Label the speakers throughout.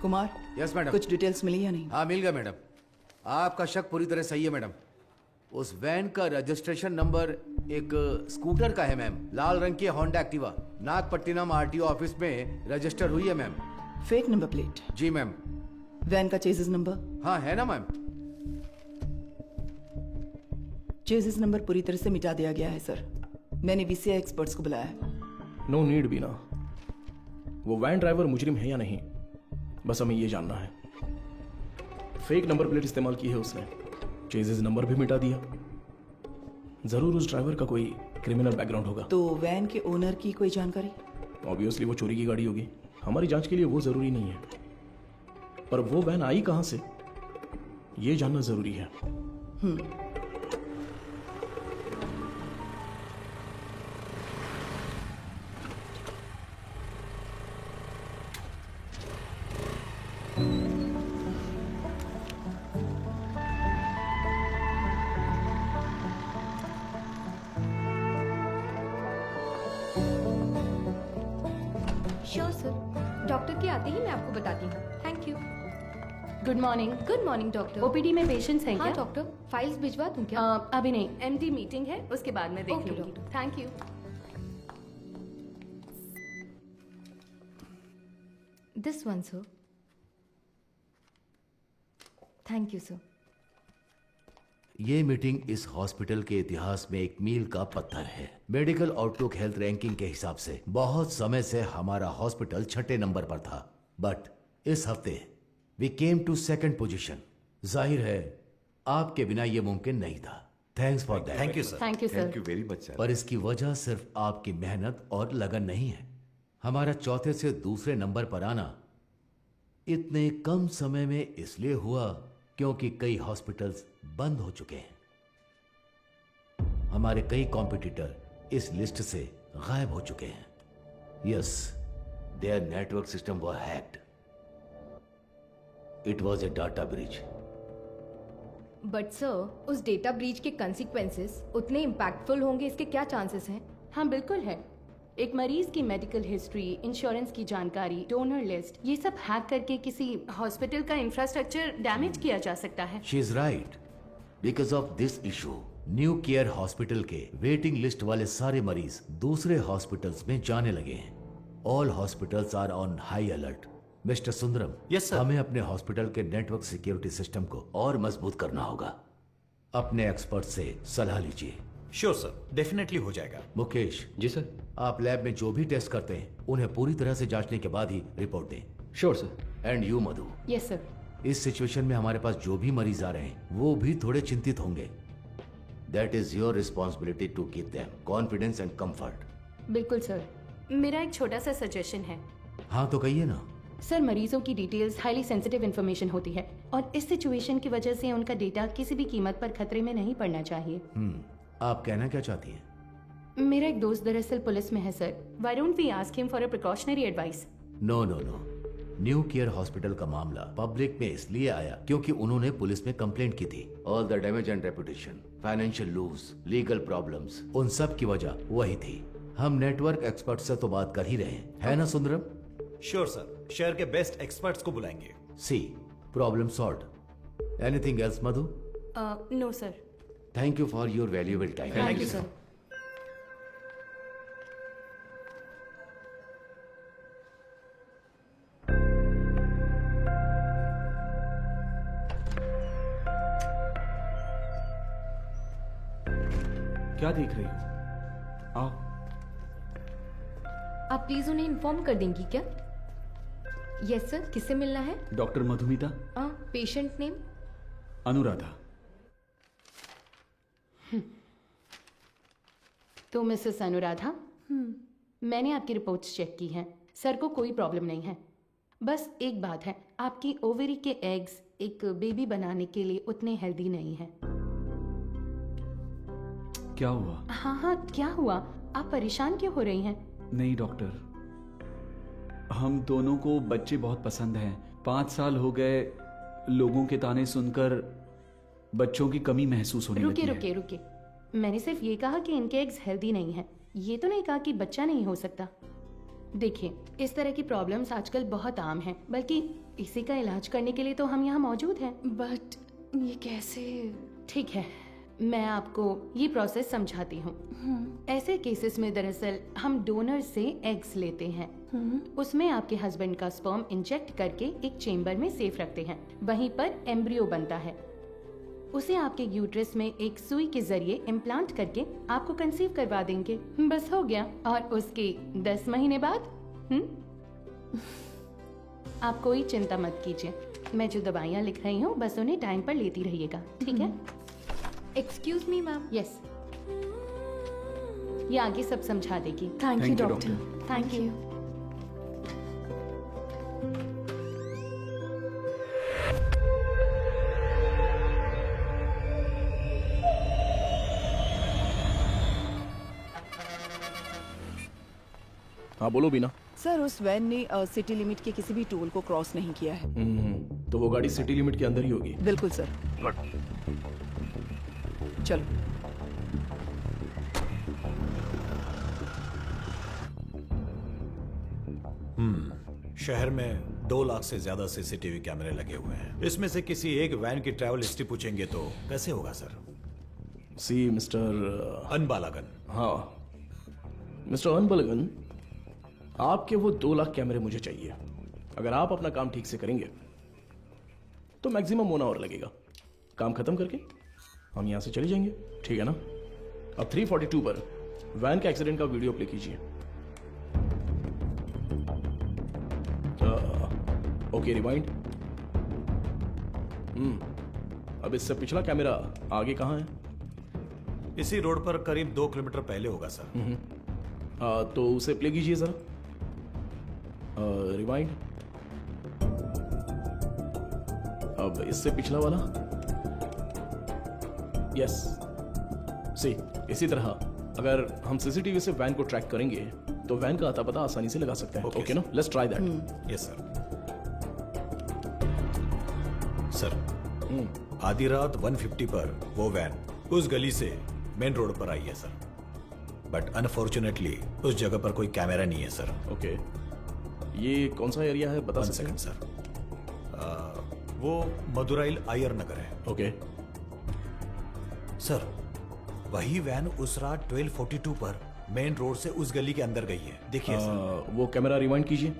Speaker 1: Kumar,
Speaker 2: yes madam.
Speaker 1: कुछ details मिली या नहीं?
Speaker 2: हाँ मिल गया मैडम। आपका शक पूरी तरह सही है मैडम। उस वैन का रजिस्ट्रेशन नंबर एक स्कूटर का है मैम, लाल रंग की Honda Activa, Nagapattinam RTO office में रजिस्टर हुई है मैम।
Speaker 1: Fake number plate.
Speaker 2: जी मैम।
Speaker 1: वैन का चेसिस नंबर?
Speaker 2: हाँ है ना मैम।
Speaker 1: चेसिस नंबर पूरी तरह से मिटा दिया गया है सर। मैंने वीसीआई एक्सपर्ट्स को बुलाया है।
Speaker 3: नो नीड बीना। वो वैन ड्राइवर मुजरिम है या नहीं, बस हमें ये जानना है। फेक नंबर प्लेट इस्तेमाल की है उसने, चेजिस नंबर भी मिटा दिया। जरूर उस ड्राइवर का कोई क्रिमिनल बैकग्राउंड होगा।
Speaker 1: तो वैन के ओनर की कोई जानकारी?
Speaker 3: ऑब्वियसली वो चोरी की गाड़ी होगी। हमारी जांच के लिए वो जरूरी नहीं है, पर वो वैन आई कहां से ये जानना जरूरी है।
Speaker 4: श्योर सर, डॉक्टर के आते ही मैं आपको बताती हूँ। Thank you.
Speaker 5: Good morning.
Speaker 4: Good morning doctor.
Speaker 5: OPD में पेशेंट्स हैं
Speaker 4: हाँ
Speaker 5: क्या?
Speaker 4: डॉक्टर, फाइल्स भिजवा दूँ क्या?
Speaker 5: अभी नहीं, एमडी मीटिंग है, उसके बाद मैं देख
Speaker 4: ओके,
Speaker 5: लूंगी।
Speaker 4: Doctor.
Speaker 5: Thank you.
Speaker 4: This one sir. Thank you sir.
Speaker 2: ये मीटिंग इस हॉस्पिटल के इतिहास में एक मील का पत्थर है। मेडिकल आउटलुक हेल्थ रैंकिंग के हिसाब से बहुत समय से हमारा हॉस्पिटल 6ठे नंबर पर था, बट इस हफ्ते we came to 2nd position. जाहिर है आपके बिना ये मुमकिन नहीं था। Thanks for that.
Speaker 6: Thank you sir.
Speaker 5: Thank you sir.
Speaker 6: Thank you very much sir.
Speaker 2: पर इसकी वजह सिर्फ आपकी मेहनत और लगन नहीं है। हमारा चौथे से दूसरे नंबर पर आना इतने कम समय में इसलिए हुआ क्योंकि कई हॉस्पिटल्स बंद हो चुके हैं। हमारे कई कॉम्पिटिटर इस लिस्ट से गायब हो चुके हैं। Yes, their network system was hacked. It was a data breach.
Speaker 4: But sir, उस डेटा ब्रीच के कंसिक्वेंसेस उतने इम्पैक्टफुल होंगे, इसके क्या चांसेस हैं?
Speaker 5: हाँ बिल्कुल है। एक मरीज की मेडिकल हिस्ट्री, इंश्योरेंस की जानकारी, डोनर लिस्ट, ये सब हैक करके किसी हॉस्पिटल का इंफ्रास्ट्रक्चर डैमेज किया जा सकता है।
Speaker 2: She is right. Because of this issue new care hospital के वेटिंग लिस्ट वाले सारे मरीज दूसरे हॉस्पिटल्स में जाने लगे हैं। All hospitals are on high alert. Mister Sundaram,
Speaker 6: Yes, sir.
Speaker 2: हमें अपने हॉस्पिटल के नेटवर्क सिक्योरिटी सिस्टम को और मजबूत करना होगा। अपने एक्सपर्ट से सलाह लीजिए।
Speaker 6: श्योर सर, डेफिनेटली हो जाएगा।
Speaker 2: मुकेश
Speaker 7: जी सर।
Speaker 2: आप लैब में जो भी टेस्ट करते हैं उन्हें पूरी तरह से जांचने के बाद ही रिपोर्ट दें।
Speaker 7: Sure sir.
Speaker 2: And you Madhu,
Speaker 5: yes sir.
Speaker 2: इस सिचुएशन में हमारे पास जो भी मरीज आ रहे हैं वो भी थोड़े चिंतित होंगे। That is your responsibility to give them confidence and comfort.
Speaker 5: बिल्कुल सर। मेरा एक छोटा सा सजेशन है।
Speaker 2: हाँ तो कहिए ना।
Speaker 5: सर, मरीजों की डिटेल्स हाईली सेंसिटिव इंफॉर्मेशन होती है और इस सिचुएशन की वजह से उनका डेटा किसी भी कीमत पर खतरे में नहीं पड़ना चाहिए।
Speaker 2: आप कहना क्या चाहती हैं?
Speaker 5: मेरा एक दोस्त दरअसल पुलिस में है sir. Why don't we ask him for a precautionary advice?
Speaker 2: No no no. New care hospital का मामला पब्लिक में इसलिए आया क्योंकि उन्होंने पुलिस में कंप्लेंट की थी। All the damage and reputation, financial loose, legal problems, उन सब की वजह वही थी। हम नेटवर्क एक्सपर्ट से तो बात कर ही रहे हैं, है ना सुंदरम?
Speaker 6: श्योर सर, शहर के बेस्ट एक्सपर्ट्स को बुलाएंगे।
Speaker 2: See, problem solved. Anything else Madhu?
Speaker 5: No sir.
Speaker 2: Thank you for your valuable time.
Speaker 5: Thank you sir.
Speaker 7: क्या देख रही हो? आओ।
Speaker 4: आप प्लीज उन्हें इन्फॉर्म कर देंगी क्या? यस सर, किससे मिलना है?
Speaker 7: Doctor Madhumita.
Speaker 4: Patient name?
Speaker 7: Anuradha.
Speaker 5: तो मिसेस अनुराधा, मैंने आपकी रिपोर्ट्स चेक की हैं। सर को कोई प्रॉब्लम नहीं है। बस एक बात है, आपकी ओवरी के एग्स एक बेबी बनाने के लिए उतने हेल्दी नहीं हैं।
Speaker 7: क्या हुआ?
Speaker 5: हाँ, क्या हुआ? आप परेशान क्यों हो रही हैं?
Speaker 7: नहीं डॉक्टर, हम दोनों को बच्चे बहुत पसंद हैं। 5 साल हो गए लोगों के ताने सुनकर बच्चों की कमी महसूस होने लगी है।
Speaker 5: रुके। मैंने सिर्फ ये कहा कि इनके एग्स हेल्दी नहीं हैं। ये तो नहीं कहा कि बच्चा नहीं हो सकता। देखिए, इस तरह की प्रॉब्लम्स आजकल बहुत आम हैं, बल्कि इसी का इलाज करने के लिए तो हम यहाँ मौजूद हैं।
Speaker 8: बट ये कैसे?
Speaker 5: ठीक है, मैं आपको ये प्रोसेस समझाती हूँ। ऐसे केसेस में दरअसल हम डोनर से एग्स लेते हैं, उसमें आपके हस्बैंड का स्पर्म इंजेक्ट करके एक चेम्बर में सेफ रखते हैं। वहीं पर एम्ब्रियो बनता है, उसे आपके यूट्रस में एक सुई के जरिए इम्प्लांट करके आपको कंसीव करवा देंगे। बस हो गया। और उसके 10 महीने बाद आप कोई चिंता मत कीजिए, मैं जो दवाइयाँ लिख रही हूँ बस उन्हें टाइम पर लेती रहिएगा, ठीक है?
Speaker 4: Excuse me ma'am.
Speaker 5: यस, ये आगे सब समझा देगी।
Speaker 8: Thank you
Speaker 3: Thank you,
Speaker 8: doctor.
Speaker 5: Thank you.
Speaker 3: हाँ बोलो बीना।
Speaker 1: सर उस वैन ने सिटी लिमिट के किसी भी टोल को क्रॉस नहीं किया है।
Speaker 3: तो वो गाड़ी सिटी लिमिट के अंदर ही होगी।
Speaker 1: बिल्कुल सर। चलो।
Speaker 6: शहर में 2 लाख से ज्यादा सीसीटीवी कैमरे लगे हुए हैं। इसमें से किसी एक वैन की ट्रैवल हिस्ट्री पूछेंगे तो कैसे होगा सर?
Speaker 3: सी मिस्टर
Speaker 6: अनबालागन।
Speaker 3: हाँ मिस्टर अनबलगन, आपके वो 2 लाख कैमरे मुझे चाहिए। अगर आप अपना काम ठीक से करेंगे तो मैक्सिमम 1 आवर लगेगा। काम खत्म करके हम यहां से चले जाएंगे, ठीक है ना? अब 342 पर वैन के एक्सीडेंट का वीडियो प्ले कीजिए। Okay rewind. अब इससे पिछला कैमरा आगे कहाँ है?
Speaker 6: इसी रोड पर करीब 2 किलोमीटर पहले होगा सर।
Speaker 3: तो उसे प्ले कीजिए जरा। रिवाइंड। अब इससे पिछला वाला। यस सी इसी तरह अगर हम सीसीटीवी से वैन को ट्रैक करेंगे तो वैन का अता पता आसानी से लगा सकते हैं।
Speaker 6: Okay,
Speaker 3: ओके ना? Let's try that.
Speaker 6: Yes sir. Sir आधी रात 150 पर वो वैन उस गली से मेन रोड पर आई है सर, बट अनफॉर्चुनेटली उस जगह पर कोई कैमरा नहीं है सर।
Speaker 3: ओके ये कौन सा एरिया है बता
Speaker 6: 1
Speaker 3: सकते हैं?
Speaker 6: Second sir. वो मदुराइल आयर नगर है
Speaker 3: ओके
Speaker 6: सर। वही वैन उस रात 1242 पर मेन रोड से उस गली के अंदर गई है। देखिए सर।
Speaker 3: वो कैमरा रिवाइंड कीजिए।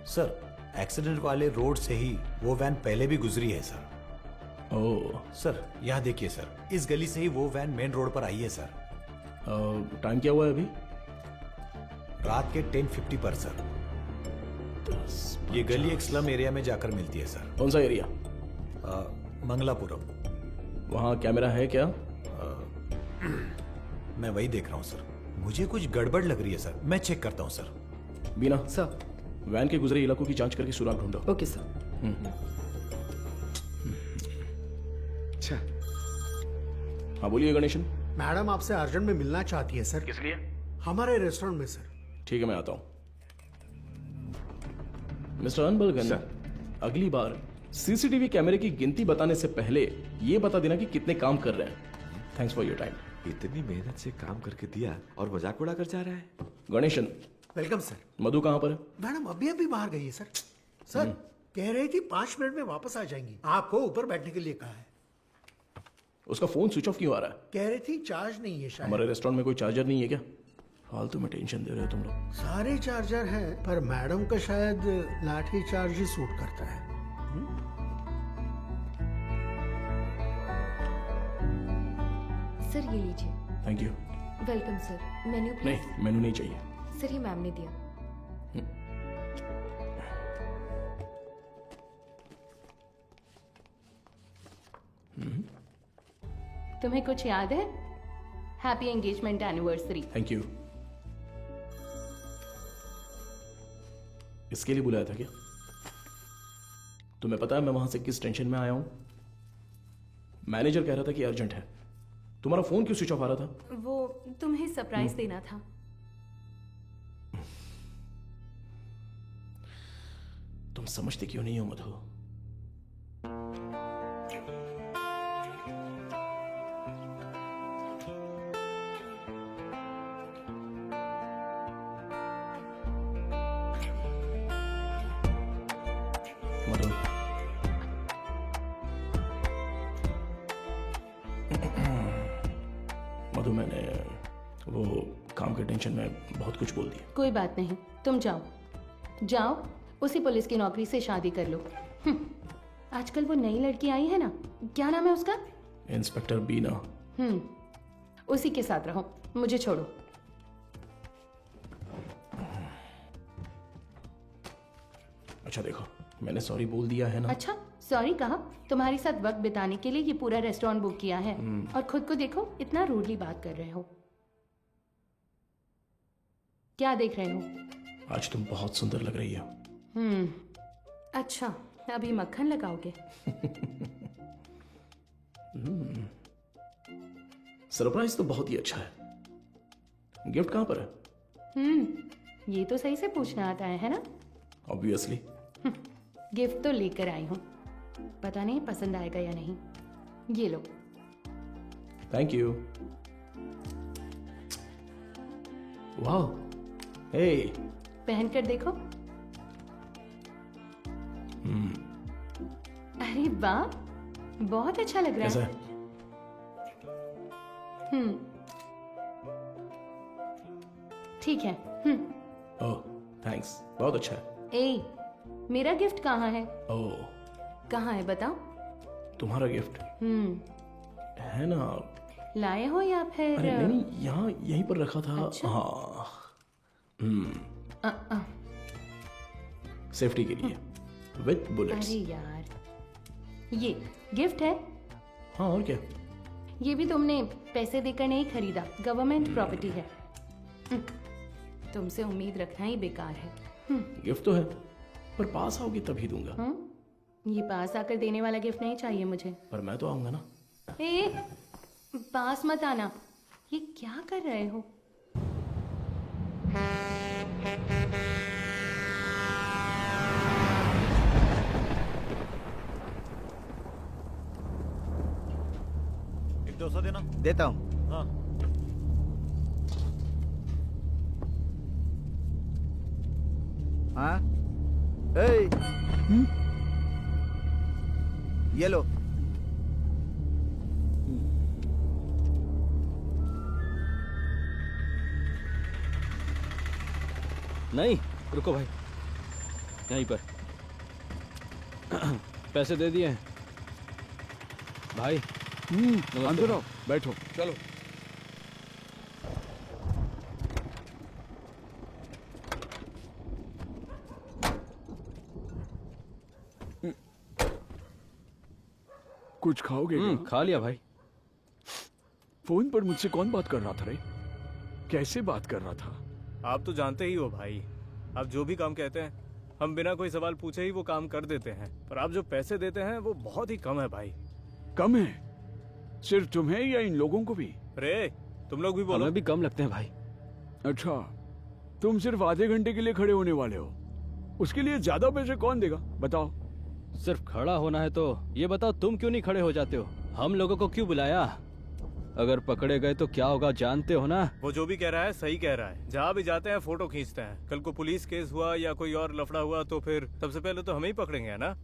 Speaker 6: सर एक्सीडेंट वाले रोड से ही वो वैन पहले भी गुजरी है सर।
Speaker 3: ओह
Speaker 6: सर यहाँ देखिए सर, इस गली से ही वो वैन मेन रोड पर आई है सर।
Speaker 3: टाइम क्या हुआ है अभी?
Speaker 6: रात के 10:50 पर सर। ये गली एक स्लम एरिया में जाकर मिलती है सर।
Speaker 3: कौन सा एरिया?
Speaker 6: मंगलापुरम।
Speaker 3: वहाँ कैमरा है क्या?
Speaker 6: मैं वही देख रहा हूँ सर। मुझे कुछ गड़बड़ लग रही है सर, मैं चेक करता हूँ सर।
Speaker 3: बीना,
Speaker 1: सर।
Speaker 3: वैन के गुजरे इलाकों की जांच करके सुराग ढूंढो।
Speaker 1: Okay sir.
Speaker 9: अच्छा
Speaker 3: हाँ बोलिए गणेशन।
Speaker 9: मैडम आपसे अर्जेंट में मिलना चाहती है सर।
Speaker 3: किस लिए?
Speaker 9: हमारे रेस्टोरेंट में सर।
Speaker 3: ठीक है मैं आता हूँ। मिस्टर अनबलगन, अगली बार सीसीटीवी कैमरे की गिनती बताने से पहले ये बता देना कि कितने काम कर रहे हैं। Thanks for your time.
Speaker 10: इतनी मेहनत से काम करके दिया और मजाक उड़ा कर जा रहा है।
Speaker 3: Ganesan,
Speaker 9: welcome sir.
Speaker 3: मधु कहाँ पर है?
Speaker 9: मैडम अभी अभी बाहर गई है सर। सर कह रही थी 5 मिनट में वापस आ जाएंगी। आपको ऊपर बैठने के लिए कहा है।
Speaker 3: उसका फोन स्विच ऑफ क्यों आ रहा है?
Speaker 9: कह रही थी चार्ज नहीं है शायद।
Speaker 3: हमारे रेस्टोरेंट में कोई चार्जर नहीं है क्या? फालतू में टेंशन दे रहे हो तुम लोग।
Speaker 9: सारे चार्जर हैं पर मैडम का शायद लाठी चार्ज ही सूट करता है।
Speaker 4: सर ये लीजिए।
Speaker 3: Thank you.
Speaker 4: Welcome sir. Menu please.
Speaker 3: नहीं मेनू नहीं चाहिए।
Speaker 4: सर ये मैम ने दिया।
Speaker 5: तुम्हें कुछ याद है? Happy engagement anniversary.
Speaker 3: Thank you. इसके लिए बुलाया था क्या? तुम्हें पता है मैं वहां से किस टेंशन में आया हूं? मैनेजर कह रहा था कि अर्जेंट है। तुम्हारा फोन क्यों स्विच ऑफ आ रहा था?
Speaker 5: वो तुम्हें सरप्राइज देना था।
Speaker 3: तुम समझते क्यों नहीं हो मधु? मधु, मधु मैंने वो काम के टेंशन में बहुत कुछ बोल दिया।
Speaker 5: कोई बात नहीं, तुम जाओ जाओ, उसी पुलिस की नौकरी से शादी कर लो। आजकल वो नई लड़की आई है ना, क्या नाम है उसका?
Speaker 3: इंस्पेक्टर बीना।
Speaker 5: उसी के साथ रहो, मुझे छोड़ो।
Speaker 3: अच्छा देखो, मैंने सॉरी बोल दिया है ना।
Speaker 5: अच्छा, सॉरी कहा? तुम्हारे साथ वक्त बिताने के लिए ये पूरा रेस्टोरेंट बुक किया है और खुद को देखो, इतना रूडली बात कर रहे हो। क्या देख रहे हो?
Speaker 3: आज तुम बहुत सुंदर लग रही हो।
Speaker 5: अच्छा, अभी मक्खन लगाओगे?
Speaker 3: सरप्राइज तो बहुत ही अच्छा है। गिफ्ट कहाँ पर है?
Speaker 5: ये तो सही से पूछना आता है ना?
Speaker 3: ऑब्वियसली।
Speaker 5: गिफ्ट तो लेकर आई हूँ, पता नहीं पसंद आएगा या नहीं। ये लो।
Speaker 3: Thank you. वाह, हे,
Speaker 5: पहन कर देखो। अरे वाह, बहुत अच्छा लग रहा
Speaker 3: कैसा
Speaker 5: है।
Speaker 3: है?
Speaker 5: ठीक है।
Speaker 3: ओह, थैंक्स, बहुत अच्छा है।
Speaker 5: ए, मेरा गिफ्ट कहाँ है?
Speaker 3: ओह,
Speaker 5: कहाँ है बताओ?
Speaker 3: तुम्हारा गिफ्ट है ना?
Speaker 5: लाए हो या फिर?
Speaker 3: अरे नहीं नहीं, यहाँ यहीं पर रखा था।
Speaker 5: अच्छा?
Speaker 3: हाँ,
Speaker 5: अ,
Speaker 3: सेफ्टी के लिए विथ बुलेट्स।
Speaker 5: अरे यार, ये गिफ्ट है?
Speaker 3: हाँ, और क्या?
Speaker 5: ये भी तुमने पैसे देकर नहीं खरीदा, गवर्नमेंट प्रॉपर्टी है। तुमसे उम्मीद रखना ही बेकार है।
Speaker 3: गिफ्ट तो है, पर पास आओगी तभी दूंगा।
Speaker 5: ये पास आकर देने वाला गिफ्ट नहीं चाहिए मुझे।
Speaker 3: पर मैं तो आऊंगा ना।
Speaker 5: ए, पास मत आना। ये क्या कर रहे हो?
Speaker 6: एक 200 देना।
Speaker 11: देता हूँ।
Speaker 6: हाँ,
Speaker 11: हाँ, ए, ये लो।
Speaker 12: नहीं, रुको भाई, यहीं पर पैसे दे दिए हैं भाई।
Speaker 7: अंदर आओ, बैठो।
Speaker 12: चलो।
Speaker 7: कुछ खाओगे क्या?
Speaker 12: खा लिया भाई।
Speaker 7: फोन पर मुझसे कौन बात कर रहा था रे? कैसे बात कर रहा था?
Speaker 13: आप तो जानते ही हो भाई, आप जो भी काम कहते हैं हम बिना कोई सवाल पूछे ही वो काम कर देते हैं, पर आप जो पैसे देते हैं वो बहुत ही कम है भाई।
Speaker 7: कम है? सिर्फ तुम्हें या इन लोगों को भी?
Speaker 13: रे, तुम लोग भी बोलो।
Speaker 12: हमें भी कम लगते हैं भाई।
Speaker 7: अच्छा, तुम सिर्फ आधे घंटे के लिए खड़े होने वाले हो, उसके लिए ज्यादा पैसे कौन देगा बताओ?
Speaker 12: सिर्फ खड़ा होना है तो ये बताओ, तुम क्यों नहीं खड़े हो जाते हो? हम लोगों को क्यों बुलाया? अगर पकड़े गए तो क्या होगा जानते हो ना?
Speaker 13: वो जो भी कह रहा है सही कह रहा है। जहाँ भी जाते हैं फोटो खींचते हैं। कल को पुलिस केस हुआ या कोई और लफड़ा हुआ तो फिर सबसे पहले तो हमें ही पकड़ेंगे, है ना?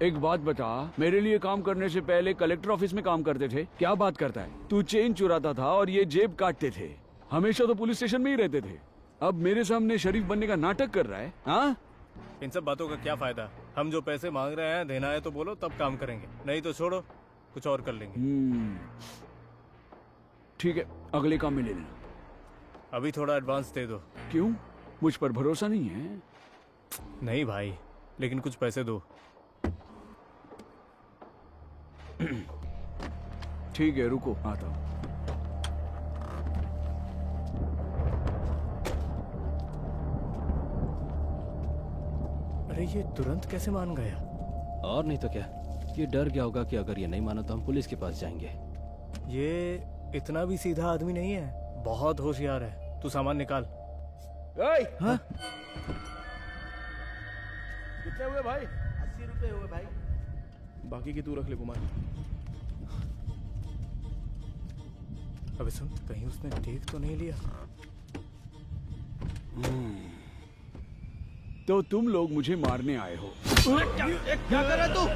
Speaker 7: एक बात बता, मेरे लिए काम करने से पहले कलेक्टर ऑफिस में काम करते थे। क्या बात करता है? तू चेन चुराता था और ये जेब काटते थे। हमेशा तो पुलिस स्टेशन में ही रहते थे। अब मेरे सामने शरीफ बनने का नाटक कर रहा है। हाँ,
Speaker 13: इन सब बातों का क्या फायदा? हम जो पैसे मांग रहे हैं देना है तो बोलो, तब काम करेंगे, नहीं तो छोड़ो, कुछ और कर लेंगे।
Speaker 7: ठीक है, अगले काम में ले लेना।
Speaker 13: अभी थोड़ा एडवांस दे दो।
Speaker 7: क्यों? मुझ पर भरोसा नहीं है?
Speaker 13: नहीं भाई, लेकिन कुछ पैसे दो।
Speaker 7: ठीक है, रुको, आता हूँ।
Speaker 13: अरे ये तुरंत कैसे मान गया?
Speaker 12: और नहीं तो क्या, ये डर गया होगा कि अगर ये नहीं माना तो हम पुलिस के पास जाएंगे।
Speaker 13: ये इतना भी सीधा आदमी नहीं है, बहुत होशियार है। तू सामान निकाल।
Speaker 11: हाँ?
Speaker 7: कितने हुए भाई?
Speaker 11: 80 रुपए हुए भाई।
Speaker 3: बाकी की तू रख ले कुमार।
Speaker 13: अबे सुन, कहीं उसने देख तो नहीं लिया?
Speaker 7: तो तुम लोग मुझे मारने आए हो?
Speaker 11: क्या कर रहा है तू?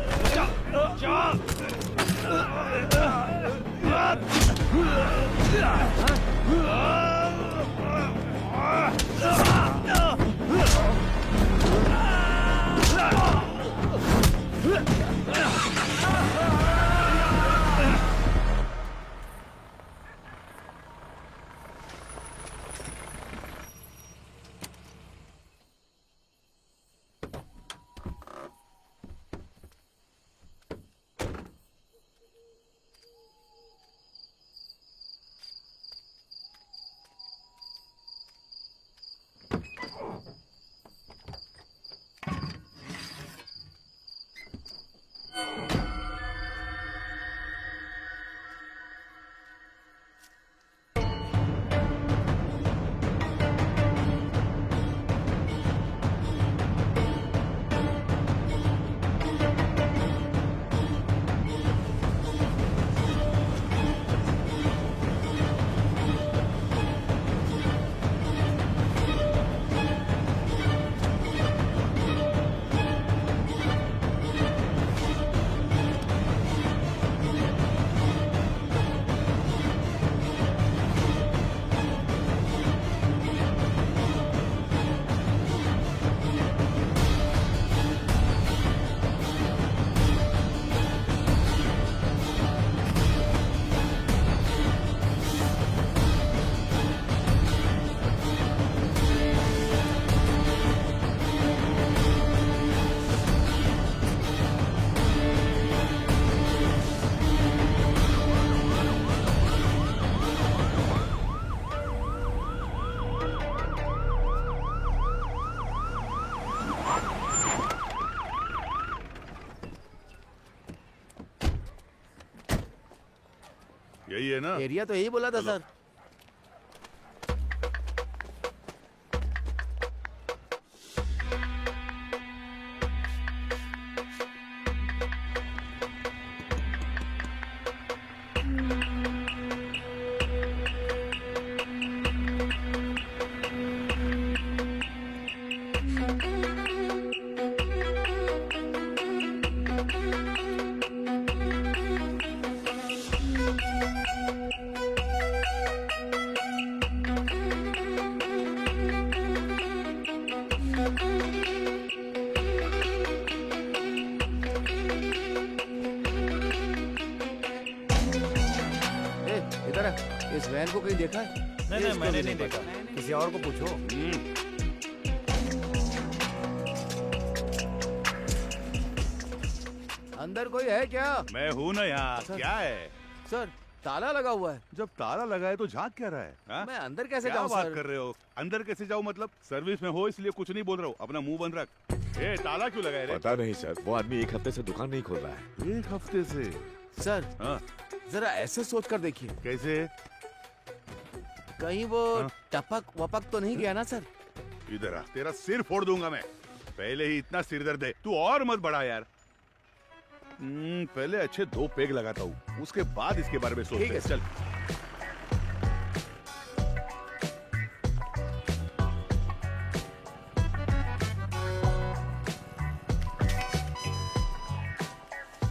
Speaker 14: यही है ना?
Speaker 11: एरिया तो यही बोला था सर। इधर है, इस वैन को कहीं देखा है?
Speaker 13: नहीं मैंने नहीं देखा, किसी और को पूछो।
Speaker 11: अंदर कोई है क्या?
Speaker 14: मैं हूँ ना यहाँ। क्या है
Speaker 11: सर, ताला लगा हुआ है।
Speaker 14: जब ताला लगा है तो झांक क्या रहा है? हा?
Speaker 11: मैं अंदर कैसे
Speaker 14: क्या
Speaker 11: जाऊँ
Speaker 14: बात
Speaker 11: सर?
Speaker 14: कर रहे हो? अंदर कैसे जाऊँ मतलब? सर्विस में हो इसलिए कुछ नहीं बोल रहा हूँ। अपना मुंह बंद रख। ए, ताला क्यों लगाए रे?
Speaker 10: पता नहीं सर, वो आदमी एक हफ्ते से दुकान नहीं खोल रहा है।
Speaker 14: एक हफ्ते से?
Speaker 11: सर,
Speaker 14: हाँ?
Speaker 11: जरा ऐसे सोच कर देखिए,
Speaker 14: कैसे?
Speaker 11: कहीं वो
Speaker 14: हाँ?
Speaker 11: टपक वपक तो नहीं गया ना सर?
Speaker 14: इधर आ, तेरा सिर फोड़ दूंगा मैं। पहले ही इतना सिर दर्द है, तू और मत बढ़ा यार। पहले अच्छे 2 पेग लगाता हूँ, उसके बाद इसके बारे में सोचते हैं। चल।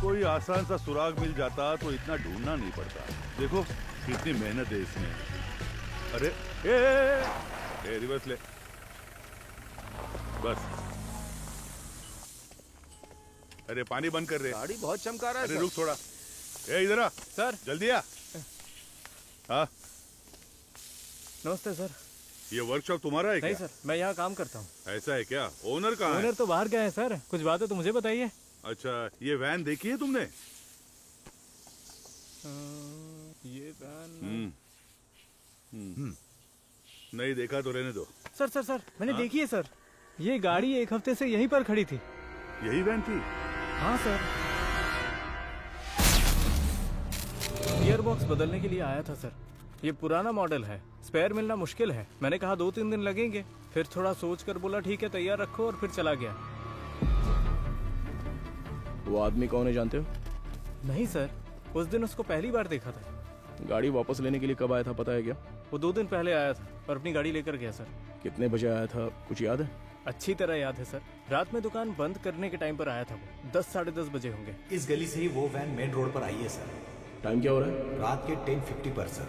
Speaker 14: कोई आसान सा सुराग मिल जाता तो इतना ढूंढना नहीं पड़ता। देखो कितनी मेहनत है इसमें। अरे ए, रिवर्स ले बस। अरे पानी बंद कर रहे।
Speaker 11: गाड़ी बहुत चमका रहा है।
Speaker 14: अरे रुक थोड़ा। ए इधर आ
Speaker 13: सर,
Speaker 14: जल्दी आ। हाँ
Speaker 13: नमस्ते सर।
Speaker 14: ये वर्कशॉप तुम्हारा है क्या?
Speaker 13: नहीं सर, मैं यहाँ काम करता हूँ।
Speaker 14: ऐसा है क्या? ओनर कहाँ है?
Speaker 13: ओनर तो बाहर गए हैं सर, कुछ बातें तो मुझे बताइए।
Speaker 14: अच्छा, ये वैन देखी है तुमने?
Speaker 13: ये वैन
Speaker 14: नहीं देखा तो रहने दो।
Speaker 13: सर सर सर, मैंने देखी है सर। ये गाड़ी एक हफ्ते से यहीं पर खड़ी थी।
Speaker 14: यही वैन थी?
Speaker 13: हाँ सर। गियर बॉक्स बदलने के लिए आया था सर। ये पुराना मॉडल है, स्पेयर मिलना मुश्किल है। मैंने कहा 2-3 दिन लगेंगे, फिर थोड़ा सोच कर बोला ठीक है तैयार रखो, और फिर चला गया।
Speaker 3: वो आदमी कौन है जानते हो?
Speaker 13: नहीं सर, उस दिन उसको पहली बार देखा था।
Speaker 3: गाड़ी वापस लेने के लिए कब आया था पता है क्या?
Speaker 13: वो 2 दिन पहले आया था और अपनी गाड़ी लेकर गया सर।
Speaker 3: कितने बजे आया था कुछ याद है?
Speaker 13: अच्छी तरह याद है सर। रात में दुकान बंद करने के टाइम पर आया था वो। 10 साढ़े 10 बजे होंगे।
Speaker 6: इस गली से ही वो वैन मेन रोड पर आई है सर।
Speaker 3: टाइम क्या हो रहा है?
Speaker 6: रात के 10:50 पर सर।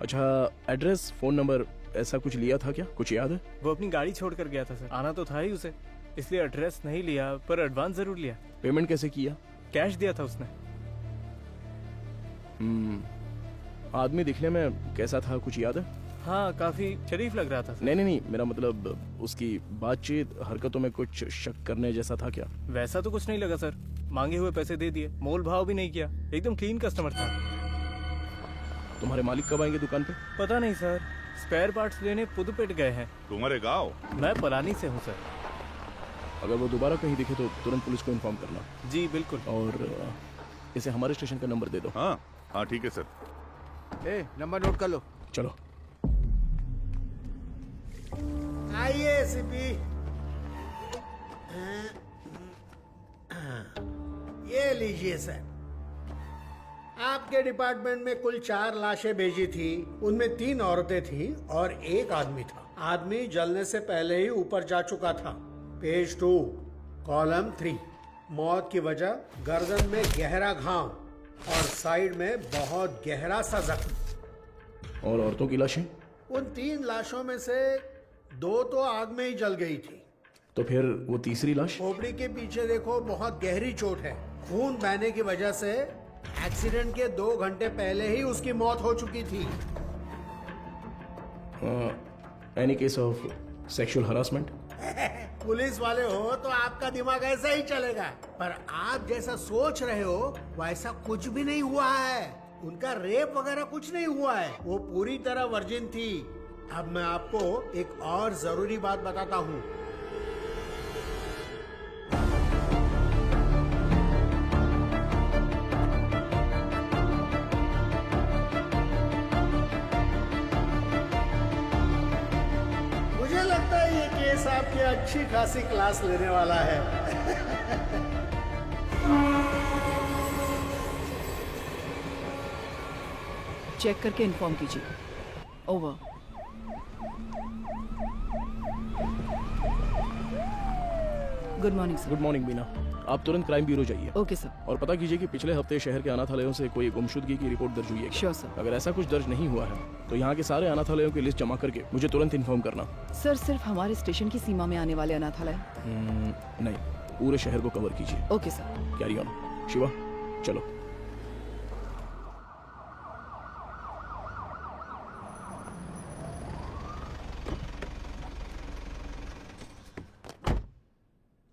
Speaker 3: अच्छा, एड्रेस, फोन नंबर ऐसा कुछ लिया था क्या? कुछ याद है?
Speaker 13: वो अपनी गाड़ी छोड़ कर गया था सर। आना तो था ही उसे, इसलिए एड्रेस नहीं लिया, पर एडवांस जरूर लिया।
Speaker 3: पेमेंट कैसे किया?
Speaker 13: कैश दिया था उसने।
Speaker 3: आदमी दिखने में कैसा था, कुछ याद है?
Speaker 13: हाँ, काफी शरीफ लग रहा था सर।
Speaker 3: नहीं, मेरा मतलब उसकी बातचीत, हरकतों में कुछ शक करने जैसा था क्या?
Speaker 13: वैसा तो कुछ नहीं लगा सर। मांगे हुए पैसे दे दिए, मोल भाव भी नहीं किया, एकदम क्लीन कस्टमर था।
Speaker 3: तुम्हारे मालिक कब आएंगे दुकान पे?
Speaker 13: पता नहीं सर, स्पेयर पार्ट्स लेने पुदुपेट गए हैं।
Speaker 14: तुम्हारे गांव?
Speaker 13: मैं पलानी से हूँ सर।
Speaker 3: अगर वो दोबारा कहीं दिखे तो तुरंत पुलिस को इन्फॉर्म करना।
Speaker 13: जी बिल्कुल।
Speaker 3: और इसे हमारे स्टेशन का नंबर दे दो।
Speaker 14: हाँ ठीक है सर।
Speaker 11: नंबर नोट कर लो।
Speaker 3: चलो।
Speaker 9: आइए सीपी। ये लीजिए सर। आपके डिपार्टमेंट में कुल 4 लाशें भेजी थी। उनमें 3 औरतें थीं और 1 आदमी था। आदमी जलने से पहले ही ऊपर जा चुका था। Page 2, column 3। मौत की वजह गर्दन में गहरा घाव और साइड में बहुत गहरा सा जख्म।
Speaker 3: और औरतों की लाशें?
Speaker 9: उन 3 लाशों में से 2 तो आग में ही जल गई थी।
Speaker 3: तो फिर वो तीसरी लाश?
Speaker 9: खोपड़ी के पीछे देखो, बहुत गहरी चोट है। खून बहने की वजह से एक्सीडेंट के 2 घंटे पहले ही उसकी मौत हो चुकी थी।
Speaker 3: Any case of sexual harassment?
Speaker 9: Police वाले हो तो आपका दिमाग ऐसा ही चलेगा, पर आप जैसा सोच रहे हो वैसा कुछ भी नहीं हुआ है। उनका रेप वगैरह कुछ नहीं हुआ है। वो पूरी तरह वर्जिन थी। अब मैं आपको एक और जरूरी बात बताता हूँ। मुझे लगता है ये केस आपकी अच्छी खासी क्लास लेने वाला है।
Speaker 1: चेक करके इन्फॉर्म कीजिए। Over. Good morning sir.
Speaker 3: Good morning Beena. आप तुरंत क्राइम ब्यूरो जाइए।
Speaker 1: Okay sir.
Speaker 3: और पता कीजिए कि पिछले हफ्ते शहर के अनाथालयों से कोई गुमशुदगी की रिपोर्ट दर्ज हुई है।
Speaker 1: Sure sir.
Speaker 3: अगर ऐसा कुछ दर्ज नहीं हुआ है तो यहाँ के सारे अनाथालयों की लिस्ट जमा करके मुझे तुरंत इन्फॉर्म करना।
Speaker 1: सर, सिर्फ हमारे स्टेशन की सीमा में आने वाले अनाथालय?
Speaker 3: नहीं, पूरे शहर को कवर कीजिए।
Speaker 1: Okay sir.
Speaker 3: Carry on. Shiva, चलो।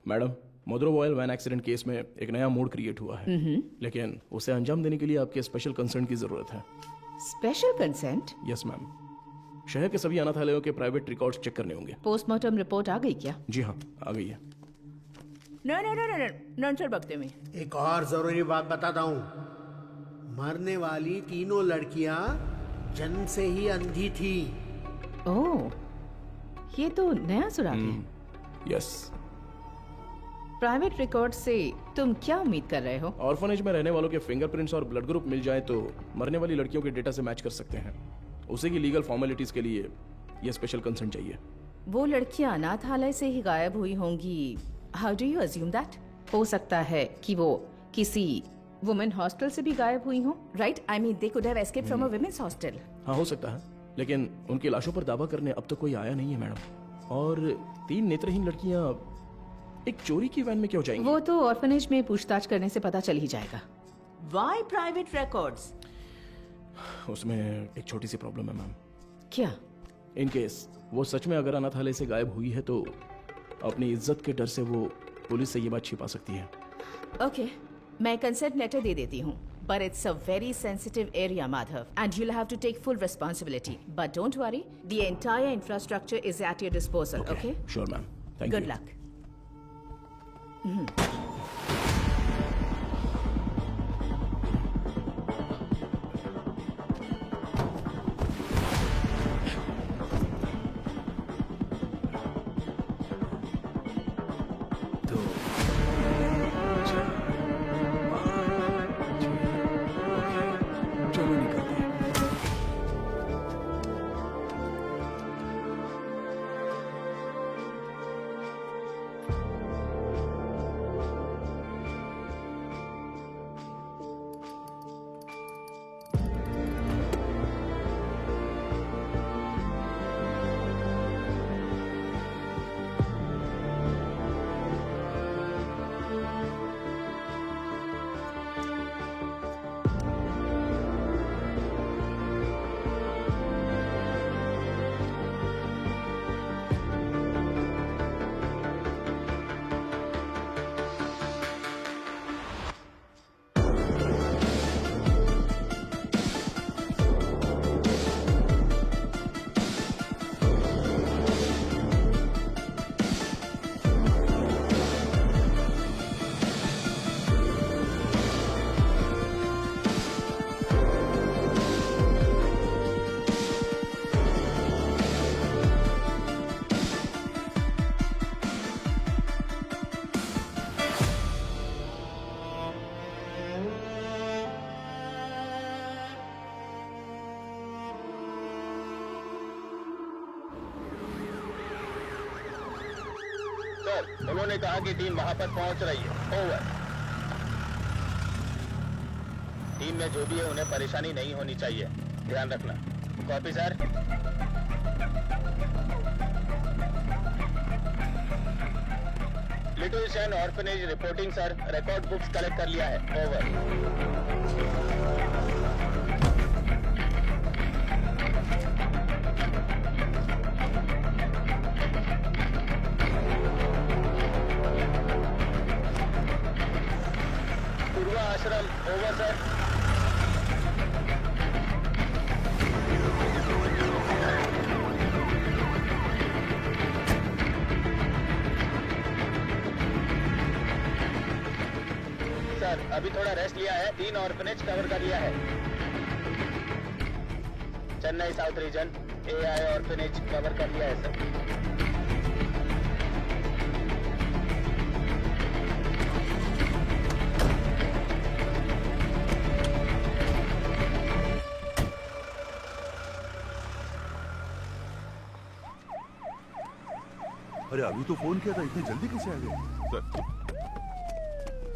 Speaker 3: मैडम, मोद्रोवॉयल वैन एक्सीडेंट केस में एक नया मोड क्रिएट हुआ है, लेकिन उसे अंजाम देने के लिए आपके स्पेशल कंसर्न की जरूरत है।
Speaker 5: Special consent?
Speaker 3: Yes ma'am. शहर के सभी अनाथालयों के प्राइवेट रिकॉर्ड्स चेक करने होंगे।
Speaker 5: पोस्टमार्टम रिपोर्ट आ गई क्या?
Speaker 3: जी हाँ, आ गई है।
Speaker 5: नंचर बकते में
Speaker 9: एक और जरूरी बात बताता हूँ। मरने वाली 3 लड़कियां जन्म से ही अंधी थी।
Speaker 5: ओह, ये तो नया सुराग है।
Speaker 3: यस।
Speaker 5: प्राइवेट रिकॉर्ड से तुम क्या उम्मीद कर रहे हो?
Speaker 3: ऑर्फनेज में रहने वालों के फिंगरप्रिंट्स और ब्लड ग्रुप मिल जाए तो मरने वाली लड़कियों के डेटा से मैच कर सकते हैं। उसी की लीगल फॉर्मेलिटीज के लिए ये स्पेशल कंसर्न चाहिए।
Speaker 5: वो लड़कियां अनाथालय से ही गायब हुई होंगी। How do you assume that? हो सकता है कि वो किसी वुमेन हॉस्टल से भी गायब हुई हो, right? I mean they could have escaped from a women's hostel.
Speaker 3: हाँ, हो सकता है, लेकिन उनकी लाशों पर दावा करने अब तक कोई आया नहीं है मैडम। और 3 नेत्रहीन लड़कियां एक चोरी की वैन में क्यों जाएंगी?
Speaker 5: वो तो ऑर्फनेज में पूछताछ करने से पता चल ही जाएगा।
Speaker 15: Why private records?
Speaker 3: उसमें एक छोटी सी प्रॉब्लम है मैम।
Speaker 5: क्या?
Speaker 3: इन केस वो सच में अगर अनाथालय से गायब हुई है तो अपनी इज्जत के डर से वो पुलिस से ये बात छिपा सकती है।
Speaker 5: ओके, मैं कंसेंट लेटर दे देती हूँ, but it's a very sensitive area, Madhav, and you'll have to take full responsibility. But don't worry, the entire infrastructure is at your disposal. Okay?
Speaker 3: Sure, ma'am. Thank you.
Speaker 5: Good luck.
Speaker 16: Sir, उन्होंने कहा कि team वहां पर पहुंच रही है। Over. Team में जो भी है उन्हें परेशानी नहीं होनी चाहिए, ध्यान रखना। Copy sir. Little Shane orphanage reporting sir, record books collect कर लिया है। ओवर। पूर्वा आश्रम, ओवर सर। सर, अभी थोड़ा रेस्ट लिया है, 3 ऑर्फनेज कवर कर लिया है। Chennai south region, AI orphanage cover कर लिया है सर।
Speaker 14: अरे अभी तो फोन किया था, इतनी जल्दी कैसे आ गए?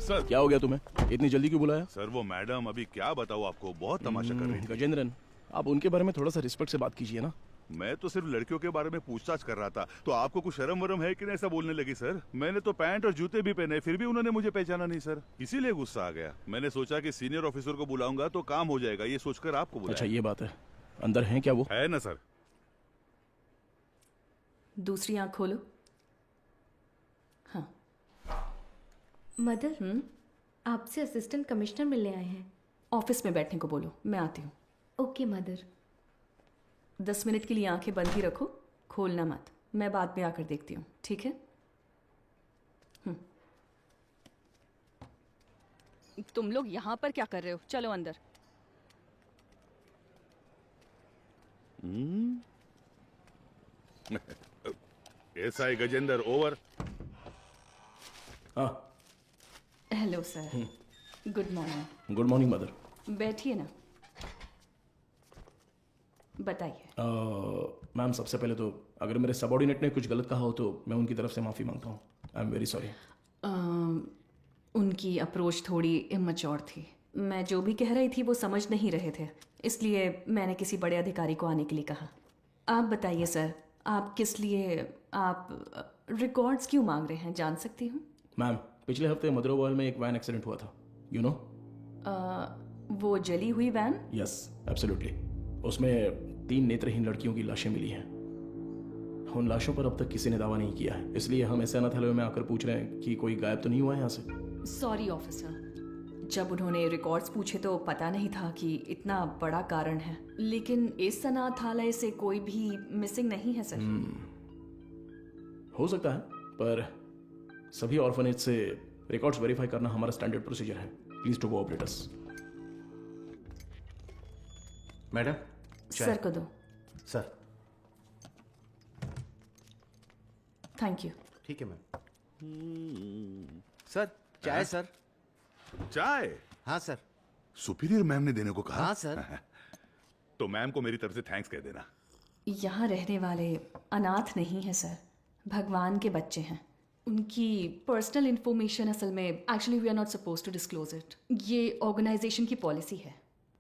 Speaker 14: सर
Speaker 3: क्या हो गया तुम्हें? इतनी जल्दी क्यों बुलाया?
Speaker 14: सर वो मैडम, अभी क्या बताऊँ आपको, बहुत तमाशा कर रही थी।
Speaker 3: गजेंद्रन, आप उनके बारे में थोड़ा सा रिस्पेक्ट से बात कीजिए ना।
Speaker 14: मैं तो सिर्फ लड़कियों के बारे में पूछताछ कर रहा था, तो आपको कुछ शर्म वरम है कि नहीं ऐसा बोलने लगी? सर मैंने तो पैंट और जूते भी पहने, फिर भी उन्होंने मुझे पहचाना नहीं सर, इसीलिए गुस्सा आ गया। मैंने सोचा कि सीनियर ऑफिसर को बुलाऊंगा तो काम हो जाएगा, ये सोचकर आपको बुलाया।
Speaker 3: अच्छा ये बात है, अंदर है क्या वो?
Speaker 14: है ना सर।
Speaker 8: दूसरी आंख खोलो। हाँ।
Speaker 4: मदर, आपसे असिस्टेंट कमिश्नर मिलने आए हैं।
Speaker 8: ऑफिस में बैठने को बोलो, मैं आती हूँ।
Speaker 4: Okay mother.
Speaker 8: 10 मिनट के लिए आंखें बंद ही रखो, खोलना मत। मैं बाद में आकर देखती हूँ, ठीक है? तुम लोग यहाँ पर क्या कर रहे हो? चलो अंदर।
Speaker 14: SI Gajendra, over.
Speaker 3: हाँ।
Speaker 8: Hello sir, good morning.
Speaker 3: Good morning Mother.
Speaker 8: बैठिए ना, बताइए।
Speaker 3: मैम सबसे पहले तो अगर मेरे सबॉर्डिनेट ने कुछ गलत कहा हो तो मैं उनकी तरफ से माफ़ी मांगता हूँ। I am very sorry.
Speaker 8: उनकी अप्रोच थोड़ी इमैच्योर थी। मैं जो भी कह रही थी वो समझ नहीं रहे थे, इसलिए मैंने किसी बड़े अधिकारी को आने के लिए कहा। आप बताइए सर, आप किस लिए, आप रिकॉर्ड्स क्यों मांग रहे हैं, जान सकती हूँ?
Speaker 3: मैम पिछले हफ्ते मदरोवाल में एक वैन एक्सीडेंट हुआ था, यू नो?
Speaker 8: वो जली हुई वैन?
Speaker 3: Yes absolutely. उसमें 3 नेत्रहीन लड़कियों की लाशें मिली हैं। उन लाशों पर अब तक किसी ने दावा नहीं किया है, इसलिए हम ऐसे अनाथालय में आकर पूछ रहे हैं कि कोई गायब तो नहीं हुआ है यहाँ से।
Speaker 8: सॉरी ऑफिसर, जब उन्होंने रिकॉर्ड्स पूछे तो पता नहीं था कि इतना बड़ा कारण है, लेकिन इस अनाथालय से कोई भी मिसिंग नहीं है सर।
Speaker 3: हो सकता है, पर सभी ऑर्फनेज से रिकॉर्ड्स वेरीफाई करना हमारा स्टैंडर्ड प्रोसीजर है। Please to cooperate us.
Speaker 2: Madam
Speaker 8: sir को दो।
Speaker 2: Sir
Speaker 8: thank you.
Speaker 2: ठीक है मैम।
Speaker 11: सर चाय सर।
Speaker 14: चाय?
Speaker 11: हाँ सर।
Speaker 14: सुपीरियर मैम ने देने को कहा?
Speaker 11: हाँ सर।
Speaker 14: तो मैम को मेरी तरफ से थैंक्स कह देना।
Speaker 8: यहाँ रहने वाले अनाथ नहीं है सर, भगवान के बच्चे हैं। उनकी पर्सनल इंफॉर्मेशन असल में actually we are not suppose to disclose it. ये ऑर्गेनाइजेशन की पॉलिसी है।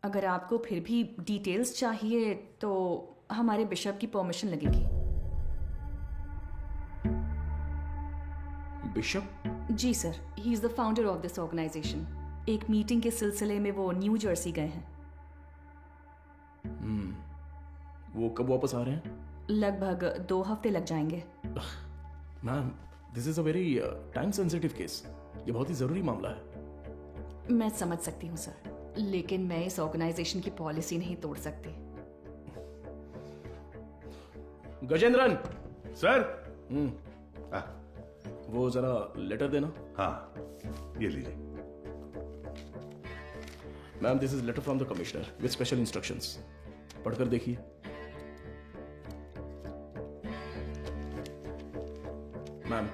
Speaker 8: अगर आपको फिर भी डिटेल्स चाहिए तो हमारे बिशप की परमिशन लगेगी।
Speaker 3: बिशप?
Speaker 8: जी sir, he is the founder of this organisation. एक मीटिंग के सिलसिले में वो न्यू जर्सी गए हैं।
Speaker 3: वो कब वापस आ रहे हैं?
Speaker 8: लगभग 2 हफ्ते लग जाएंगे।
Speaker 3: Ma'am this is a very time sensitive case, ये बहुत ही जरूरी मामला है।
Speaker 8: मैं समझ सकती हूँ सर, लेकिन मैं इस ऑर्गेनाइजेशन की पॉलिसी नहीं तोड़ सकती।
Speaker 3: गजेंद्रन
Speaker 14: सर।
Speaker 3: वो जरा लेटर देना।
Speaker 14: हाँ ये लीजिए।
Speaker 3: Ma'am this is letter from the commissioner with special instructions. पढ़कर देखिए। Ma'am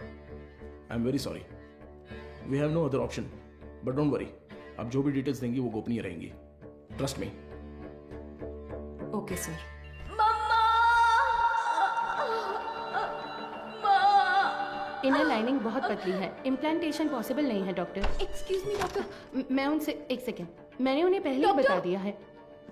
Speaker 3: I am very sorry, we have no other option, but don't worry, आप जो भी डिटेल्स देंगी वो गोपनीय रहेंगी। Trust me.
Speaker 8: Okay sir.
Speaker 5: Inner lining बहुत पतली है, इम्प्लांटेशन पॉसिबल नहीं है डॉक्टर।
Speaker 4: Excuse me doctor.
Speaker 5: मैं उनसे एक सेकेंड, मैंने उन्हें पहले ही बता दिया है,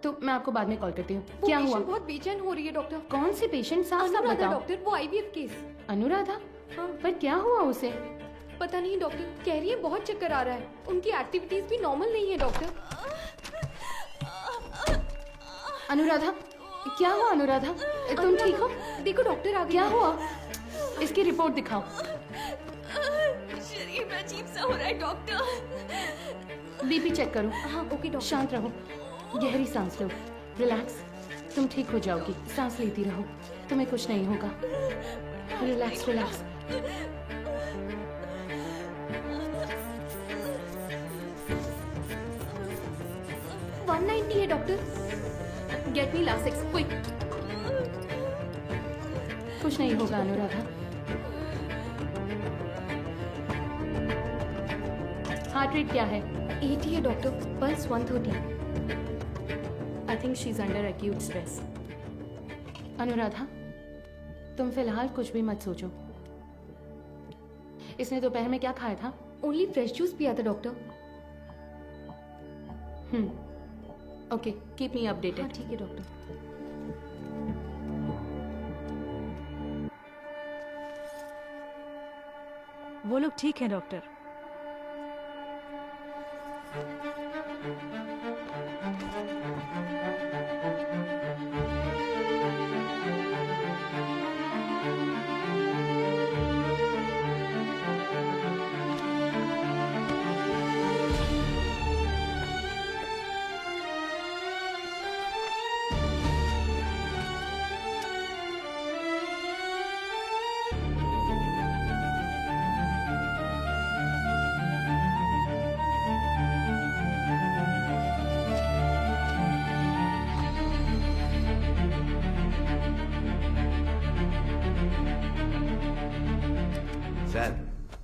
Speaker 5: तो मैं आपको बाद में कॉल करती हूँ। क्या हुआ?
Speaker 4: बहुत बेचैन हो रही है डॉक्टर।
Speaker 5: कौन से पेशेंट? साफ साफ बताओ
Speaker 4: डॉक्टर, वो आईवीएफ केस।
Speaker 5: अनुराधा?
Speaker 4: हाँ।
Speaker 5: पर क्या हुआ उसे?
Speaker 4: पता नहीं डॉक्टर, कह रही है बहुत चक्कर आ रहा है, उनकी एक्टिविटीज भी नॉर्मल नहीं है डॉक्टर।
Speaker 5: अनुराधा, क्या हुआ अनुराधा? तुम ठीक हो?
Speaker 4: देखो डॉक्टर आ गए।
Speaker 5: क्या हुआ? इसकी रिपोर्ट दिखाओ।
Speaker 8: शरीर में अजीब सा हो रहा है डॉक्टर।
Speaker 5: बीपी चेक करो।
Speaker 4: हाँ ओके डॉक्टर।
Speaker 5: शांत रहो, गहरी सांस लो, रिलैक्स। तुम ठीक हो जाओगी, सांस लेती रहो, तुम्हें कुछ नहीं होगा। Relax relax.
Speaker 4: है doctor.
Speaker 5: Get me Lasix quick. कुछ नहीं होगा अनुराधा। हार्ट रेट क्या है?
Speaker 4: 80 है doctor, pulse 130।
Speaker 5: I think she is under acute stress. Anuradha, तुम फिलहाल कुछ भी मत सोचो। इसने दोपहर में क्या खाया था?
Speaker 4: ओनली फ्रेश जूस पिया था doctor.
Speaker 5: Okay, keep me updated.
Speaker 4: ठीक है डॉक्टर।
Speaker 17: वो लोग ठीक हैं doctor.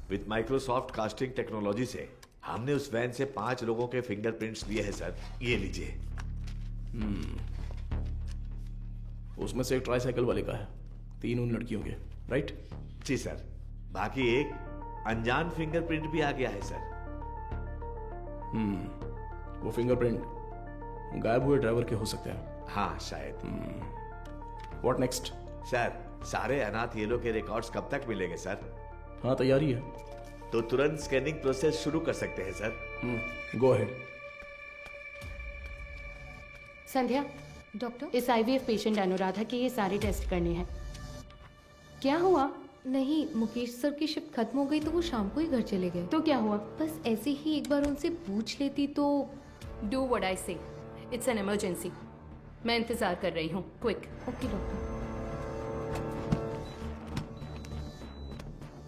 Speaker 6: With Microsoft casting technology से हमने उस वैन से 5 लोगों के फिंगरप्रिंट्स लिए हैं सर। ये लीजिए।
Speaker 3: उसमें से एक ट्राईसाइकिल वाले का है, 3 उन लड़कियों के, राइट?
Speaker 6: जी सर। बाकी एक अनजान फिंगरप्रिंट भी आ गया है सर।
Speaker 3: वो फिंगरप्रिंट गायब हुए ड्राइवर के हो सकते हैं।
Speaker 6: हाँ शायद।
Speaker 3: What next?
Speaker 6: सर, सारे अनाथ येलो के रिकॉर्ड्स कब तक मिलेंगे सर?
Speaker 3: हाँ तैयारी है।
Speaker 6: तो तुरंत स्कैनिंग प्रोसेस शुरू कर सकते हैं sir.
Speaker 3: Go ahead.
Speaker 5: Sandhya,
Speaker 4: doctor,
Speaker 5: इस आईवीएफ पेशेंट अनुराधा के ये सारे टेस्ट करने हैं। क्या हुआ?
Speaker 4: नहीं, मुकेश सर की शिफ्ट खत्म हो गई तो वो शाम को ही घर चले गए।
Speaker 5: तो क्या हुआ?
Speaker 4: बस ऐसे ही एक बार उनसे पूछ लेती तो।
Speaker 5: डू व्हाट आई से, इट्स एन इमरजेंसी। मैं इंतजार कर रही हूँ, क्विक।
Speaker 4: Okay doctor.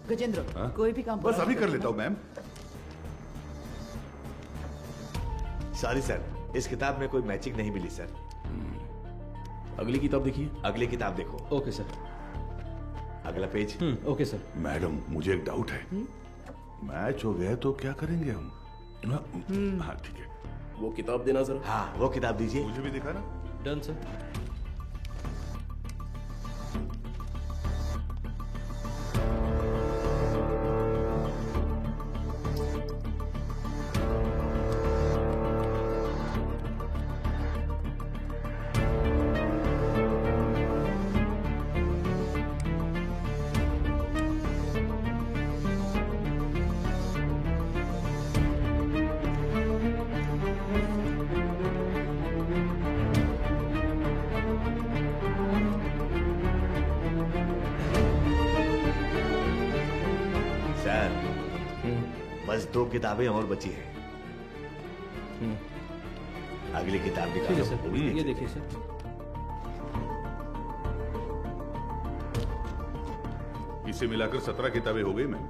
Speaker 1: गजेंद्र, कोई भी काम
Speaker 14: बस अभी कर लेता हूँ मैम।
Speaker 6: सॉरी सर, इस किताब में कोई मैचिंग नहीं मिली सर।
Speaker 3: अगली किताब देखिए।
Speaker 6: अगली किताब देखो।
Speaker 12: Okay sir.
Speaker 6: अगला पेज।
Speaker 12: Okay sir.
Speaker 14: मैडम, मुझे एक डाउट है। मैच हो गया तो क्या करेंगे हम? हाँ ठीक है।
Speaker 3: वो किताब देना जरा।
Speaker 6: हाँ वो किताब दीजिए।
Speaker 14: मुझे भी दिखा ना।
Speaker 12: Done sir.
Speaker 6: बस 2 किताबें और बची हैं। अगली किताब निकालो।
Speaker 12: सर, ये देखिए सर।
Speaker 14: इसे मिलाकर 17 किताबें हो गई मैम।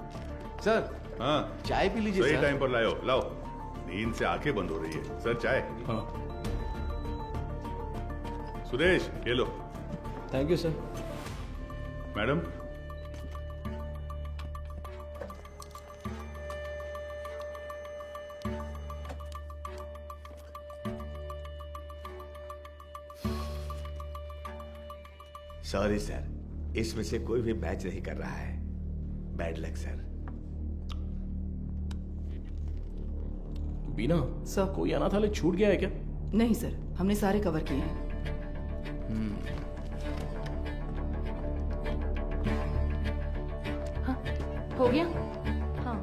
Speaker 11: सर,
Speaker 14: हाँ
Speaker 11: चाय पी लीजिए
Speaker 14: सही
Speaker 11: सर।
Speaker 14: टाइम पर लाओ। लाओ, नींद से आंखें बंद हो रही है। सर चाय।
Speaker 3: हाँ।
Speaker 14: सुरेश, ये लो।
Speaker 12: Thank you sir.
Speaker 14: Madam,
Speaker 6: sorry sir, इसमें से कोई भी मैच नहीं कर रहा है। Bad luck sir.
Speaker 3: Beena
Speaker 1: sir
Speaker 3: कोई अनाथालय छूट गया है क्या?
Speaker 1: नहीं सर, हमने सारे कवर किए हैं।
Speaker 5: हाँ, हो गया? हाँ।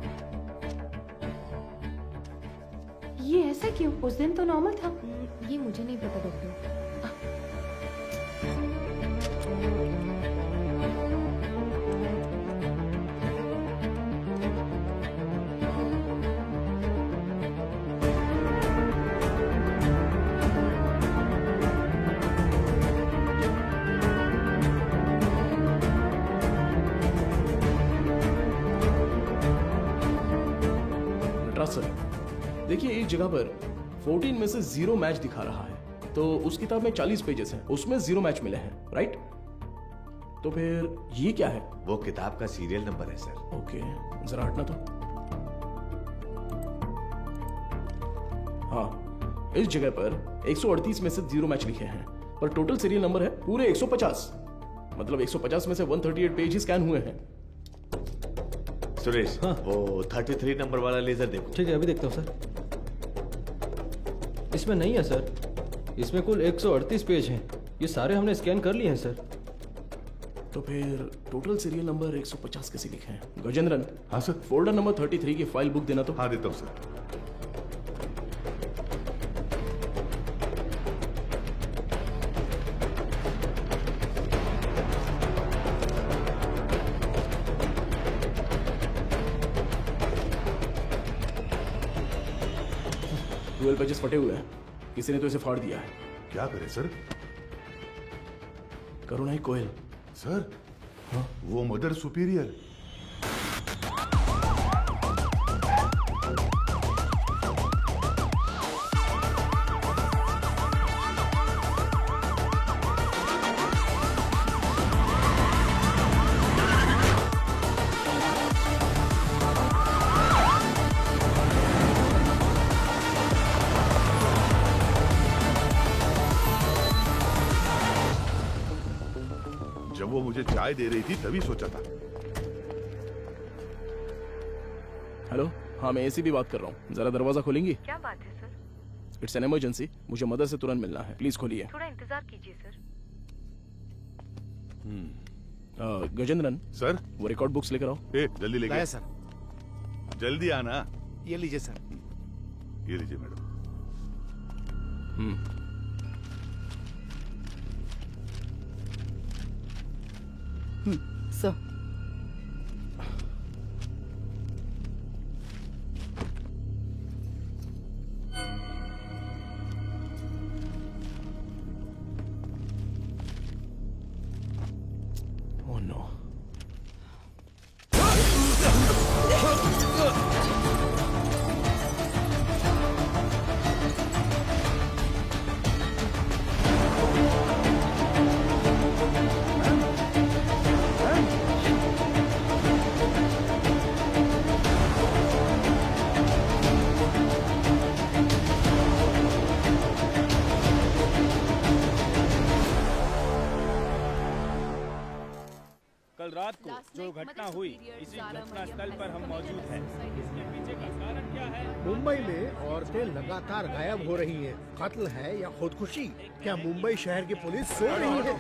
Speaker 5: ये ऐसा क्यों? उस दिन तो नॉर्मल था।
Speaker 4: ये मुझे नहीं पता डॉक्टर।
Speaker 3: नटराज सर, देखिए एक जगह पर 14 में से 0 मैच दिखा रहा है, तो उस किताब में 40 पेजेस हैं, उसमें 0 मैच मिले हैं, राइट? तो फिर ये क्या है?
Speaker 6: वो किताब का सीरियल नंबर है सर।
Speaker 3: ओके, जरा हटना तो। हाँ, इस जगह पर 138 में से 0 मैच लिखे हैं, पर टोटल सीरियल नंबर है पूरे 150। मतलब 150 में से 138 पेज ही स्कैन हुए हैं।
Speaker 6: सुरेश, वो 33 नंबर वाला लेजर देखो।
Speaker 12: ठीक है, अभी देखता हूँ सर। इसमें नहीं है सर, इसमें कुल 138 पेज हैं। ये सारे हमने स्कैन कर लिए हैं सर।
Speaker 3: तो फिर टोटल सीरियल नंबर 150 कैसे लिखे हैं? गजेंद्रन।
Speaker 14: हाँ सर।
Speaker 3: फोल्डर नंबर 33 की फाइल बुक देना तो।
Speaker 14: हाँ देता हूँ सर।
Speaker 3: ट्वेल्व पेजेस फटे हुए हैं, किसी ने तो इसे फाड़ दिया है।
Speaker 14: क्या करे सर?
Speaker 3: करुणाई कोयल।
Speaker 14: सर हाँ? वो मदर सुपीरियर। जब वो मुझे चाय दे रही थी तभी सोचा था।
Speaker 3: हेलो, हाँ मैं एसीपी बात कर रहा हूँ, जरा दरवाजा खोलेंगी?
Speaker 17: क्या बात है सर?
Speaker 3: इट्स एन इमरजेंसी, मुझे मदर से तुरंत मिलना है, प्लीज खोलिए।
Speaker 17: थोड़ा इंतजार कीजिए सर।
Speaker 3: गजेंद्रन
Speaker 14: सर,
Speaker 3: वो रिकॉर्ड बुक्स लेकर आओ।
Speaker 14: जल्दी लेके
Speaker 11: लाया सर।
Speaker 14: जल्दी आना।
Speaker 11: ये लीजिए सर।
Speaker 14: ये लीजिए मैडम।
Speaker 1: Sir
Speaker 3: Oh no.
Speaker 13: कल रात को जो घटना हुई, इसी घटना स्थल पर हम मौजूद हैं। इसके पीछे का कारण क्या है?
Speaker 9: मुंबई में औरतें लगातार गायब हो रही हैं। कत्ल है या खुदकुशी? क्या मुंबई शहर की पुलिस सो रही है?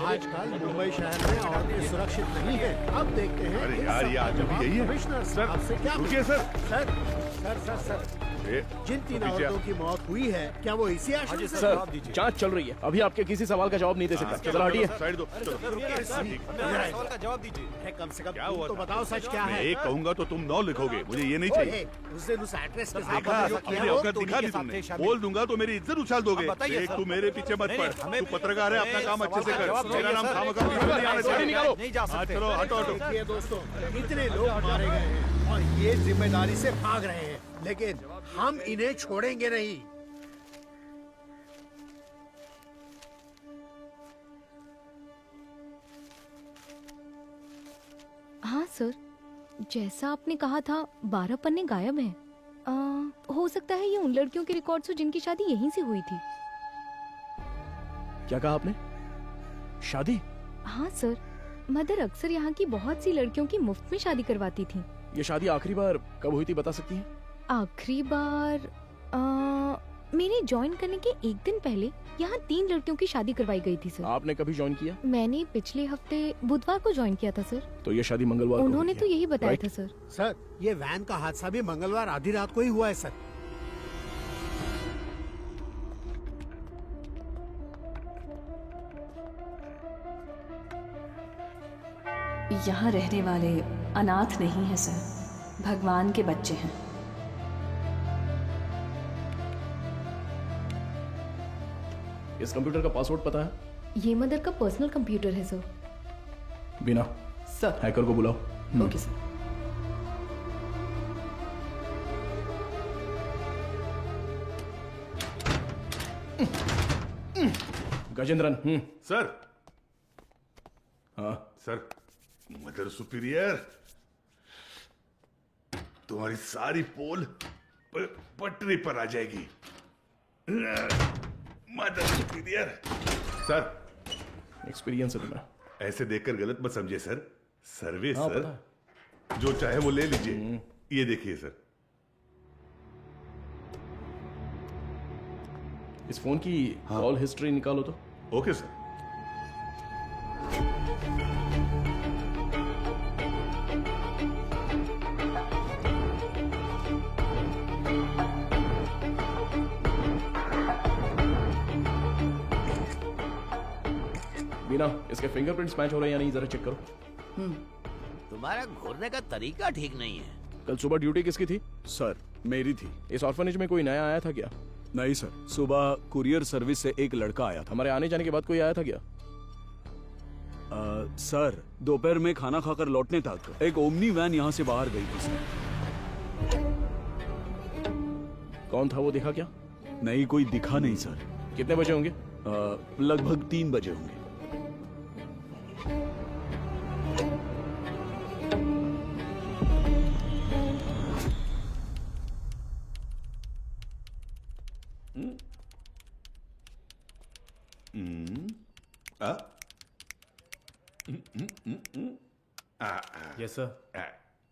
Speaker 9: आजकल मुंबई शहर में औरतें सुरक्षित नहीं है। अब देखते हैं
Speaker 14: अरे यार, ये आज भी यही है।
Speaker 9: कमिश्नर साहब से क्या
Speaker 14: रुकिए sir.
Speaker 9: Sir sir sir sir जिन 3 औरतों की मौत हुई है, क्या वो इसी आशय से?
Speaker 3: सर, जांच चल रही है, अभी आपके किसी सवाल का जवाब नहीं दे सकता। जरा हटिए।
Speaker 14: साइड दो।
Speaker 9: सवाल का जवाब दीजिए। कम से कम
Speaker 14: क्या
Speaker 9: तुम
Speaker 14: हुआ
Speaker 9: तो
Speaker 14: था?
Speaker 9: बताओ सच क्या है?
Speaker 14: मैं एक कहूंगा तो तुम 9 लिखोगे, मुझे ये नहीं चाहिए।
Speaker 9: उस दिन उस एक्ट्रेस के साथ
Speaker 14: देखा,
Speaker 9: जो
Speaker 14: अपनी
Speaker 9: किया वो
Speaker 14: औकात दिखा दी तुमने। बोल दूंगा तो मेरी इज्जत उछाल दोगे। देख, तू मेरे पीछे मत पड़। तू पत्रकार है, अपना काम अच्छे से कर। मेरा नाम खामखा नहीं आना चाहिए।
Speaker 9: नहीं जा सकते।
Speaker 14: चलो हटो हटो।
Speaker 9: देखिए दोस्तों, कितने लोग मारे गए हैं और ये जिम्मेदारी से भाग रहे हैं, लेकिन हम इन्हें छोड़ेंगे नहीं।
Speaker 4: हाँ सर, जैसा आपने कहा था 12 पन्ने गायब हैं। हो सकता है ये उन लड़कियों के रिकॉर्ड्स हो जिनकी शादी यहीं से हुई थी।
Speaker 3: क्या कहा आपने? शादी?
Speaker 4: हाँ सर, मदर अक्सर यहाँ की बहुत सी लड़कियों की मुफ्त में शादी करवाती थी।
Speaker 3: ये शादी आखिरी बार कब हुई थी बता सकती हैं?
Speaker 4: आखिरी बार मेरे ज्वाइन करने के एक दिन पहले यहाँ 3 लड़कियों की शादी करवाई गई थी सर।
Speaker 3: आपने कभी ज्वाइन किया?
Speaker 4: मैंने पिछले हफ्ते बुधवार को ज्वाइन किया था सर।
Speaker 3: तो ये शादी मंगलवार को
Speaker 4: उन्होंने
Speaker 3: हुई
Speaker 4: तो
Speaker 3: है,
Speaker 4: यही बताया
Speaker 3: right?
Speaker 4: था सर।
Speaker 9: सर ये वैन का हादसा भी मंगलवार आधी रात को ही हुआ है सर।
Speaker 8: यहाँ रहने वाले अनाथ नहीं है सर, भगवान के बच्चे हैं।
Speaker 3: इस कंप्यूटर का पासवर्ड पता है?
Speaker 4: ये मदर का पर्सनल कंप्यूटर है सर।
Speaker 3: बिना
Speaker 1: सर।
Speaker 3: हैकर को बुलाओ।
Speaker 1: Okay sir.
Speaker 3: गजेंद्रन।
Speaker 14: सर।
Speaker 3: हाँ
Speaker 14: सर, मदर सुपीरियर, तुम्हारी सारी पोल पटरी पर आ जाएगी। Mother superior. सर,
Speaker 3: एक्सपीरियंस है तुम्हें।
Speaker 14: ऐसे देखकर गलत मत समझिए सर। सर्विस
Speaker 3: हाँ,
Speaker 14: सर,
Speaker 3: पता
Speaker 14: जो चाहे वो ले लीजिए। ये देखिए सर।
Speaker 3: इस फोन की कॉल हिस्ट्री निकालो तो।
Speaker 14: Okay sir.
Speaker 3: बिना इसके फिंगरप्रिंट्स मैच हो रहे हैं या नहीं जरा चेक करो।
Speaker 2: तुम्हारा घूरने का तरीका ठीक नहीं है।
Speaker 3: कल सुबह ड्यूटी किसकी थी?
Speaker 7: सर मेरी थी।
Speaker 3: इस ऑर्फनेज में कोई नया आया था क्या?
Speaker 7: नहीं सर, सुबह कुरियर सर्विस से एक लड़का आया था।
Speaker 3: हमारे आने जाने के बाद कोई आया था क्या?
Speaker 7: सर दोपहर में खाना खाकर लौटने तक एक ओमनी वैन यहाँ से बाहर गई थी सर।
Speaker 3: कौन था वो देखा क्या?
Speaker 7: नहीं, कोई दिखा नहीं सर।
Speaker 3: कितने बजे होंगे?
Speaker 7: लगभग 3 बजे होंगे।
Speaker 13: Yes sir.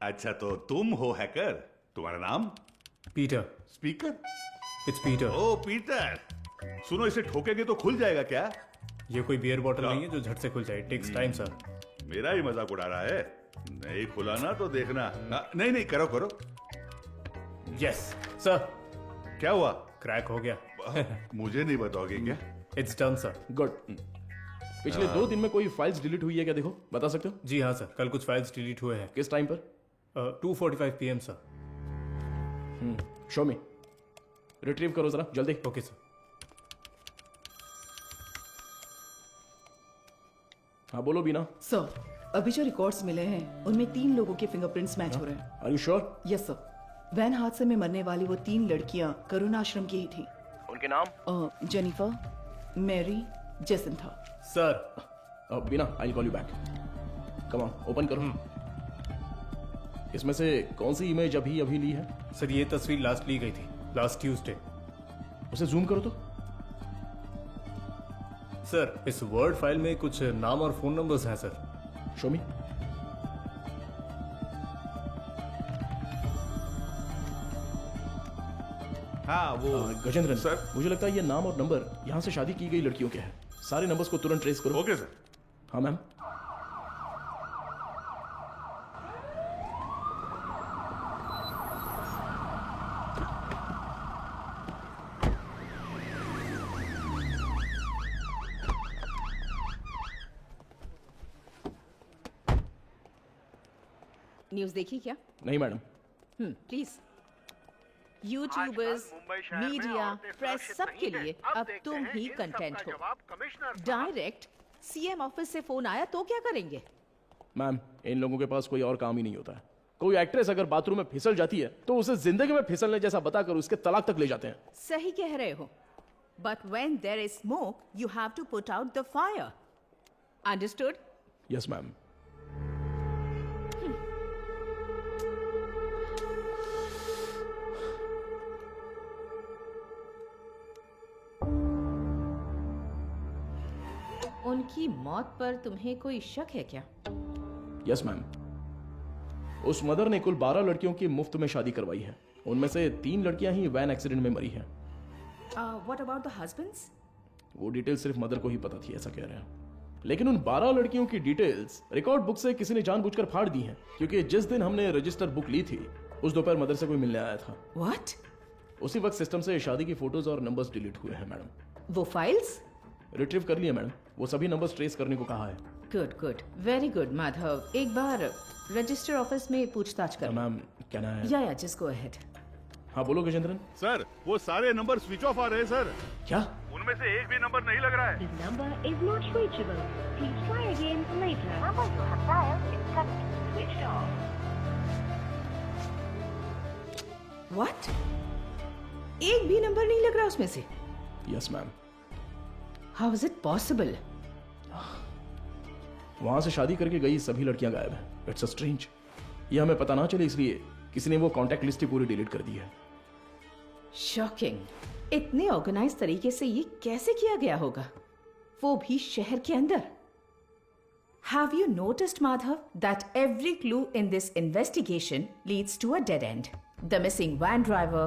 Speaker 14: अच्छा तो तुम हो हैकर। तुम्हारा नाम?
Speaker 13: पीटर।
Speaker 14: स्पीकर?
Speaker 13: It's Peter.
Speaker 14: ओ पीटर, सुनो इसे ठोकेंगे तो खुल जाएगा क्या?
Speaker 13: ये कोई बियर बॉटल नहीं है जो झट से खुल जाए। Takes time sir.
Speaker 14: मेरा ही मजाक उड़ा रहा है। नहीं खुला ना तो देखना। नहीं नहीं, करो करो।
Speaker 13: Yes sir.
Speaker 14: क्या हुआ?
Speaker 13: क्रैक हो गया।
Speaker 14: मुझे नहीं बताओगे क्या?
Speaker 13: It's done sir.
Speaker 3: गुड। पिछले 2 दिन में कोई फाइल्स डिलीट हुई है क्या? देखो, बता सकते हो?
Speaker 13: जी हाँ सर, कल कुछ फाइल्स डिलीट हुए हैं।
Speaker 3: किस टाइम पर?
Speaker 13: 2:45 PM सर।
Speaker 3: शो मी। रिट्रीव करो जरा जल्दी।
Speaker 13: Okay sir.
Speaker 3: हाँ बोलो बीना।
Speaker 1: सर, अभी जो रिकॉर्ड्स मिले हैं उनमें 3 लोगों के फिंगरप्रिंट्स मैच हो रहे हैं।
Speaker 3: Are you sure?
Speaker 1: Yes sir. Van हादसे में मरने वाली वो 3 लड़कियां करुणा आश्रम की ही थी।
Speaker 3: उनके नाम?
Speaker 1: Jennifer, Mary, Jacintha.
Speaker 3: Sir Beena, I will call you back. Come on, open करो। इसमें से कौन सी इमेज अभी ली है?
Speaker 13: सर ये तस्वीर लास्ट ली गई थी, लास्ट ट्यूसडे।
Speaker 3: उसे जूम करो तो।
Speaker 13: सर इस वर्ड फाइल में कुछ नाम और फोन नंबर्स हैं सर।
Speaker 3: शो मी।
Speaker 14: हाँ वो
Speaker 3: गजेंद्रन सर, मुझे लगता है ये नाम और नंबर यहाँ से शादी की गई लड़कियों के हैं। सारे नंबर्स को तुरंत ट्रेस करो।
Speaker 14: Okay sir.
Speaker 3: हाँ मैम।
Speaker 15: न्यूज देखी क्या?
Speaker 3: नहीं madam.
Speaker 15: Please. YouTubers, media, press सबके लिए अब तुम ही कंटेंट हो। डायरेक्ट सीएम ऑफिस से फोन आया तो क्या करेंगे?
Speaker 3: मैम, इन लोगों के पास कोई और काम ही नहीं होता है। कोई एक्ट्रेस अगर बाथरूम में फिसल जाती है तो उसे जिंदगी में फिसलने जैसा बताकर उसके तलाक तक ले जाते हैं।
Speaker 15: सही कह रहे हो, but when there is smoke you have to put out the fire. Understood?
Speaker 3: Yes ma'am.
Speaker 15: उनकी मौत पर तुम्हें कोई शक है क्या?
Speaker 3: Yes ma'am. उस मदर ने कुल 12 लड़कियों की मुफ्त में शादी करवाई है। उनमें से 3 लड़कियां ही वैन एक्सीडेंट में मरी हैं।
Speaker 15: What about the husbands?
Speaker 3: वो डिटेल सिर्फ मदर को ही पता थी, ऐसा कह रहे हैं। लेकिन उन 12 लड़कियों की डिटेल्स रिकॉर्ड बुक से किसी ने जानबूझकर फाड़ दी हैं, क्योंकि जिस दिन हमने रजिस्टर बुक ली थी उस दोपहर मदर से कोई मिलने आया था।
Speaker 15: व्हाट?
Speaker 3: उसी वक्त सिस्टम से शादी की फोटोज और नंबर्स डिलीट हुए हैं मैडम।
Speaker 15: वो फाइल्स?
Speaker 3: रिट्रीव कर लिए मैडम। वो सभी नंबर्स ट्रेस करने को कहा है।
Speaker 15: Good good, very good Madhav. एक बार रजिस्टर ऑफिस में पूछताछ कर।
Speaker 3: Ma'am can I?
Speaker 15: या जस्ट गो अहेड।
Speaker 3: हाँ बोलो गजेंद्रन।
Speaker 14: सर वो सारे नंबर स्विच ऑफ आ रहे हैं सर।
Speaker 3: क्या?
Speaker 14: उनमें से एक भी नंबर नहीं लग रहा है।
Speaker 18: number is not reachable. Please try again later. Number you have dialed is currently switched off.
Speaker 15: What? एक भी नंबर नहीं लग रहा उसमें से?
Speaker 3: Yes ma'am.
Speaker 15: How is it possible?
Speaker 3: वहां से शादी करके गई सभी लड़कियां गायब हैं। It's strange. ये हमें पता ना चले इसलिए किसी ने वो कांटेक्ट लिस्ट ही पूरी डिलीट कर दी है।
Speaker 15: शॉकिंग। इतने ऑर्गेनाइज तरीके से ये कैसे किया गया होगा, वो भी शहर के अंदर? Have you noticed, Madhav, that every clue in this investigation leads to a dead end? The missing van driver,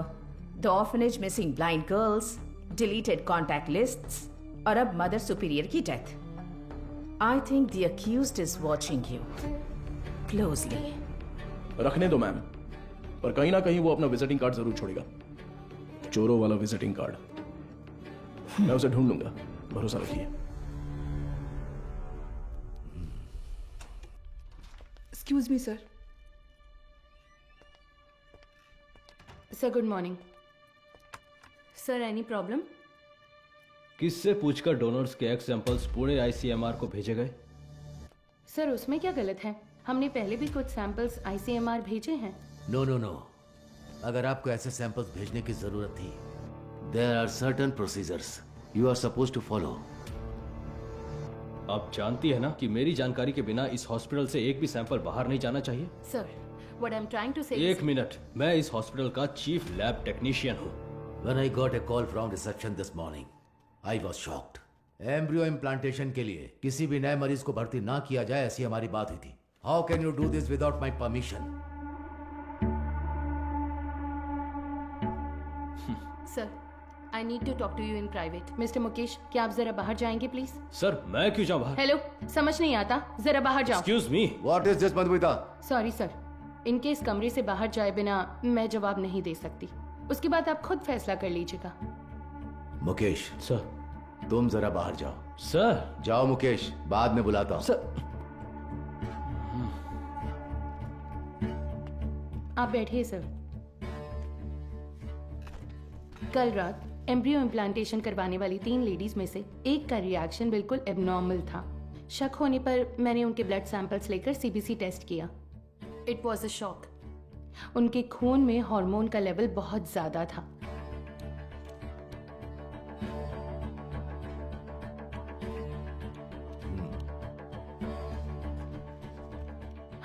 Speaker 15: the orphanage missing blind girls, deleted contact lists, और अब मदर सुपीरियर की death. I think the accused is watching you closely.
Speaker 3: रखने दो ma'am, पर कहीं ना कहीं वो अपना विजिटिंग कार्ड जरूर छोड़ेगा। चोरों वाला विजिटिंग कार्ड। मैं उसे ढूंढ लूंगा, भरोसा रखिए।
Speaker 1: Excuse me sir.
Speaker 5: Sir good morning. Sir any problem?
Speaker 12: किससे पूछकर डोनर्स के एग सैंपल्स पुणे ICMR को भेजे गए?
Speaker 5: सर उसमें क्या गलत है? हमने पहले भी कुछ सैंपल्स ICMR भेजे हैं।
Speaker 2: नो। अगर आपको ऐसे सैंपल्स भेजने की जरूरत थी, there are certain procedures you are suppose to follow.
Speaker 12: आप जानती है ना कि मेरी जानकारी के बिना इस हॉस्पिटल से एक भी सैंपल बाहर नहीं जाना चाहिए।
Speaker 5: Sir what I am trying to say
Speaker 12: एक मिनट, मैं इस हॉस्पिटल का चीफ लैब टेक्नीशियन हूँ।
Speaker 2: When I got a call from reception this morning, I was shocked. Embryo implantation के लिए किसी भी नए मरीज को भर्ती ना किया जाए, ऐसी हमारी बात हुई थी। How can you do this without my permission?
Speaker 5: Sir I need to talk to you in private. Mister Mukesh, क्या आप जरा बाहर जाएंगे प्लीज?
Speaker 12: सर मैं क्यों जाऊं बाहर?
Speaker 5: हेलो, समझ नहीं आता, जरा बाहर जाओ।
Speaker 12: Excuse me,
Speaker 2: what is this Madhumita?
Speaker 5: Sorry sir, इनके इस कमरे से बाहर जाए बिना मैं जवाब नहीं दे सकती। उसके बाद आप खुद फैसला कर लीजिएगा।
Speaker 2: मुकेश
Speaker 12: सर,
Speaker 2: तुम जरा बाहर जाओ।
Speaker 12: सर
Speaker 2: जाओ मुकेश, बाद में बुलाता हूँ।
Speaker 12: सर
Speaker 5: आप बैठिए सर। कल रात एम्ब्रियो इम्प्लांटेशन करवाने वाली 3 लेडीज में से एक का रिएक्शन बिल्कुल एबनॉर्मल था। शक होने पर मैंने उनके ब्लड सैंपल्स लेकर CBC टेस्ट किया। It was a shock. उनके खून में हार्मोन का लेवल बहुत ज्यादा था।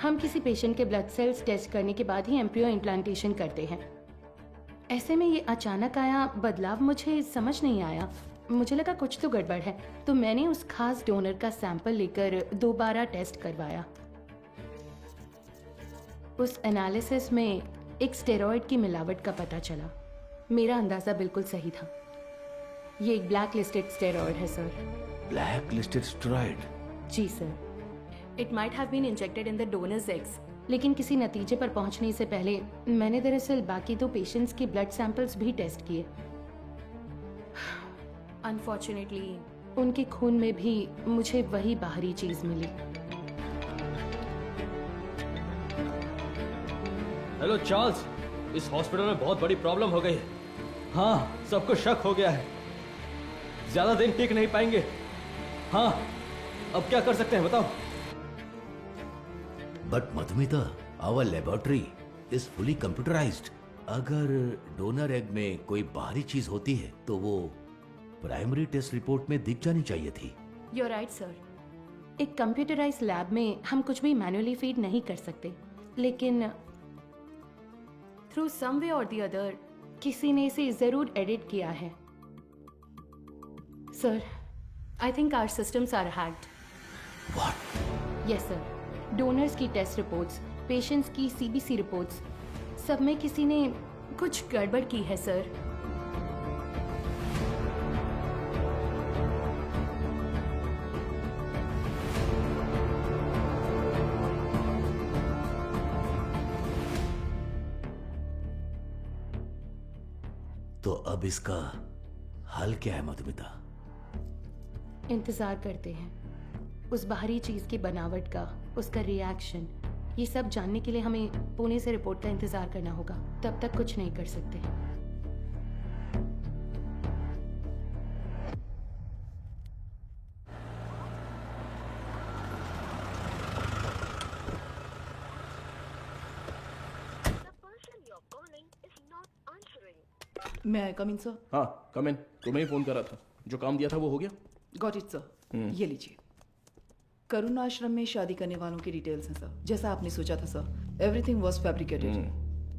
Speaker 5: हम किसी पेशेंट के ब्लड सेल्स टेस्ट करने के बाद ही एम्ब्रियो इम्प्लांटेशन करते हैं। ऐसे में ये अचानक आया बदलाव मुझे समझ नहीं आया। मुझे लगा कुछ तो गड़बड़ है, तो मैंने उस खास डोनर का सैंपल लेकर दोबारा टेस्ट करवाया। उस एनालिसिस में एक स्टेरॉइड की मिलावट का पता चला। मेरा अंदाजा बिल्कुल सही था। ये एक ब्लैक लिस्टेड स्टेरॉइड है सर।
Speaker 2: Black listed steroid?
Speaker 5: जी sir. It might have been injected in the donors eggs. लेकिन किसी नतीजे पर पहुंचने से पहले मैंने दरअसल बाकी 2 पेशेंट्स के ब्लड सैंपल्स भी टेस्ट किए। अनफॉर्चुनेटली उनके खून में भी मुझे वही बाहरी चीज मिली।
Speaker 12: हेलो चार्ल्स, इस हॉस्पिटल में बहुत बड़ी प्रॉब्लम हो गई है। हाँ, सबको शक हो गया है। ज्यादा दिन टिक नहीं पाएंगे। हाँ, अब क्या कर सकते हैं बताओ?
Speaker 2: But Madhumita, our laboratory is fully computerised. अगर डोनर एग में कोई बाहरी चीज होती है तो वो प्राइमरी टेस्ट रिपोर्ट में दिख जानी चाहिए थी।
Speaker 5: You're right, sir. एक कंप्यूटराइज्ड लैब में हम कुछ भी मैन्युअली फीड नहीं कर सकते, लेकिन थ्रू सम वे और द अदर किसी ने इसे जरूर एडिट किया है। Sir, I think our systems are hacked. Yes sir, donors की टेस्ट रिपोर्ट्स, पेशेंट्स की सीबीसी रिपोर्ट्स, सब में किसी ने कुछ गड़बड़ की है सर।
Speaker 2: तो अब इसका हल क्या है मधुमिता?
Speaker 5: इंतजार करते हैं उस बाहरी चीज की बनावट का, उसका रिएक्शन, ये सब जानने के लिए हमें पुणे से रिपोर्ट का इंतजार करना होगा। तब तक कुछ नहीं कर सकते।
Speaker 1: मैं आई कम इन सर?
Speaker 3: हाँ कम इन। तुम्हें ही फोन करा था, जो काम दिया था वो हो गया?
Speaker 1: Got it sir. ये लीजिए, करुण आश्रम में शादी करने वालों की डिटेल्स हैं सर, जैसा आपने सोचा था सर। Everything was fabricated.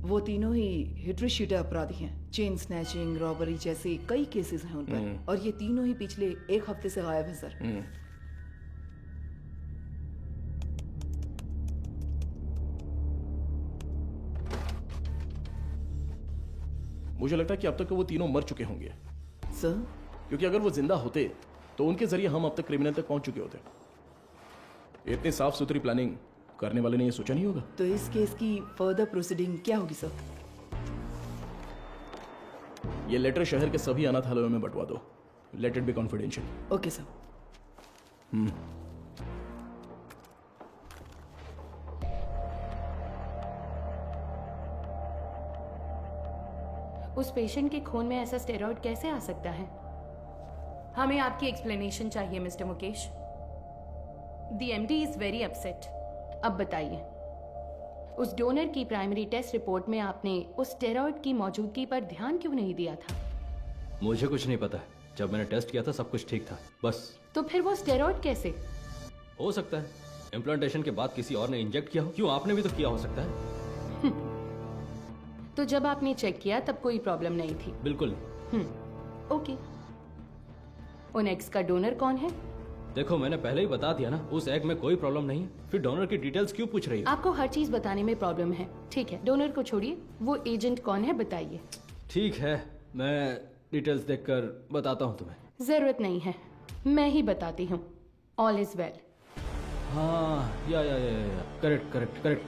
Speaker 1: वो तीनों ही हिटरीशीटे अपराधी हैं। चेन स्नैचिंग, रॉबरी जैसे कई केसेस हैं उन पर, और ये तीनों ही पिछले 1 हफ्ते से गायब हैं सर।
Speaker 3: मुझे लगता है कि अब तक वो तीनों मर चुके होंगे
Speaker 1: सर,
Speaker 3: क्योंकि अगर वो जिंदा होते तो उनके जरिए हम अब तक क्रिमिनल तक पहुंच चुके होते। इतनी साफ सुथरी प्लानिंग करने वाले ने ये सोचा नहीं होगा।
Speaker 1: तो इस केस की फर्दर प्रोसीडिंग क्या होगी सर?
Speaker 3: ये लेटर शहर के सभी अनाथालयों में बंटवा दो। Let it be confidential.
Speaker 1: Okay sir.
Speaker 5: उस पेशेंट के खून में ऐसा स्टेरॉइड कैसे आ सकता है? हमें आपकी एक्सप्लेनेशन चाहिए mister Mukesh. The MD is very upset. अब बताइए, उस डोनर की प्राइमरी टेस्ट रिपोर्ट में आपने उस स्टेरॉइड की मौजूदगी पर ध्यान क्यों नहीं दिया था?
Speaker 12: मुझे कुछ नहीं पता। जब मैंने टेस्ट किया था सब कुछ ठीक था, बस।
Speaker 5: तो फिर वो स्टेरॉइड कैसे?
Speaker 12: हो सकता है इम्प्लांटेशन के बाद किसी और ने इंजेक्ट किया हो। क्यों, आपने भी तो किया हो सकता है।
Speaker 5: तो जब आपने चेक किया तब कोई प्रॉब्लम नहीं थी?
Speaker 12: बिल्कुल।
Speaker 5: ओके। उन एग्स का डोनर कौन है?
Speaker 12: देखो, मैंने पहले ही बता दिया ना, उस एग में कोई प्रॉब्लम नहीं है। फिर डोनर की डिटेल्स क्यों पूछ रही है?
Speaker 5: आपको हर चीज बताने में प्रॉब्लम है। ठीक है, डोनर को छोड़िए, वो एजेंट कौन है बताइए।
Speaker 12: ठीक है, मैं डिटेल्स देखकर बताता हूँ तुम्हें।
Speaker 5: जरूरत नहीं है, मैं ही बताती हूँ। All is well.
Speaker 12: हाँ, या करेक्ट करेक्ट करेक्ट।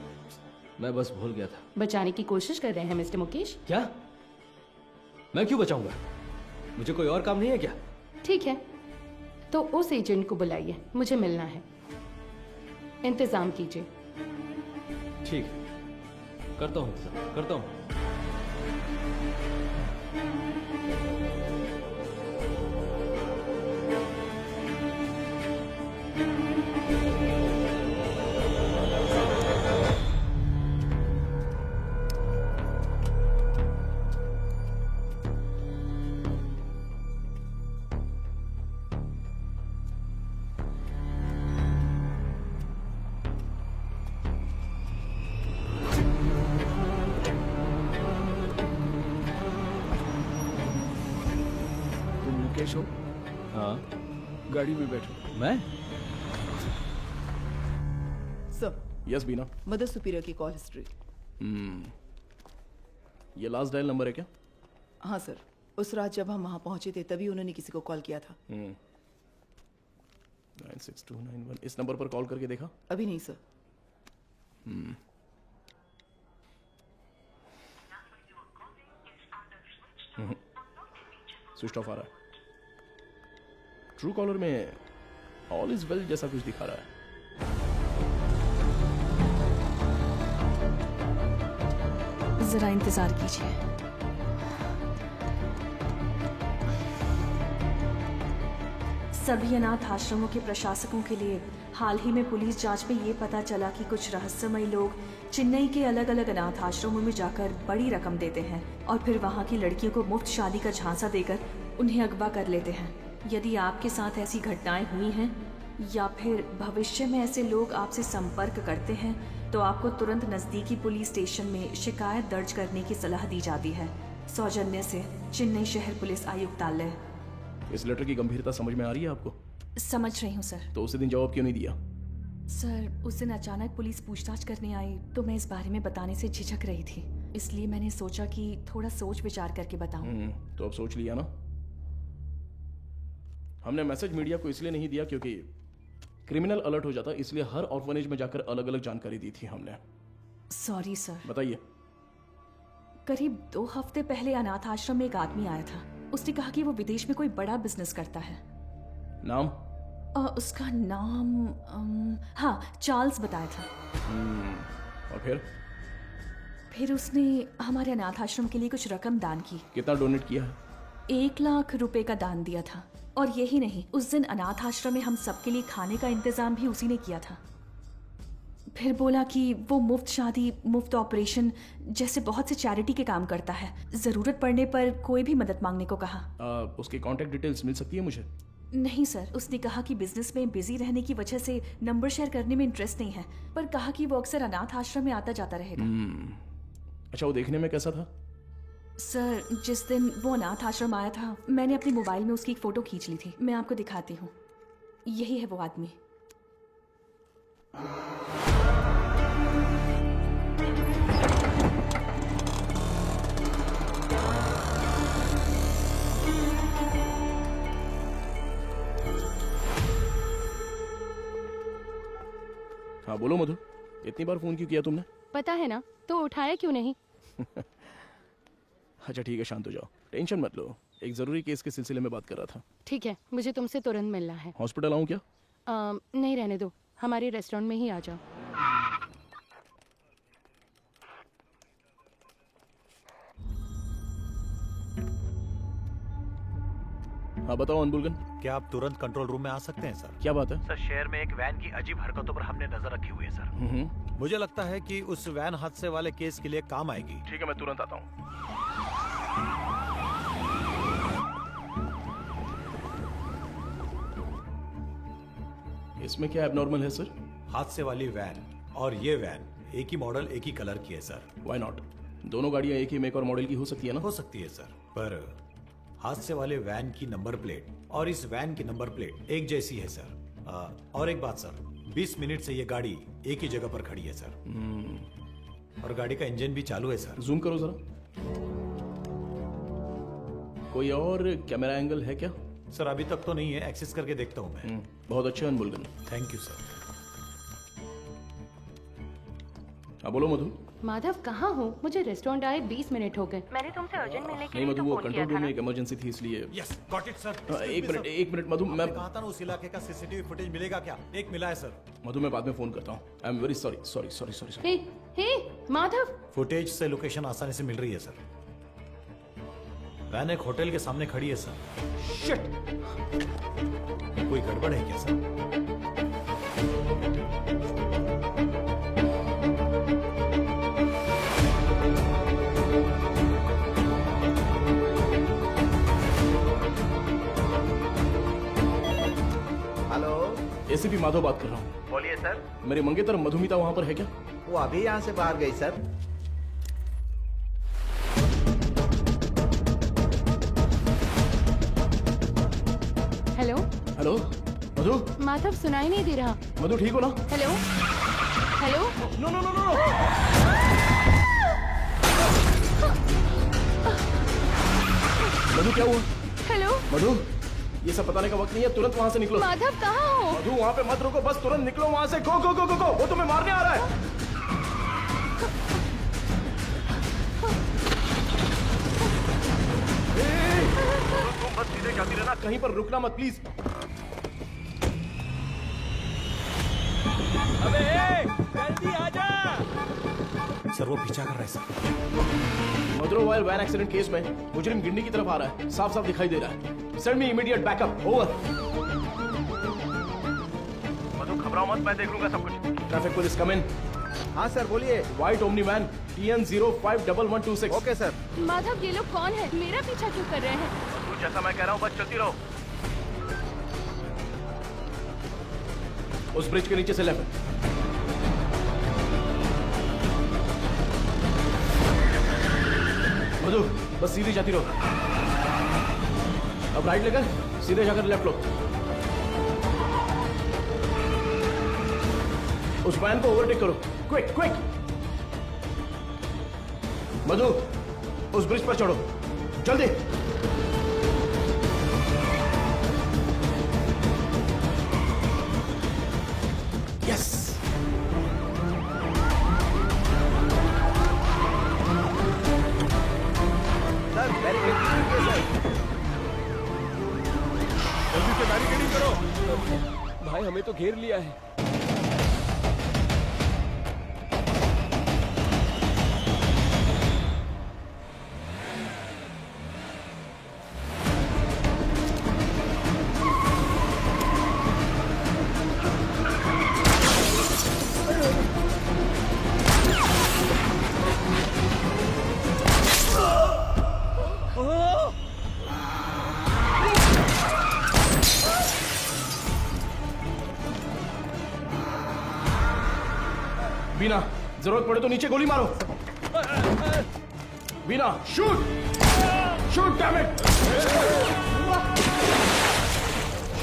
Speaker 12: मैं बस भूल गया था।
Speaker 5: बचाने की कोशिश कर रहे हैं मिस्टर मुकेश?
Speaker 12: क्या? मैं क्यों बचाऊंगा? मुझे कोई और काम नहीं है क्या?
Speaker 5: ठीक है, तो उस एजेंट को बुलाइए, मुझे मिलना है। इंतजाम कीजिए।
Speaker 12: ठीक है, करता हूँ इंतजाम, करता हूँ।
Speaker 3: मुकेश हो?
Speaker 12: हाँ,
Speaker 3: गाड़ी में बैठो।
Speaker 12: मैं?
Speaker 1: सर,
Speaker 3: यस बीना।
Speaker 1: मदर सुपीरियर की कॉल हिस्ट्री।
Speaker 3: ये लास्ट डायल नंबर है क्या?
Speaker 1: हाँ सर, उस रात जब हम वहां पहुंचे थे तभी उन्होंने किसी को कॉल किया था।
Speaker 3: 96291। इस नंबर पर कॉल करके देखा?
Speaker 1: अभी नहीं सर।
Speaker 3: स्विच ऑफ आ रहा है। ट्रू कॉलर में ऑल इज वेल जैसा कुछ दिखा रहा है।
Speaker 8: जरा इंतजार कीजिए। सभी अनाथ आश्रमों के प्रशासकों के लिए हाल ही में पुलिस जांच में ये पता चला कि कुछ रहस्यमयी लोग चेन्नई के अलग अलग अनाथ आश्रमों में जाकर बड़ी रकम देते हैं और फिर वहाँ की लड़कियों को मुफ्त शादी का झांसा देकर उन्हें अगवा कर लेते हैं। यदि आपके साथ ऐसी घटनाएं हुई हैं या फिर भविष्य में ऐसे लोग आपसे संपर्क करते हैं तो आपको तुरंत नज़दीकी पुलिस स्टेशन में शिकायत दर्ज करने की सलाह दी जाती है। सौजन्य से चेन्नई शहर पुलिस आयुक्तालय।
Speaker 3: इस लेटर की गंभीरता समझ में आ रही है आपको?
Speaker 8: समझ रही हूँ सर।
Speaker 3: तो उसी दिन जवाब क्यों नहीं दिया?
Speaker 8: सर उस दिन अचानक पुलिस पूछताछ करने आई तो मैं इस बारे में बताने से झिझक रही थी, इसलिए मैंने सोचा कि थोड़ा सोच विचार करके बताऊं।
Speaker 3: तो अब सोच लिया ना? हमने मैसेज मीडिया को इसलिए नहीं दिया क्योंकि क्रिमिनल अलर्ट हो जाता, इसलिए हर ऑर्फनेज में जाकर अलग अलग जानकारी दी थी हमने।
Speaker 8: Sorry sir.
Speaker 3: बताइए।
Speaker 8: करीब 2 हफ्ते पहले अनाथ आश्रम में एक आदमी आया था। उसने कहा कि वो विदेश में कोई बड़ा बिजनेस करता है।
Speaker 3: नाम?
Speaker 8: उसका नाम हाँ चार्ल्स बताया था।
Speaker 3: और
Speaker 8: फिर उसने हमारे अनाथ आश्रम के लिए कुछ रकम दान की।
Speaker 3: कितना डोनेट किया है?
Speaker 8: 1 लाख रुपए का दान दिया था। और यही नहीं, उस दिन अनाथ आश्रम में हम सबके लिए खाने का इंतजाम भी उसी ने किया था। फिर बोला कि वो मुफ्त शादी, मुफ्त ऑपरेशन जैसे बहुत से चैरिटी के काम करता है। जरूरत पड़ने पर कोई भी मदद मांगने को कहा।
Speaker 3: उसकी कांटेक्ट डिटेल्स मिल सकती है मुझे?
Speaker 8: नहीं सर, उसने कहा कि बिजनेस में बिजी रहने की वजह से नंबर शेयर करने में इंटरेस्ट नहीं है, पर कहा कि वो अक्सर अनाथ आश्रम में आता जाता रहेगा।
Speaker 3: अच्छा, वो देखने में कैसा था?
Speaker 8: सर जिस दिन वो अनाथ आश्रम आया था मैंने अपने मोबाइल में उसकी एक फोटो खींच ली थी। मैं आपको दिखाती हूँ। यही है वो आदमी।
Speaker 3: हाँ बोलो मधु, इतनी बार फोन क्यों किया तुमने?
Speaker 5: पता है ना, तो उठाया क्यों नहीं?
Speaker 3: अच्छा ठीक है, शांत हो जाओ, टेंशन मत लो। एक जरूरी केस के सिलसिले में बात कर रहा था।
Speaker 5: ठीक है, मुझे तुमसे तुरंत मिलना है।
Speaker 3: हॉस्पिटल आऊँ क्या?
Speaker 5: नहीं, रहने दो, हमारे रेस्टोरेंट में ही आ जाओ।
Speaker 3: हाँ बताओ अनबुलगन।
Speaker 6: क्या आप तुरंत कंट्रोल रूम में आ सकते हैं सर?
Speaker 3: क्या बात है?
Speaker 6: सर शहर में एक वैन की अजीब हरकतों पर हमने नजर रखी हुई है सर। मुझे लगता है कि उस वैन हादसे वाले केस के लिए काम आएगी।
Speaker 3: ठीक है, मैं तुरंत आता हूँ। इसमें क्या एबनॉर्मल है सर?
Speaker 6: हादसे वाली वैन और ये वैन एक ही मॉडल, एक ही कलर की है सर।
Speaker 3: Why not? दोनों गाड़ियां एक ही मेक और मॉडल की हो सकती है ना?
Speaker 6: हो सकती है सर, पर हादसे वाले वैन की नंबर प्लेट और इस वैन की नंबर प्लेट एक jैसी है सर। और एक बात सर, 20 मिनट से ये गाड़ी एक ही जगह पर खड़ी है सर। और गाड़ी का इंजन भी चालू है सर।
Speaker 3: जूम करो जरा। कोई और कैमरा एंगल है क्या?
Speaker 6: सर अभी तक तो नहीं है, एक्सेस करके देखता हूँ मैं।
Speaker 3: बहुत अच्छा अनबुलगन।
Speaker 6: Thank you sir.
Speaker 3: हाँ बोलो मधु।
Speaker 5: माधव कहाँ हो? मुझे रेस्टोरेंट आए 20 मिनट हो गए। मैंने तुमसे अर्जेंट मिलने के
Speaker 3: नहीं
Speaker 5: लिए
Speaker 3: मधु,
Speaker 5: तो
Speaker 3: वो
Speaker 5: फोन किया
Speaker 3: कंट्रोल
Speaker 5: था
Speaker 3: रूम
Speaker 5: ना।
Speaker 3: में एक इमरजेंसी थी इसलिए।
Speaker 6: Yes got it sir.
Speaker 3: एक मिनट मधु, मैं
Speaker 6: कहा था ना उस इलाके का सीसीटीवी फुटेज मिलेगा क्या? एक मिला है सर।
Speaker 3: मधु मैं बाद में फोन करता हूँ। I am very sorry sorry sorry sorry.
Speaker 5: Hey Madhav.
Speaker 6: Footage से लोकेशन आसानी से मिल रही है सर। वैन एक होटल के सामने खड़ी है सर।
Speaker 3: शिट!
Speaker 6: कोई गड़बड़ है क्या सर?
Speaker 11: हेलो,
Speaker 3: एसीपी माधव बात कर रहा हूँ।
Speaker 11: बोलिए सर।
Speaker 3: मेरी मंगेतर मधुमिता वहाँ पर है क्या?
Speaker 11: वो अभी यहाँ से बाहर गई sir.
Speaker 5: Hello
Speaker 3: hello Madhu.
Speaker 5: Madhav, सुनाई नहीं दे रहा।
Speaker 3: मधु ठीक हो ना?
Speaker 5: Hello hello.
Speaker 3: No no no no. Madhu क्या हुआ?
Speaker 5: हेलो
Speaker 3: मधु, ये सब बताने का वक्त नहीं है, तुरंत वहाँ से निकलो।
Speaker 5: माधव कहाँ हो?
Speaker 3: मधु वहाँ पे मत रुको, बस तुरंत निकलो वहाँ से। गो गो गो गो गो, वो तुम्हें मारने आ रहा है। तुम बस सीधे जाती रहना, कहीं पर रुकना मत प्लीज।
Speaker 12: अबे जल्दी आजा।
Speaker 6: सर वो पीछा कर रहा है सर।
Speaker 3: मदुरवायल वैन एक्सीडेंट केस में मुजरिम गिंडी की तरफ आ रहा है, साफ साफ दिखाई दे रहा है। Send me immediate backup. Over. Madhu घबराओ मत, मैं देख लूंगा सब कुछ। Traffic police come in.
Speaker 11: हाँ सर बोलिए।
Speaker 3: White Omni van TN051126।
Speaker 11: Okay sir.
Speaker 5: Madhav ये लोग कौन है? मेरा पीछा क्यों कर रहे हैं?
Speaker 3: तू जैसा मैं कह रहा हूँ बस चलती रहो। उस ब्रिज के नीचे से लेफ्ट। मधु बस सीधी जाती रहो। अब राइट लेकर सीधे जाकर लेफ्ट लो। उस वैन को ओवरटेक करो, क्विक क्विक। मधु, उस ब्रिज पर चढ़ो, जल्दी। यस।
Speaker 11: सर बैरिकेडिंग कीजिए सर।
Speaker 14: जल्दी से बैरिकेडिंग करो।
Speaker 12: भाई हमें तो घेर लिया है।
Speaker 3: बीना, जरूरत पड़े तो नीचे गोली मारो। Beena, shoot shoot, damn it.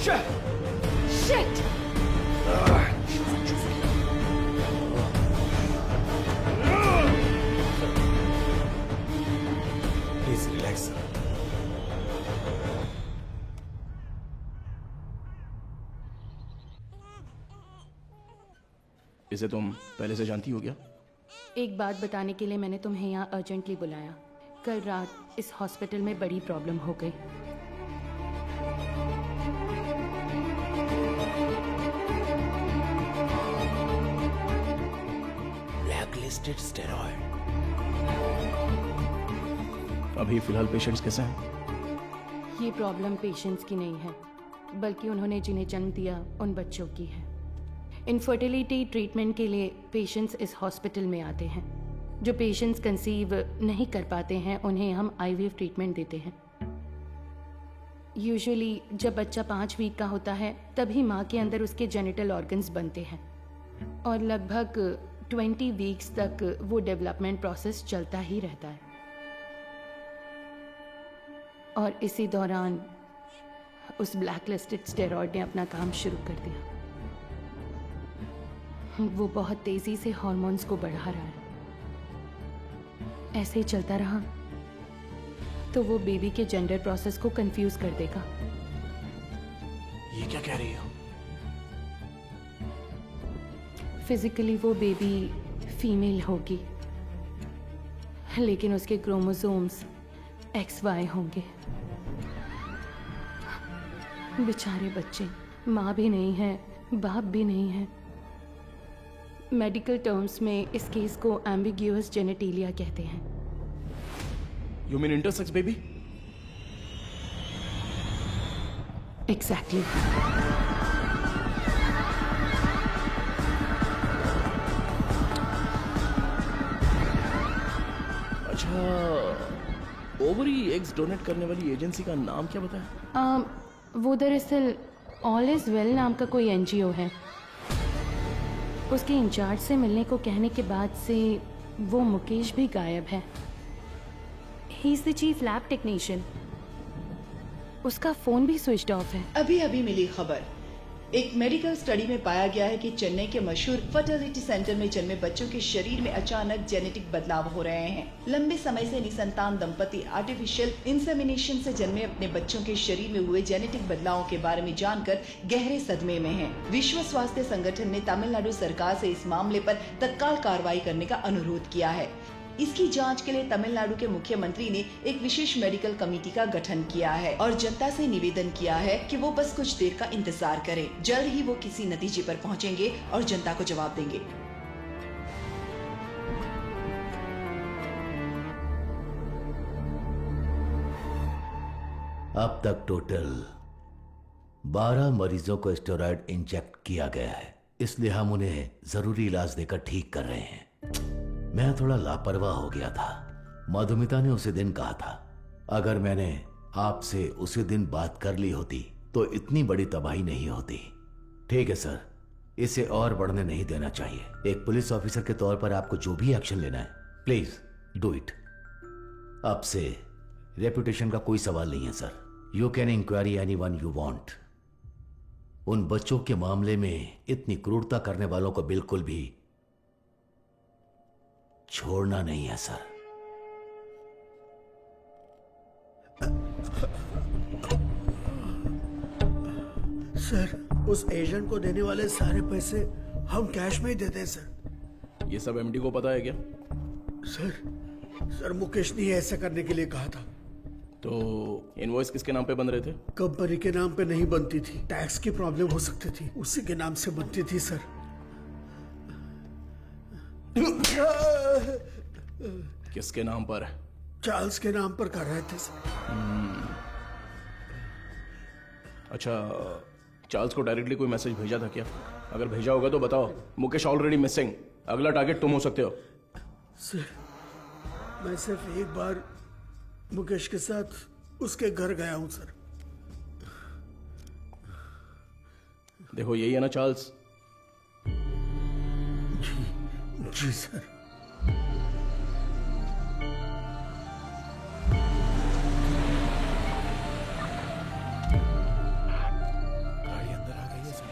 Speaker 15: Shit.
Speaker 6: Please relax sir.
Speaker 3: इसे तुम पहले से जानती हो क्या?
Speaker 5: एक बात बताने के लिए मैंने तुम्हें यहाँ अर्जेंटली बुलाया। कल रात इस हॉस्पिटल में बड़ी प्रॉब्लम हो गई।
Speaker 3: Blacklisted steroid. अभी फिलहाल पेशेंट्स कैसे हैं?
Speaker 5: ये प्रॉब्लम पेशेंट्स की नहीं है, बल्कि उन्होंने जिन्हें जन्म दिया उन बच्चों की है। इनफर्टिलिटी ट्रीटमेंट के लिए पेशेंट्स इस हॉस्पिटल में आते हैं। जो पेशेंट्स कंसीव नहीं कर पाते हैं उन्हें हम आईवीएफ ट्रीटमेंट देते हैं। यूजुअली जब बच्चा 5 वीक का होता है तभी माँ के अंदर उसके जेनिटल ऑर्गन्स बनते हैं और लगभग 20 वीक्स तक वो डेवलपमेंट प्रोसेस चलता ही रहता है। और इसी दौरान उस ब्लैकलिस्टेड स्टेरॉइड ने अपना काम शुरू कर दिया। वो बहुत तेजी से हार्मोन्स को बढ़ा रहा है। ऐसे ही चलता रहा तो वो बेबी के जेंडर प्रोसेस को कंफ्यूज कर देगा।
Speaker 3: ये क्या कह रही हो?
Speaker 5: फिजिकली वो बेबी फीमेल होगी, लेकिन उसके क्रोमोसोम्स XY होंगे। बेचारे बच्चे, माँ भी नहीं है, बाप भी नहीं है। मेडिकल टर्म्स में इस केस को एम्बिग्यूअस जेनेटिलिया कहते हैं।
Speaker 3: You mean intersex baby?
Speaker 5: Exactly.
Speaker 3: अच्छा, ओवरी एग्स डोनेट करने वाली एजेंसी का नाम क्या बताया?
Speaker 5: वो दरअसल ऑल इज वेल नाम का कोई NGO है। उसके इंचार्ज से मिलने को कहने के बाद से वो मुकेश भी गायब है। ही is the chief lab technician. उसका फोन भी स्विच्ड ऑफ है।
Speaker 1: अभी अभी मिली खबर, एक मेडिकल स्टडी में पाया गया है कि चेन्नई के मशहूर फर्टिलिटी सेंटर में जन्मे बच्चों के शरीर में अचानक जेनेटिक बदलाव हो रहे हैं। लंबे समय से निसंतान दंपति आर्टिफिशियल इंसेमिनेशन से जन्मे अपने बच्चों के शरीर में हुए जेनेटिक बदलावों के बारे में जानकर गहरे सदमे में हैं। विश्व स्वास्थ्य संगठन ने तमिलनाडु सरकार से इस मामले पर तत्काल कार्रवाई करने का अनुरोध किया है। इसकी जांच के लिए तमिलनाडु के मुख्यमंत्री ने एक विशेष मेडिकल कमेटी का गठन किया है और जनता से निवेदन किया है कि वो बस कुछ देर का इंतजार करें। जल्द ही वो किसी नतीजे पर पहुंचेंगे और जनता को जवाब देंगे।
Speaker 2: अब तक टोटल 12 मरीजों को स्टेरॉइड इंजेक्ट किया गया है, इसलिए हम उन्हें जरूरी इलाज देकर ठीक कर रहे हैं। मैं थोड़ा लापरवाह हो गया था। मधुमिता ने उसी दिन कहा था, अगर मैंने आपसे उसी दिन बात कर ली होती तो इतनी बड़ी तबाही नहीं होती। ठीक है सर, इसे और बढ़ने नहीं देना चाहिए। एक पुलिस ऑफिसर के तौर पर आपको जो भी एक्शन लेना है, प्लीज डू इट। अब से रेपुटेशन का कोई सवाल नहीं है sir. You can enquiry anyone you want. उन बच्चों के मामले में इतनी क्रूरता करने वालों को बिल्कुल भी छोड़ना नहीं है सर।
Speaker 9: सर, उस एजेंट को देने वाले सारे पैसे हम कैश में ही देते हैं सर।
Speaker 3: ये सब एमडी को पता है क्या?
Speaker 9: सर मुकेश ने ऐसा करने के लिए कहा था।
Speaker 3: तो इनवॉइस किसके नाम पे बन रहे थे?
Speaker 9: कंपनी के नाम पे नहीं बनती थी, टैक्स की प्रॉब्लम हो सकती थी, उसी के नाम से बनती थी सर।
Speaker 3: किसके नाम पर?
Speaker 9: चार्ल्स के नाम पर कर रहे थे सर।
Speaker 3: अच्छा, चार्ल्स को डायरेक्टली कोई मैसेज भेजा था क्या? अगर भेजा होगा तो बताओ। मुकेश ऑलरेडी मिसिंग, अगला टारगेट तुम हो सकते हो।
Speaker 9: सर, मैं सिर्फ एक बार मुकेश के साथ उसके घर गया हूं सर।
Speaker 3: देखो यही है ना चार्ल्स?
Speaker 9: जी सर।
Speaker 6: गाड़ी अंदर आ गई है सर।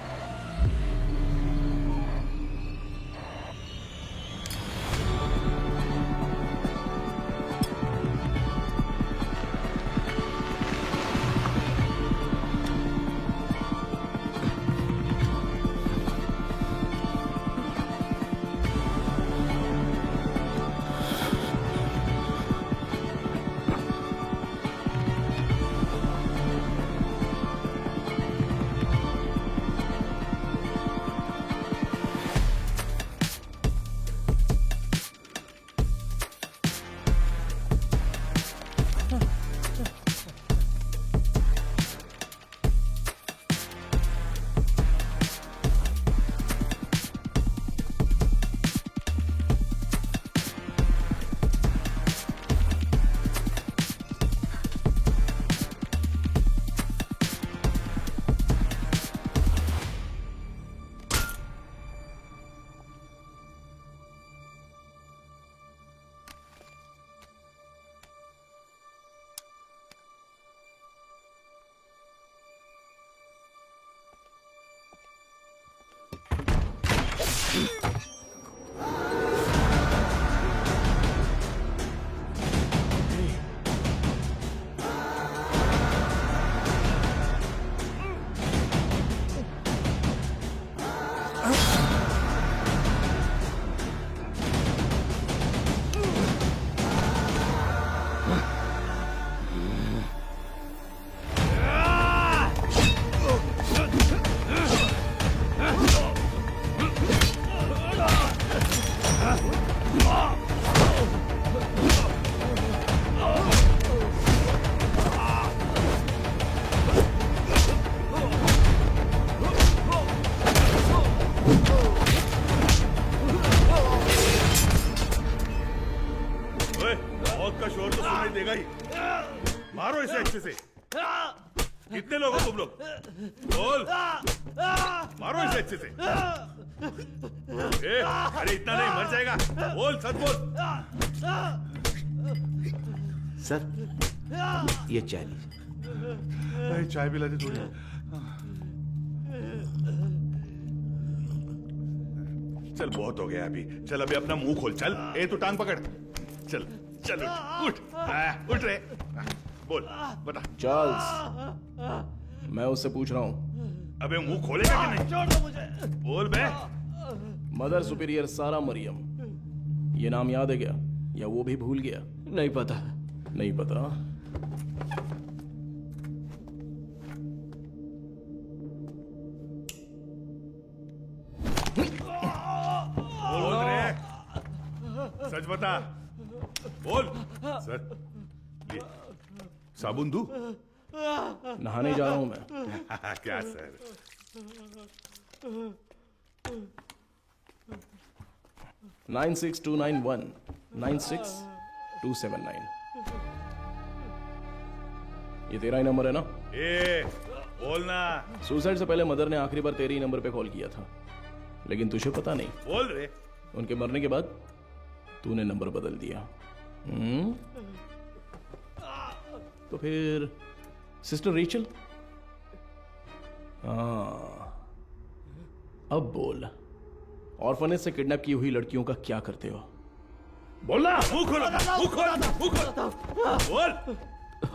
Speaker 14: का शोर तो सुनाई देगा ही। मारो इसे अच्छे से। कितने लोग हो तुम लोग? बोल। मारो इसे अच्छे से। अरे इतना नहीं, मर जाएगा। बोल, सच बोल।
Speaker 2: सर, ये चाय लीजिए।
Speaker 14: चाय पिला दे थोड़ी। चल बहुत हो गया अभी। चल अभी अपना मुंह खोल। चल, ए तू टांग पकड़। चल चल उठ उठ रे। बोल, बता।
Speaker 3: चार्ल्स, मैं उससे पूछ रहा हूँ।
Speaker 14: अबे मुंह खोलेगा कि नहीं?
Speaker 12: छोड़ दो मुझे।
Speaker 14: बोल बे।
Speaker 3: मदर सुपीरियर सारा मरियम, ये नाम याद है क्या? या वो भी भूल गया?
Speaker 12: नहीं पता।
Speaker 3: नहीं पता?
Speaker 14: बोल रे, सच बता। बोल। सर, ये साबुन दूं?
Speaker 3: नहाने जा रहा हूं मैं।
Speaker 14: क्या सर?
Speaker 3: 96291 96279। ये तेरा ही नंबर है ना?
Speaker 14: ए, बोलना।
Speaker 3: सुसाइड से पहले मदर ने आखिरी बार तेरे ही नंबर पे कॉल किया था, लेकिन तुझे पता नहीं।
Speaker 14: बोल रे।
Speaker 3: उनके मरने के बाद तूने नंबर बदल दिया। तो फिर सिस्टर रेचल? हाँ, अब बोल, ऑर्फनेज से किडनैप की हुई लड़कियों का क्या करते हो?
Speaker 14: बोलना, मुंह खोला, मुंह खोला, मुंह खोला, बोल।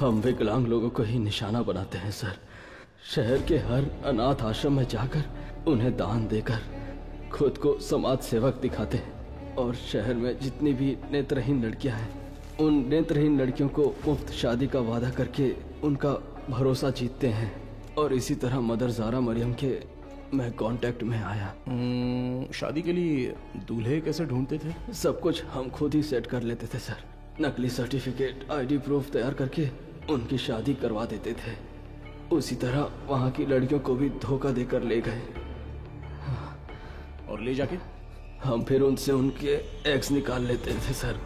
Speaker 12: हम विकलांग लोगों को ही निशाना बनाते हैं सर। शहर के हर अनाथ आश्रम में जाकर उन्हें दान देकर खुद को समाज सेवक दिखाते हैं, और शहर में जितनी भी नेत्रहीन लड़कियां हैं उन नेत्रहीन लड़कियों को मुफ्त शादी का वादा करके उनका भरोसा जीतते हैं। और इसी तरह मदर जारा मरियम के मैं कांटेक्ट में आया।
Speaker 3: शादी के लिए दूल्हे कैसे ढूंढते थे?
Speaker 12: सब कुछ हम खुद ही सेट कर लेते थे सर। नकली सर्टिफिकेट, आईडी प्रूफ तैयार करके उनकी शादी करवा देते थे। उसी तरह वहाँ की लड़कियों को भी धोखा देकर ले गए।
Speaker 3: और ले जाके
Speaker 12: हम फिर उनसे उनके एग्स निकाल लेते थे सर।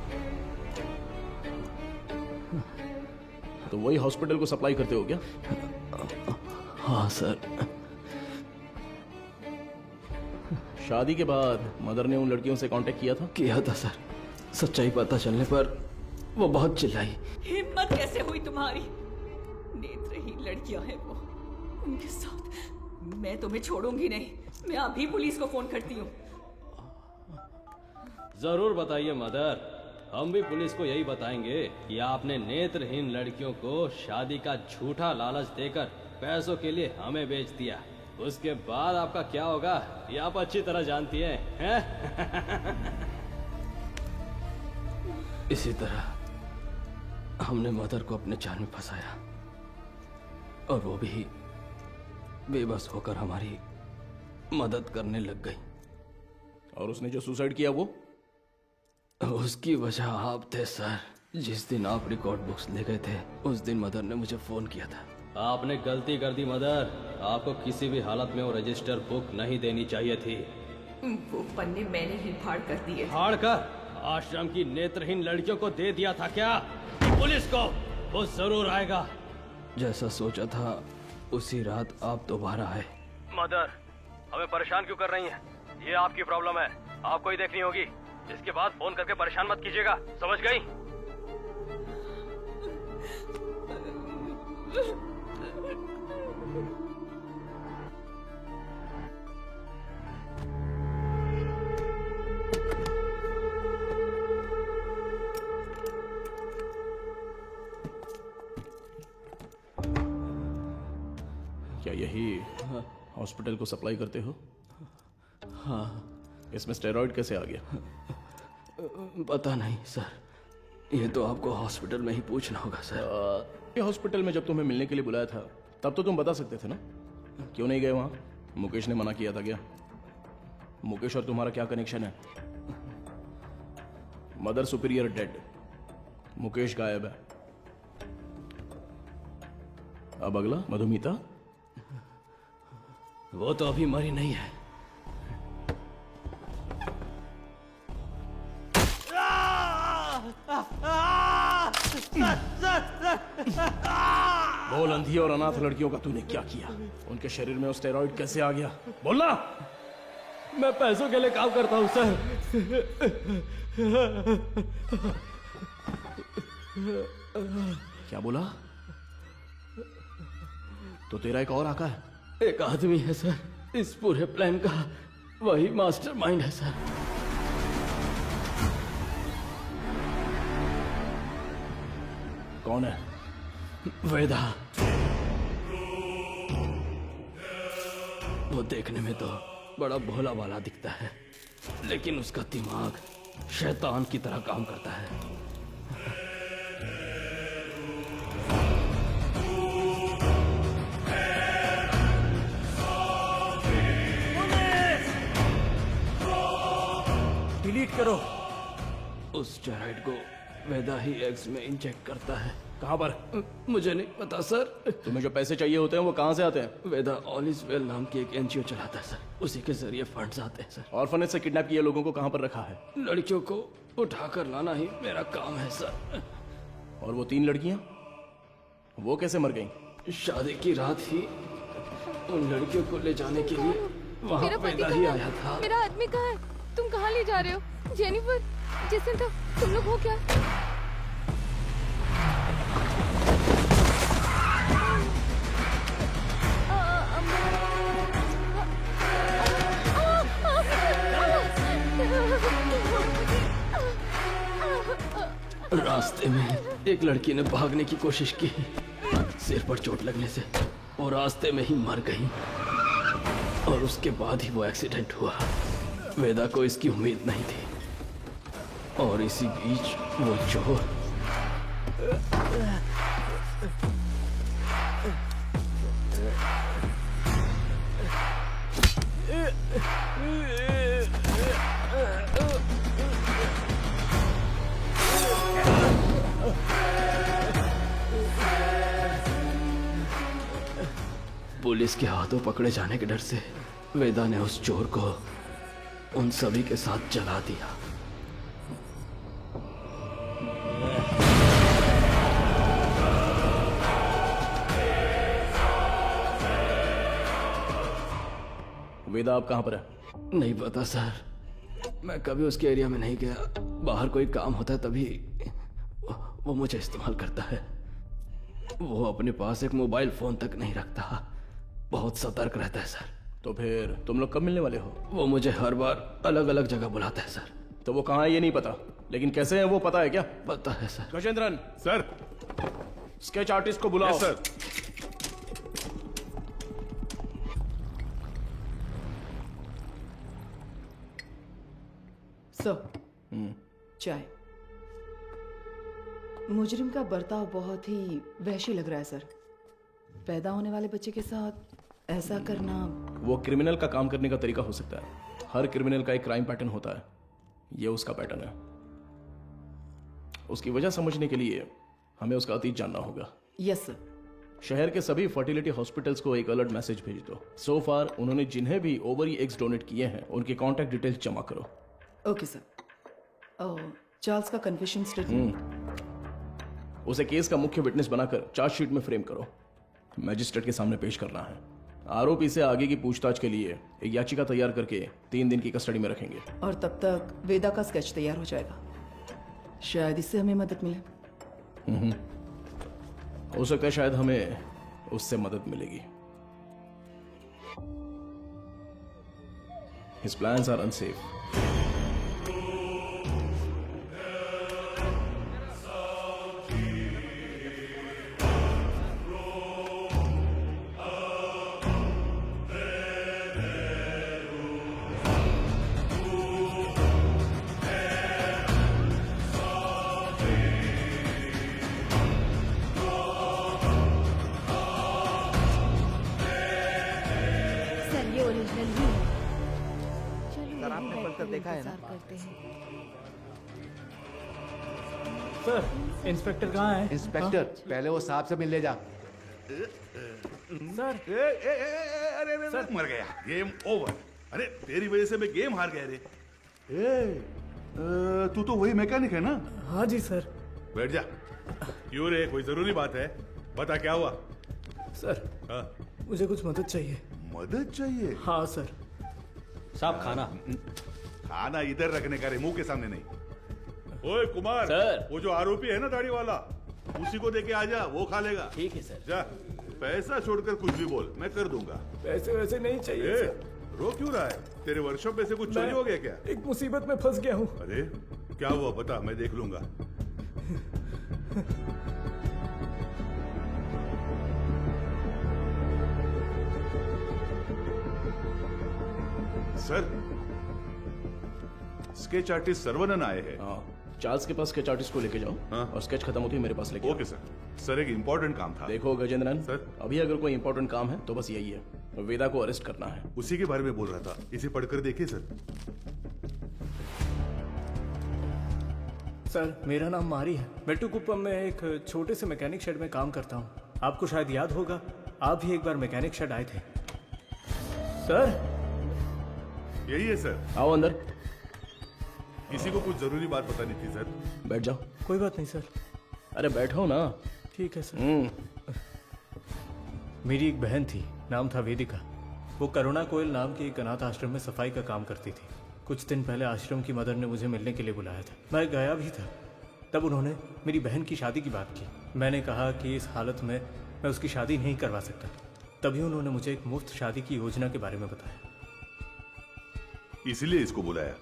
Speaker 3: तो वही हॉस्पिटल को सप्लाई करते हो क्या?
Speaker 12: हाँ सर।
Speaker 3: शादी के बाद मदर ने उन लड़कियों से कांटेक्ट किया था?
Speaker 12: किया था सर। सच्चाई पता चलने पर वो बहुत चिल्लाई।
Speaker 8: हिम्मत कैसे हुई तुम्हारी? नेत्रहीन लड़कियां हैं वो, उनके साथ मैं तुम्हें छोड़ूंगी नहीं। मैं अभी पुलिस को फोन करती हूँ।
Speaker 12: जरूर बताइए मदर, हम भी पुलिस को यही बताएंगे कि आपने नेत्रहीन लड़कियों को शादी का झूठा लालच देकर पैसों के लिए हमें बेच दिया। उसके बाद आपका क्या होगा ये आप अच्छी तरह जानती हैं? इसी तरह हमने मदर को अपने जाल में फंसाया, और वो भी बेबस होकर हमारी मदद करने लग गई।
Speaker 3: और उसने जो सुसाइड किया वो?
Speaker 12: उसकी वजह आप थे सर। जिस दिन आप रिकॉर्ड बुक्स ले गए थे उस दिन मदर ने मुझे फोन किया था। आपने गलती कर दी मदर, आपको किसी भी हालत में वो रजिस्टर बुक नहीं देनी चाहिए थी।
Speaker 8: वो पन्ने मैंने ही फाड़ कर दिए।
Speaker 12: फाड़ कर आश्रम की नेत्रहीन लड़कियों को दे दिया था क्या? पुलिस को वो जरूर आएगा। जैसा सोचा था उसी रात आप दोबारा आए। मदर, हमें परेशान क्यों कर रही हैं? ये आपकी प्रॉब्लम है, आपको ही देखनी होगी। इसके बाद फोन करके परेशान मत कीजिएगा, समझ गई?
Speaker 3: क्या यही हॉस्पिटल को सप्लाई करते हो?
Speaker 12: हाँ।
Speaker 3: इसमें स्टेरॉइड कैसे आ गया?
Speaker 12: पता नहीं सर, ये तो आपको हॉस्पिटल में ही पूछना होगा सर।
Speaker 3: ये हॉस्पिटल में जब तुम्हें मिलने के लिए बुलाया था तब तो तुम बता सकते थे ना, क्यों नहीं गए वहां? मुकेश ने मना किया था क्या? मुकेश और तुम्हारा क्या कनेक्शन है? मदर सुपीरियर डेड, मुकेश गायब है। अब अगला मधुमिता,
Speaker 12: वो तो अभी मरी नहीं है।
Speaker 3: बोल, अंधी और अनाथ लड़कियों का तूने क्या किया? उनके शरीर में वो स्टेरॉइड कैसे आ गया? बोलना।
Speaker 12: मैं पैसों के लिए काम करता हूँ सर।
Speaker 3: क्या बोला? तो तेरा एक और आका है?
Speaker 12: एक आदमी है सर, इस पूरे प्लान का वही मास्टरमाइंड है सर।
Speaker 3: कौन है?
Speaker 12: वेदा। वो देखने में तो बड़ा भोला भाला दिखता है, लेकिन उसका दिमाग शैतान की तरह काम करता है।
Speaker 3: डिलीट करो।
Speaker 12: उस स्टेरॉइड को वेदा ही एग्स में इंजेक्ट करता है।
Speaker 3: कहां पर?
Speaker 12: मुझे नहीं पता सर।
Speaker 3: तुम्हें जो पैसे चाहिए होते हैं वो कहां से आते हैं?
Speaker 12: वेदा ऑल इज वेल नाम की एक एनजीओ चलाता है सर, उसी के जरिए फंड्स आते हैं सर।
Speaker 3: ऑर्फनेज से किडनैप किए लोगों को कहां पर रखा है?
Speaker 12: लड़कियों को उठाकर लाना ही मेरा काम है सर।
Speaker 3: और वो 3 लड़कियां, वो कैसे मर गईं?
Speaker 12: शादी की रात ही उन लड़कियों को ले जाने के लिए वहाँ वेदा ही आया था।
Speaker 4: मेरा आदमी कहाँ है? तुम कहाँ ले जा रहे हो? जेनिफर, जेसिंथा, तुम लोग हो क्या?
Speaker 3: रास्ते में एक लड़की ने भागने की कोशिश की, सिर पर चोट लगने से वो रास्ते में ही मर गई और उसके बाद ही वो एक्सीडेंट हुआ। वेदा को इसकी उम्मीद नहीं थी और इसी बीच वो चोर पुलिस के हाथों पकड़े जाने के डर से वेदा ने उस चोर को उन सभी के साथ जला दिया।
Speaker 13: वेदा आप कहां पर है?
Speaker 3: नहीं पता सर, मैं कभी उसके एरिया में नहीं गया। बाहर कोई काम होता है तभी वो मुझे इस्तेमाल करता है। वो अपने पास एक मोबाइल फोन तक नहीं रखता, बहुत सतर्क रहता है सर।
Speaker 13: तो फिर तुम लोग कब मिलने वाले हो?
Speaker 3: वो मुझे हर बार अलग अलग जगह बुलाता है सर।
Speaker 13: तो वो कहाँ है ये नहीं पता, लेकिन कैसे है वो पता है क्या?
Speaker 3: पता है sir.
Speaker 13: Gajendran
Speaker 14: sir,
Speaker 13: sketch artist को बुलाओ।
Speaker 14: सर।
Speaker 1: सर, चाय। मुजरिम का बर्ताव बहुत ही वहशी लग रहा है सर। पैदा होने वाले बच्चे के साथ ऐसा करना।
Speaker 13: वो क्रिमिनल का काम करने का तरीका हो सकता है। हर क्रिमिनल का एक क्राइम पैटर्न होता है, ये उसका पैटर्न है। उसकी वजह समझने के लिए हमें उसका अतीत जानना होगा।
Speaker 1: Yes sir.
Speaker 13: शहर के सभी फर्टिलिटी हॉस्पिटल्स को एक अलर्ट मैसेज भेज दो। सो फार उन्होंने जिन्हें भी ओवरी एग्स डोनेट किए हैं उनके कॉन्टैक्ट डिटेल्स जमा करो।
Speaker 1: Okay sir. चार्ल्स का कन्फेशन स्टेटमेंट
Speaker 13: उसे केस का मुख्य विटनेस बनाकर चार्जशीट में फ्रेम करो। मैजिस्ट्रेट के सामने पेश करना है। आरोपी से आगे की पूछताछ के लिए एक याचिका तैयार करके 3 दिन की कस्टडी में रखेंगे।
Speaker 1: और तब तक वेदा का स्केच तैयार हो जाएगा। शायद इससे हमें मदद मिले।
Speaker 13: हो सकता है शायद हमें उससे मदद मिलेगी। His plans are unsafe.
Speaker 11: देखा है ना?
Speaker 13: सर, इंस्पेक्टर कहाँ है?
Speaker 2: इंस्पेक्टर, पहले वो साहब से मिल ले जा।
Speaker 13: सर,
Speaker 14: अरे मर गया। Game over. अरे तेरी वजह से मैं गेम हार गया रे। तू तो वही मैकेनिक है ना?
Speaker 13: हाँ जी सर।
Speaker 14: बैठ जा। क्यों रे, कोई जरूरी बात है? बता क्या हुआ?
Speaker 13: सर, मुझे कुछ मदद चाहिए।
Speaker 14: मदद चाहिए?
Speaker 13: हाँ सर।
Speaker 12: साहब खाना।
Speaker 14: खाना इधर रखने का रे, मुंह के सामने नहीं। ओए कुमार
Speaker 12: सर।
Speaker 14: वो जो आरोपी है ना दाढ़ी वाला, उसी को देके आ जा, वो खा लेगा।
Speaker 12: ठीक है सर।
Speaker 14: जा, पैसा छोड़कर कुछ भी बोल, मैं कर दूंगा।
Speaker 13: पैसे वैसे नहीं चाहिए सर।
Speaker 14: रो क्यों रहा है? तेरे वर्कशॉप में से कुछ चोरी हो गया क्या?
Speaker 13: एक मुसीबत में फंस गया हूँ।
Speaker 14: अरे क्या हुआ बता, मैं देख लूंगा। सर, स्केच आर्टिस्ट सर्वनन आए हैं।
Speaker 13: चार्ल्स के पास स्केच आर्टिस्ट को लेके जाओ। और स्केच खत्म होती है मेरे पास लेके आओ।
Speaker 14: Okay sir. सर एक इम्पोर्टेंट काम था।
Speaker 13: देखो गजेंद्रन
Speaker 14: सर,
Speaker 13: अभी अगर कोई इम्पोर्टेंट काम है तो बस यही है, वेदा को अरेस्ट करना है।
Speaker 14: उसी के बारे में बोल रहा था, इसे पढ़कर देखिए सर।
Speaker 13: सर, मेरा नाम मारी है। मेट्टुकुप्पम में एक छोटे से मैकेनिक शेड में काम करता हूँ। आपको शायद याद होगा, आप भी एक बार मैकेनिक शेड आए थे। सर,
Speaker 14: यही है सर।
Speaker 13: आओ अंदर।
Speaker 14: किसी को कुछ जरूरी बात बतानी थी सर।
Speaker 13: बैठ जाओ। कोई बात नहीं सर। अरे बैठो ना। ठीक है सर। मेरी एक बहन थी, नाम था वेदिका। वो करुणा कोयल नाम के एक अनाथ आश्रम में सफाई का काम करती थी। कुछ दिन पहले आश्रम की मदर ने मुझे मिलने के लिए बुलाया था। मैं गया भी था। तब उन्होंने मेरी बहन की शादी की बात की। मैंने कहा कि इस हालत में मैं उसकी शादी नहीं करवा सकता। तभी उन्होंने मुझे एक मुफ्त शादी की योजना के बारे में बताया।
Speaker 14: इसीलिए इसको बुलाया?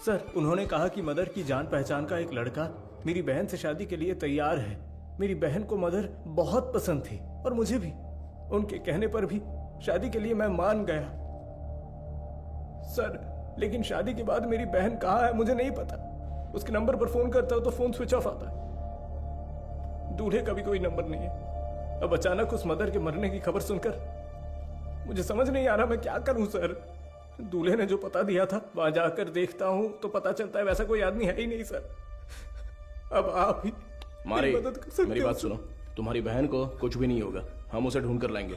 Speaker 13: सर, उन्होंने कहा कि मदर की जान पहचान का एक लड़का मेरी बहन से शादी के लिए तैयार है। मेरी बहन को मदर बहुत पसंद थी और मुझे भी। उनके कहने पर भी शादी के लिए मैं मान गया सर। लेकिन शादी के बाद मेरी बहन कहाँ है मुझे नहीं पता। उसके नंबर पर फोन करता हूं तो फोन स्विच ऑफ आता है। दूल्हे का भी कोई नंबर नहीं है। अब अचानक उस मदर के मरने की खबर सुनकर मुझे समझ नहीं आ रहा मैं क्या करूं सर। दूल्हे ने जो पता दिया था वहां जाकर देखता हूं तो पता चलता है वैसा कोई आदमी है ही नहीं सर। अब आप ही
Speaker 3: मारे,
Speaker 13: मेरी मदद कर सकते
Speaker 3: मेरी
Speaker 13: हो
Speaker 3: बात
Speaker 13: सर।
Speaker 3: सुनो। तुम्हारी बहन को कुछ भी नहीं होगा, हम उसे ढूंढ कर लाएंगे।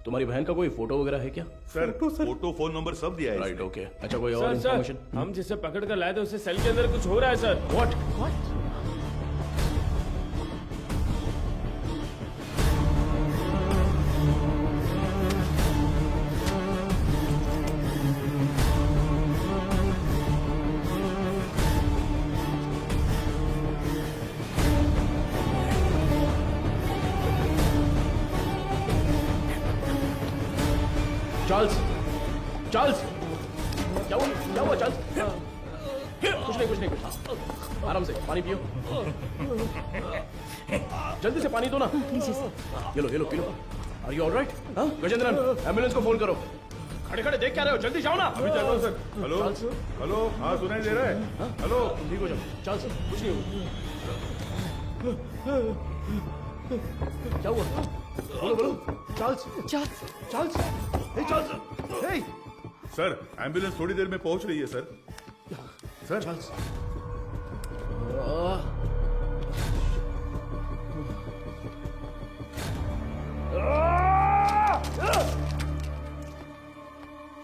Speaker 3: तुम्हारी बहन का कोई फोटो वगैरह है क्या?
Speaker 14: सर फोटो फोन नंबर सब दिया है
Speaker 3: राइट,
Speaker 14: इसमें।
Speaker 3: ओके। अच्छा, कोई और
Speaker 12: सर
Speaker 3: इन्फॉर्मेशन?
Speaker 12: हम जिसे पकड़ कर लाए थे उससे सेल के अंदर कुछ हो रहा है सर।
Speaker 3: व्हाट? चार्ल्स, चार्ल्स, क्या हुआ? क्या हुआ चार्ल्स? कुछ नहीं, कुछ नहीं, कुछ। आराम से पानी पियो। जल्दी से पानी दो ना। ये लो, ये लो, पी लो। Are you alright? Gajendran, ambulance को फोन करो। खड़े खड़े देख क्या रहे हो? जल्दी जाओ ना।
Speaker 14: अभी चल रहा हूं सर। Hello
Speaker 3: Charles?
Speaker 14: हेलो, हाँ सुनाई दे रहा है? हेलो,
Speaker 3: ठीक हो जाओ। चार्ल्स, कुछ नहीं होगा। क्या हुआ? बोलो बोलो। चार्ल्स, चार्ल्स, चार्ल्स, हे चार्ल्स, हे।
Speaker 14: सर एम्बुलेंस थोड़ी देर में पहुंच रही है सर। सर
Speaker 3: चार्ल्स,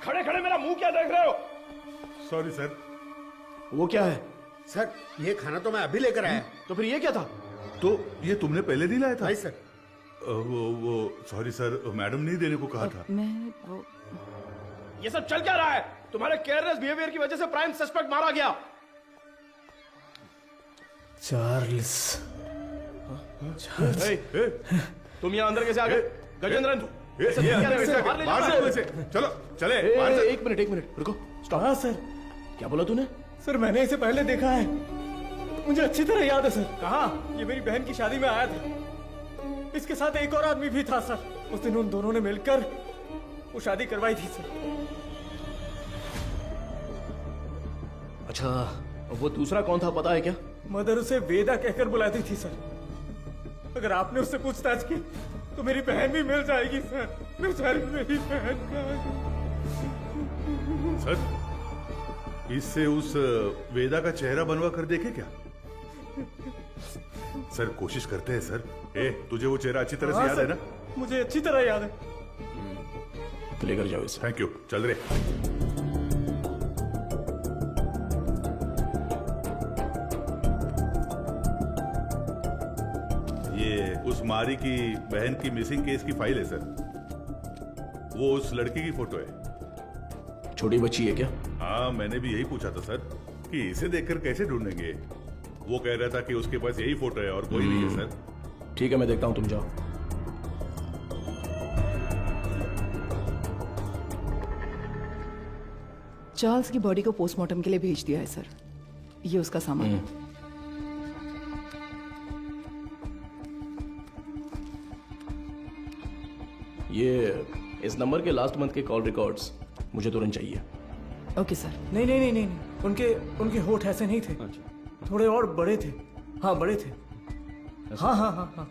Speaker 3: खड़े खड़े मेरा मुंह क्या देख रहे हो?
Speaker 14: Sorry sir.
Speaker 3: वो क्या है?
Speaker 9: सर ये खाना तो मैं अभी लेकर आया।
Speaker 3: तो फिर ये क्या था?
Speaker 14: तो ये तुमने पहले नहीं लाया था?
Speaker 9: नहीं सर।
Speaker 14: वो सॉरी सर, मैडम ने देने को कहा था।
Speaker 1: मैं वो
Speaker 3: ये सब चल क्या रहा है? तुम्हारे केयरलेस बिहेवियर की वजह से प्राइम सस्पेक्ट मारा गया।
Speaker 13: चार्ल्स,
Speaker 3: ए, तुम यहाँ अंदर कैसे आ गए? गजेंद्रन,
Speaker 14: बाहर से चलो चले।
Speaker 3: एक मिनट, एक मिनट, रुको, स्टॉप।
Speaker 13: हाँ सर।
Speaker 3: क्या बोला तूने?
Speaker 13: सर मैंने इसे पहले देखा है, मुझे अच्छी तरह याद है सर। कहाँ? ये मेरी बहन की शादी में आया था। इसके साथ एक और आदमी भी था सर। उस दिन उन दोनों ने मिलकर वो शादी करवाई थी सर।
Speaker 3: अच्छा, वो दूसरा कौन था पता है क्या?
Speaker 13: मदर उसे वेदा कहकर बुलाती थी सर। अगर आपने उससे पूछताछ की तो मेरी बहन भी मिल जाएगी सर। बेचारी मेरी बहन का।
Speaker 14: सर इससे उस वेदा का चेहरा बनवा कर देखे क्या? सर कोशिश करते हैं सर। तुझे वो चेहरा अच्छी तरह से याद है ना?
Speaker 13: मुझे अच्छी तरह याद है।
Speaker 3: लेकर जाओ इसे।
Speaker 14: थैंक यू, चल रहे। ये उस मारी की बहन की मिसिंग केस की फाइल है सर। वो उस लड़की की फोटो है।
Speaker 3: छोटी बच्ची है क्या?
Speaker 14: हाँ, मैंने भी यही पूछा था सर कि इसे देखकर कैसे ढूंढेंगे। वो कह रहा था कि उसके पास यही फोटो है और कोई नहीं है सर।
Speaker 3: ठीक है, मैं देखता हूं, तुम जाओ।
Speaker 1: चार्ल्स की बॉडी को पोस्टमार्टम के लिए भेज दिया है सर। ये उसका सामान है।
Speaker 3: ये इस नंबर के लास्ट मंथ के कॉल रिकॉर्ड्स मुझे तुरंत चाहिए।
Speaker 1: Okay sir.
Speaker 13: नहीं नहीं नहीं नहीं, उनके होठ ऐसे नहीं थे। थोड़े और बड़े थे। हाँ बड़े थे। हाँ हाँ हाँ हाँ,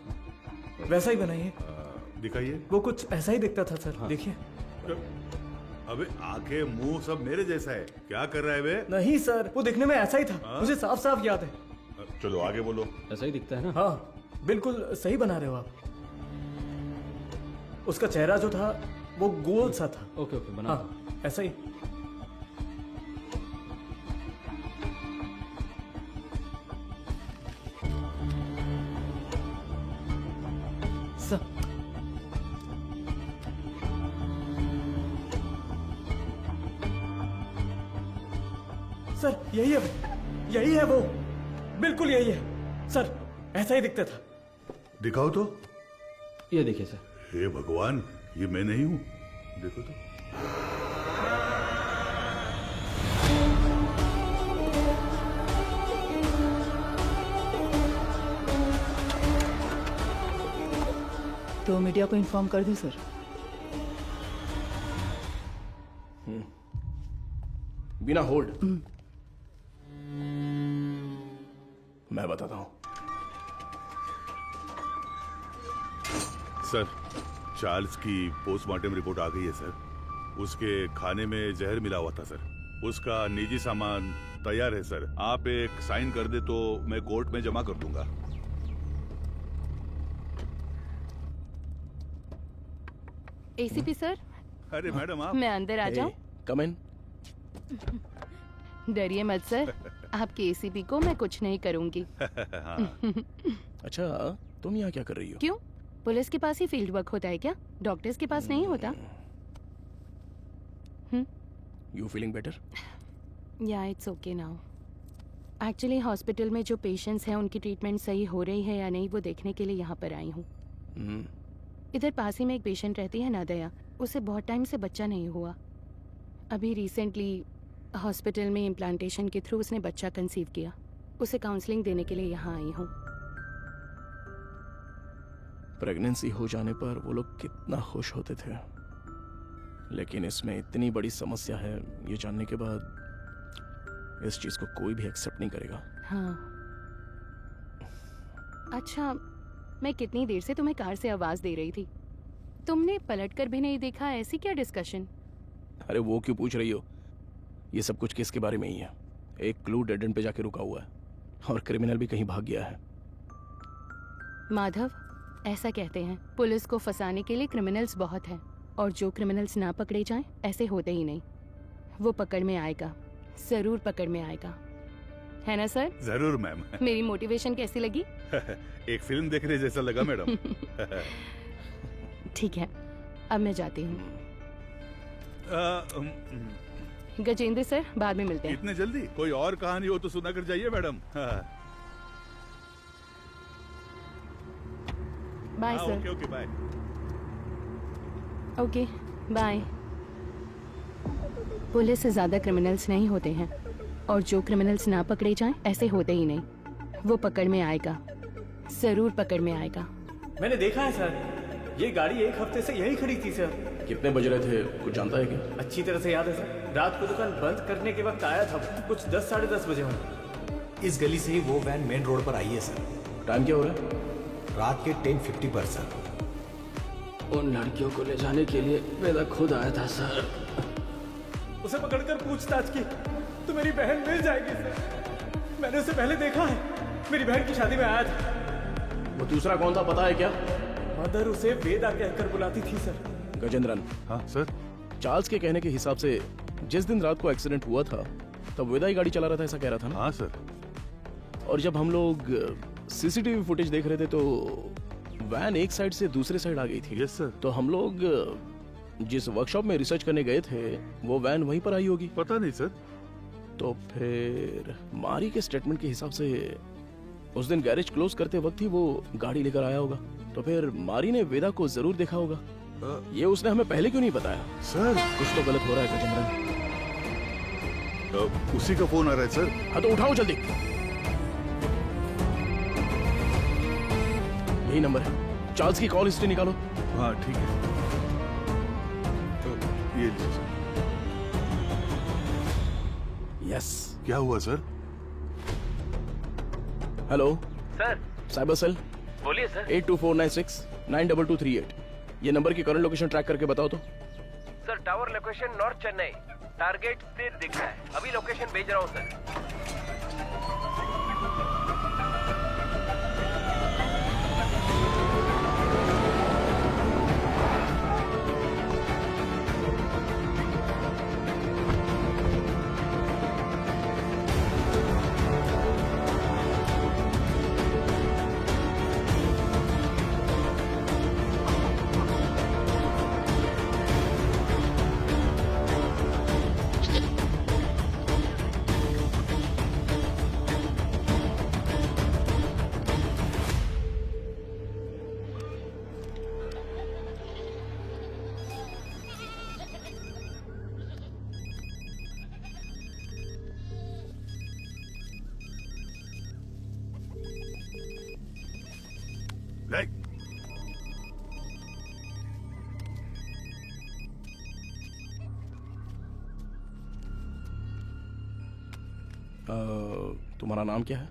Speaker 13: वैसा ही बनाइए।
Speaker 14: दिखाइए।
Speaker 13: वो कुछ ऐसा ही दिखता था सर। देखिए।
Speaker 14: अबे आंखें मुंह सब मेरे जैसा है। क्या कर रहा है बे?
Speaker 13: नहीं सर, वो दिखने में ऐसा ही था। मुझे साफ साफ याद है।
Speaker 14: चलो आगे बोलो।
Speaker 12: ऐसा ही दिखता है ना?
Speaker 13: हाँ बिल्कुल सही बना रहे हो आप। उसका चेहरा जो था वो गोल सा था।
Speaker 12: ओके ओके, बना।
Speaker 13: हाँ ऐसा ही। सर यही है, यही है वो, बिल्कुल यही है सर। ऐसा ही दिखता था।
Speaker 14: दिखाओ तो।
Speaker 12: ये देखिए सर।
Speaker 14: हे भगवान, ये मैं नहीं हूं। देखो तो।
Speaker 1: तो मीडिया को इन्फॉर्म कर दें सर।
Speaker 3: बिना होल्ड मैं बताता हूं।
Speaker 14: सर, चार्ल्स की पोस्टमार्टम रिपोर्ट आ गई है सर। उसके खाने में जहर मिला हुआ था सर। उसका निजी सामान तैयार है सर। आप एक साइन कर दे तो मैं कोर्ट में जमा कर दूंगा।
Speaker 5: एसीपी सर,
Speaker 14: अरे मैडम आप।
Speaker 5: मैं अंदर आ जाऊं?
Speaker 3: कम इन।
Speaker 5: डरिए मत सर, आपके एसीपी को मैं कुछ नहीं करूंगी।
Speaker 3: अच्छा, तुम यहाँ क्या कर रही हो?
Speaker 5: क्यों? पुलिस के पास ही फील्ड वर्क होता है क्या? डॉक्टर्स के पास नहीं होता?
Speaker 3: You feeling better?
Speaker 5: या it's okay now. Actually hospital में जो पेशेंट्स हैं उनकी ट्रीटमेंट सही हो रही है या नहीं वो देखने के लिए यहाँ पर आई हूँ। इधर पास ही में एक पेशेंट रहती है नादया। उसे बहुत टाइम से बच्चा नहीं हुआ। अभी रिसेंटली हॉस्पिटल में इम्प्लांटेशन के थ्रू उसने बच्चा कंसीव किया। उसे काउंसलिंग देने के लिए यहाँ आई हूँ।
Speaker 3: प्रेगनेंसी हो जाने पर वो लोग कितना खुश होते थे, लेकिन इसमें इतनी बड़ी समस्या है ये जानने के बाद इस चीज को कोई भी एक्सेप्ट नहीं करेगा।
Speaker 5: हाँ। अच्छा, मैं कितनी देर से तुम्हें कार से आवाज दे रही थी। तुमने पलटकर भी नहीं देखा, ऐसी क्या डिस्कशन?
Speaker 3: अरे वो क्यों पूछ रही हो? ये सब कुछ किसके बारे में ही है। एक क्लू डेड एंड पे जाके रुका हुआ है और क्रिमिनल भी कहीं भाग गया है।
Speaker 5: माधव, ऐसा कहते हैं पुलिस को फंसाने के लिए क्रिमिनल्स बहुत हैं और जो क्रिमिनल्स ना पकड़े जाएं ऐसे होते ही नहीं। वो पकड़ में आएगा, जरूर पकड़ में आएगा, है ना सर?
Speaker 14: जरूर मैम।
Speaker 5: मेरी मोटिवेशन कैसी लगी?
Speaker 14: एक फिल्म देखने जैसा लगा मैडम।
Speaker 5: ठीक है, अब मैं जाती हूँ। गजेंद्र सर, बाद में मिलते हैं।
Speaker 14: इतने जल्दी? कोई और कहानी हो तो सुना कर जाइए madam.
Speaker 5: Bye sir.
Speaker 14: Okay okay bye.
Speaker 5: Okay bye. Police से ज्यादा क्रिमिनल्स नहीं होते हैं और जो क्रिमिनल्स ना पकड़े जाएं ऐसे होते ही नहीं। वो पकड़ में आएगा, जरूर पकड़ में आएगा।
Speaker 13: मैंने देखा है सर, ये गाड़ी एक हफ्ते से यही खड़ी थी सर।
Speaker 3: कितने बज रहे थे कुछ जानता है क्या?
Speaker 13: अच्छी तरह से याद है सर, रात को दुकान बंद करने के वक्त आया था, कुछ 10 साढ़े 10 बजे होंगे।
Speaker 6: इस गली से ही वो वैन मेन रोड पर आई है सर।
Speaker 3: टाइम क्या हो रहा है?
Speaker 6: रात के 10:50 पर सर।
Speaker 12: उन लड़कियों को ले जाने के लिए वेदा खुद आया था सर।
Speaker 13: उसे पकड़कर पूछताछ की तो मेरी बहन मिल जाएगी सर। मैंने उसे पहले देखा है, मेरी बहन की शादी में आया था।
Speaker 3: वो दूसरा कौन था पता है क्या?
Speaker 13: मदर उसे वेदा कहकर बुलाती थी सर।
Speaker 3: गजेंद्रन।
Speaker 14: हाँ सर।
Speaker 3: चार्ल्स के कहने के हिसाब से जिस दिन रात को एक्सीडेंट हुआ था तब वेदा ही गाड़ी चला रहा था, ऐसा कह रहा था ना?
Speaker 14: हाँ सर।
Speaker 3: और जब हम लोग सीसीटीवी फुटेज देख रहे थे तो वैन एक साइड से दूसरे साइड आ गई थी।
Speaker 14: Yes sir.
Speaker 3: तो हम लोग जिस वर्कशॉप में रिसर्च करने गए थे वो वैन वहीं पर आई होगी।
Speaker 14: पता नहीं सर।
Speaker 3: तो फिर मारी के स्टेटमेंट के हिसाब से उस दिन गैरेज क्लोज करते वक्त ही वो गाड़ी लेकर आया होगा। तो फिर मारी ने वेदा को जरूर देखा होगा। ये उसने हमें पहले क्यों नहीं बताया?
Speaker 14: सर
Speaker 3: कुछ तो गलत हो रहा है गजेंद्रन।
Speaker 14: उसी का फोन आ रहा है सर।
Speaker 3: हाँ तो उठाओ जल्दी। यही नंबर है, चार्ल्स की कॉल हिस्ट्री निकालो।
Speaker 14: हाँ ठीक है। तो ये लीजिए सर।
Speaker 3: यस।
Speaker 14: क्या हुआ sir?
Speaker 3: Hello
Speaker 12: sir.
Speaker 3: Cyber cell.
Speaker 12: बोलिए सर।
Speaker 3: 82496 92238। ये नंबर की करंट लोकेशन ट्रैक करके बताओ तो।
Speaker 12: Sir tower location north Chennai, target स्थिर दिख रहा है। अभी लोकेशन भेज रहा हूँ सर।
Speaker 3: तुम्हारा नाम क्या है?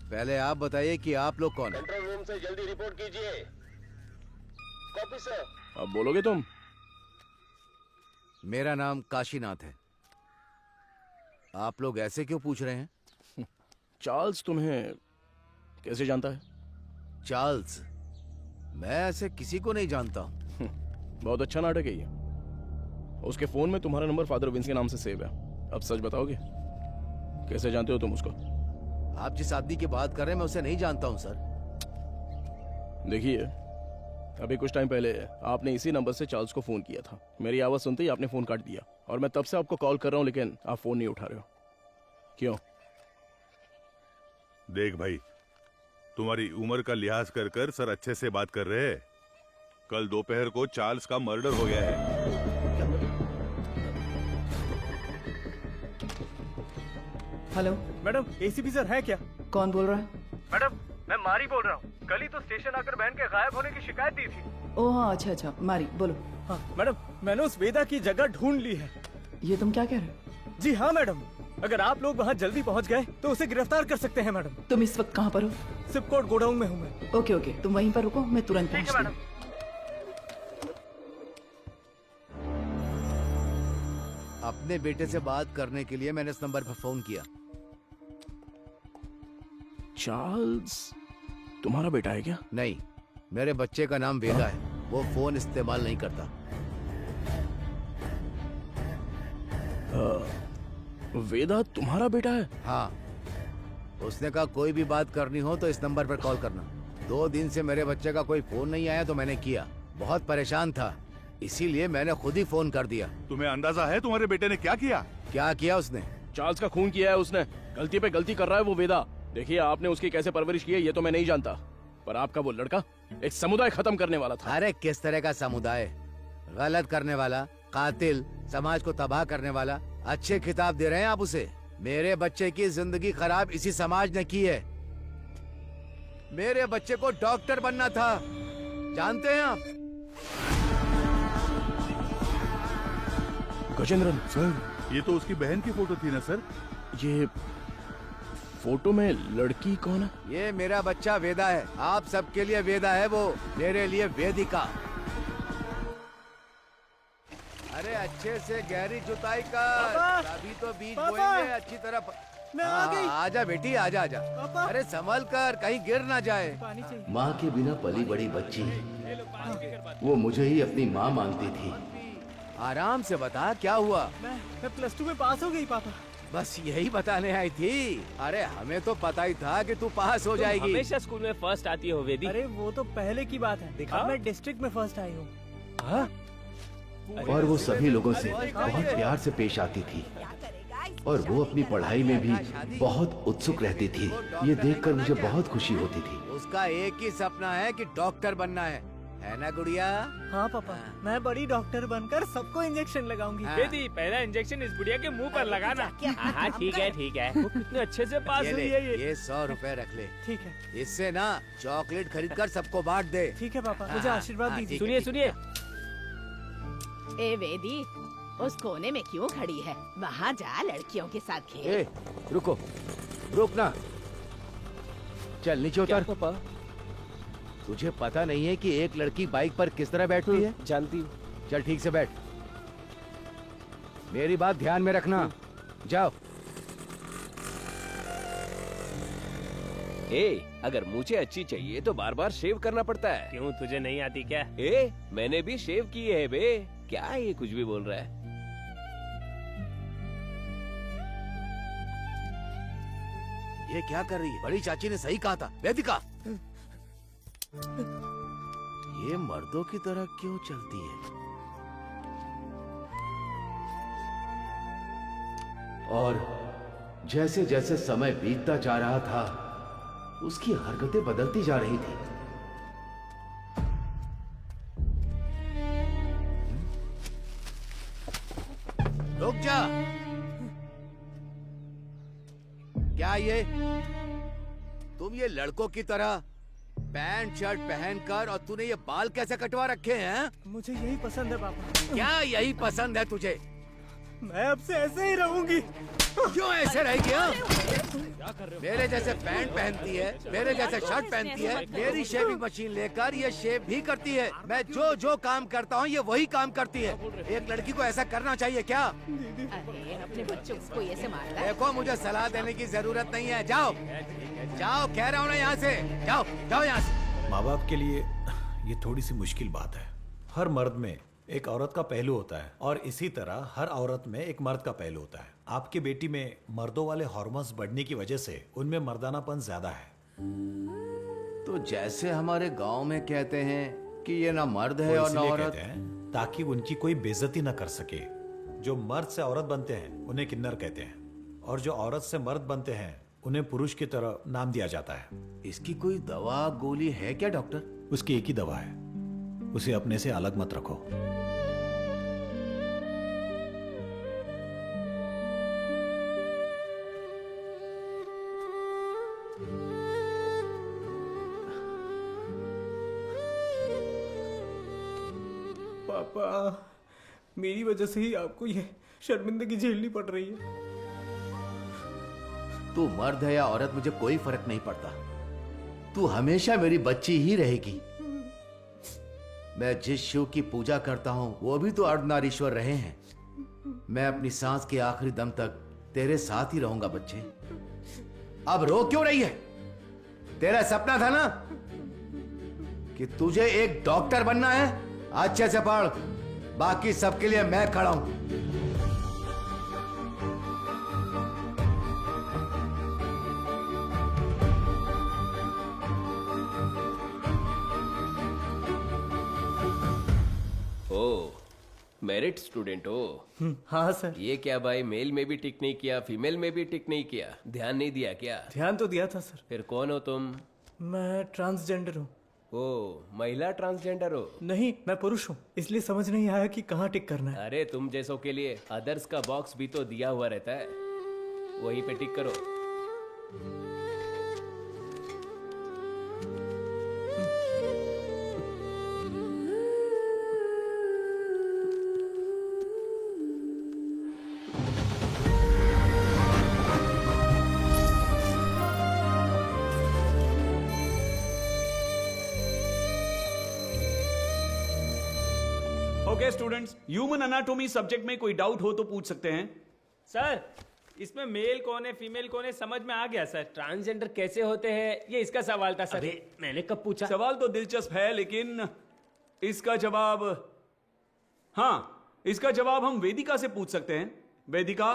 Speaker 2: पहले आप बताइए कि आप लोग कौन हैं?
Speaker 16: कंट्रोल रूम से जल्दी रिपोर्ट कीजिए। Copy sir.
Speaker 3: अब बोलोगे तुम?
Speaker 2: मेरा नाम काशीनाथ है। आप लोग ऐसे क्यों पूछ रहे हैं?
Speaker 3: चार्ल्स तुम्हें कैसे जानता है?
Speaker 2: चार्ल्स? मैं ऐसे किसी को नहीं जानता हूं।
Speaker 3: बहुत अच्छा नाटक है ये। उसके फोन में तुम्हारा नंबर फादर विंस के नाम से सेव है। अब सच बताओगे, कैसे जानते हो तुम उसको?
Speaker 2: आप जिस आदमी की बात कर रहे हैं मैं उसे नहीं जानता हूं सर।
Speaker 3: देखिए, अभी कुछ टाइम पहले आपने इसी नंबर से चार्ल्स को फोन किया था। मेरी आवाज सुनते ही आपने फोन काट दिया और मैं तब से आपको कॉल कर रहा हूं, लेकिन आप फोन नहीं उठा रहे हो। क्यों?
Speaker 14: देख भाई, तुम्हारी उम्र का लिहाज कर कर सर अच्छे से बात कर रहे हैं। कल दोपहर को चार्ल्स का मर्डर हो गया है।
Speaker 1: हेलो
Speaker 13: मैडम, एसीपी सर है क्या?
Speaker 1: कौन बोल रहा है?
Speaker 13: मैडम, मैं मारी बोल रहा हूँ। कल ही तो स्टेशन आकर बहन के गायब होने की शिकायत दी थी।
Speaker 1: ओह हाँ, अच्छा अच्छा, मारी बोलो।
Speaker 13: हाँ मैडम, मैंने उस वेदा की जगह ढूंढ ली है।
Speaker 1: ये तुम क्या कह रहे हो?
Speaker 13: जी हाँ मैडम, अगर आप लोग वहाँ जल्दी पहुँच गए तो उसे गिरफ्तार कर सकते हैं मैडम।
Speaker 1: तुम इस वक्त कहाँ पर हो?
Speaker 13: सिपकोट गोडाउन में हूँ मैं।
Speaker 1: ओके ओके, तुम वहीं पर रुको, मैं तुरंत
Speaker 13: ठीक है
Speaker 1: पहुँचती हूँ।
Speaker 2: अपने बेटे से बात करने के लिए मैंने इस नंबर पर फोन किया।
Speaker 3: चार्ल्स तुम्हारा बेटा है क्या?
Speaker 2: नहीं, मेरे बच्चे का नाम वेदा है। वो फोन इस्तेमाल नहीं करता।
Speaker 3: वेदा तुम्हारा बेटा है?
Speaker 2: हाँ, उसने कहा कोई भी बात करनी हो तो इस नंबर पर कॉल करना। 2 दिन से मेरे बच्चे का कोई फोन नहीं आया तो मैंने किया। बहुत परेशान था, इसीलिए मैंने खुद ही फोन कर दिया।
Speaker 14: तुम्हें अंदाजा है तुम्हारे बेटे ने क्या किया?
Speaker 2: क्या किया उसने?
Speaker 3: चार्ल्स का खून किया है उसने। गलती पे गलती कर रहा है वो वेदा। देखिए, आपने उसकी कैसे परवरिश की है ये तो मैं नहीं जानता, पर आपका वो लड़का एक समुदाय खत्म करने वाला था।
Speaker 2: अरे किस तरह का समुदाय? गलत करने वाला, कातिल, समाज को तबाह करने वाला। अच्छे खिताब दे रहे हैं आप उसे। मेरे बच्चे की जिंदगी खराब इसी समाज ने की है। मेरे बच्चे को डॉक्टर बनना था, जानते हैं आप?
Speaker 3: गजेंद्रन
Speaker 14: सर, ये तो उसकी बहन की फोटो थी ना सर?
Speaker 3: ये फोटो में लड़की कौन है?
Speaker 2: ये मेरा बच्चा वेदा है। आप सबके लिए वेदा है वो, मेरे लिए वेदिका। अरे अच्छे से गहरी जुताई कर, अभी तो बीज बोएंगे अच्छी तरह।
Speaker 13: मैं आ गई।
Speaker 2: आजा बेटी, आजा आजा। अरे संभल कर, कहीं गिर ना जाए। माँ के बिना पली बड़ी बच्ची, वो मुझे ही अपनी माँ मानती थी। आराम से बता, क्या हुआ?
Speaker 13: मैं +2 में पास हो गई पापा।
Speaker 2: बस यही बताने आई थी। अरे हमें तो पता ही था कि तू पास हो जाएगी।
Speaker 12: हमेशा स्कूल में फर्स्ट आती हो वेदी।
Speaker 13: अरे वो तो पहले की बात है। अब मैं डिस्ट्रिक्ट में फर्स्ट आई हूँ।
Speaker 2: और वो सभी लोगों से बहुत प्यार से पेश आती थी और वो अपनी पढ़ाई में भी बहुत उत्सुक रहती थी। ये देखकर मुझे बहुत खुशी होती थी। उसका एक ही सपना है कि डॉक्टर बनना है ना गुड़िया?
Speaker 13: हाँ पापा, मैं बड़ी डॉक्टर बनकर सबको इंजेक्शन लगाऊंगी।
Speaker 12: वेदी, पहला इंजेक्शन इस बुढ़िया के मुंह पर लगाना। हाँ ठीक है ठीक है। वो कितने अच्छे से पास हुई है
Speaker 2: ये 100 रुपए रख ले।
Speaker 13: ठीक है।
Speaker 2: इससे ना चॉकलेट खरीद कर सबको बांट दे।
Speaker 13: ठीक है पापा, मुझे आशीर्वाद दीजिए।
Speaker 12: सुनिए सुनिए,
Speaker 15: ए वेदी, उस कोने में क्यों खड़ी है? वहाँ जा, लड़कियों के साथ खेल।
Speaker 2: ए, रुको, रुक ना। चल नीचे उतर।
Speaker 12: पापा,
Speaker 2: तुझे पता नहीं है कि एक लड़की बाइक पर किस तरह बैठती है?
Speaker 12: जानती हूँ।
Speaker 2: चल ठीक से बैठ। मेरी बात ध्यान में रखना। जाओ।
Speaker 12: अगर मुझे अच्छी चाहिए तो बार बार शेव करना पड़ता है। क्यों, तुझे नहीं आती क्या? मैंने भी शेव की है बे। क्या ये कुछ भी बोल रहा है?
Speaker 2: ये क्या कर रही है? बड़ी चाची ने सही कहा था, वेदिका। ये मर्दों की तरह क्यों चलती है? और जैसे जैसे समय बीतता जा रहा था, उसकी हरकतें बदलती जा रही थी। रुक जा। क्या ये तुम ये लड़कों की तरह पैंट शर्ट पहनकर, और तूने ये बाल कैसे कटवा रखे हैं?
Speaker 13: मुझे यही पसंद है पापा।
Speaker 2: क्या यही पसंद है तुझे?
Speaker 13: मैं अब से ऐसे ही रहूंगी।
Speaker 2: क्यों ऐसे रहेगी? हाँ? मेरे जैसे पैंट पहनती है, मेरे जैसे शर्ट पहनती है, मेरी शेविंग मशीन लेकर ये शेव भी करती है। मैं जो जो काम करता हूँ ये वही काम करती है। एक लड़की को ऐसा करना चाहिए क्या?
Speaker 15: अरे अपने बच्चों को ऐसे मारता है?
Speaker 2: देखो मुझे सलाह देने की जरूरत नहीं है। जाओ जाओ, कह रहा हूँ ना यहाँ से जाओ, जाओ यहाँ से।
Speaker 6: माँ बाप के लिए ये थोड़ी सी मुश्किल बात है। हर मर्द में एक औरत का पहलू होता है और इसी तरह हर औरत में एक मर्द का पहलू होता है। आपकी बेटी में मर्दों वाले हार्मोन्स बढ़ने की वजह से उनमें मर्दानापन ज्यादा है।
Speaker 2: तो जैसे हमारे गांव में कहते हैं कि ये ना मर्द है
Speaker 6: वो
Speaker 2: और ना
Speaker 6: इसलिए
Speaker 2: औरत।
Speaker 6: कहते हैं ताकि उनकी कोई बेइज्जती ना कर सके। जो मर्द से औरत बनते हैं उन्हें किन्नर कहते हैं और जो औरत से मर्द बनते हैं उन्हें पुरुष की तरह नाम दिया जाता है।
Speaker 2: इसकी कोई दवा गोली है क्या डॉक्टर?
Speaker 6: उसकी एक ही दवा है, उसे अपने से अलग मत रखो।
Speaker 13: पापा, मेरी वजह से ही आपको ये शर्मिंदगी झेलनी पड़ रही है।
Speaker 2: तू मर्द है या औरत मुझे कोई फर्क नहीं पड़ता। तू हमेशा मेरी बच्ची ही रहेगी। मैं जिस शिव की पूजा करता हूं वो भी तो अर्धनारीश्वर रहे हैं। मैं अपनी सांस के आखिरी दम तक तेरे साथ ही रहूंगा बच्चे। अब रो क्यों रही है? तेरा सपना था ना कि तुझे एक डॉक्टर बनना है। अच्छे से पढ़, बाकी सबके लिए मैं खड़ा हूं।
Speaker 12: मेरिट स्टूडेंट हो?
Speaker 13: हाँ सर।
Speaker 12: ये क्या भाई, मेल में भी टिक नहीं किया, फीमेल में भी टिक नहीं किया, ध्यान नहीं दिया क्या?
Speaker 13: ध्यान तो दिया था सर।
Speaker 12: फिर कौन हो तुम?
Speaker 13: मैं ट्रांसजेंडर हूँ।
Speaker 12: ओ, महिला ट्रांसजेंडर हो?
Speaker 13: नहीं, मैं पुरुष हूँ, इसलिए समझ नहीं आया कि कहाँ टिक करना है।
Speaker 12: अरे तुम जैसों के लिए अदर्स का बॉक्स भी तो दिया हुआ रहता है, वहीं पे टिक करो।
Speaker 7: Okay students, human anatomy subject में कोई डाउट हो तो पूछ सकते हैं।
Speaker 19: सर, इसमें मेल कौन है फीमेल कौन है समझ में आ गया सर। ट्रांसजेंडर कैसे होते हैं ये इसका सवाल था सर। अरे मैंने कब पूछा?
Speaker 7: सवाल तो दिलचस्प है लेकिन इसका जवाब, हाँ, इसका जवाब हम वेदिका से पूछ सकते हैं। वेदिका,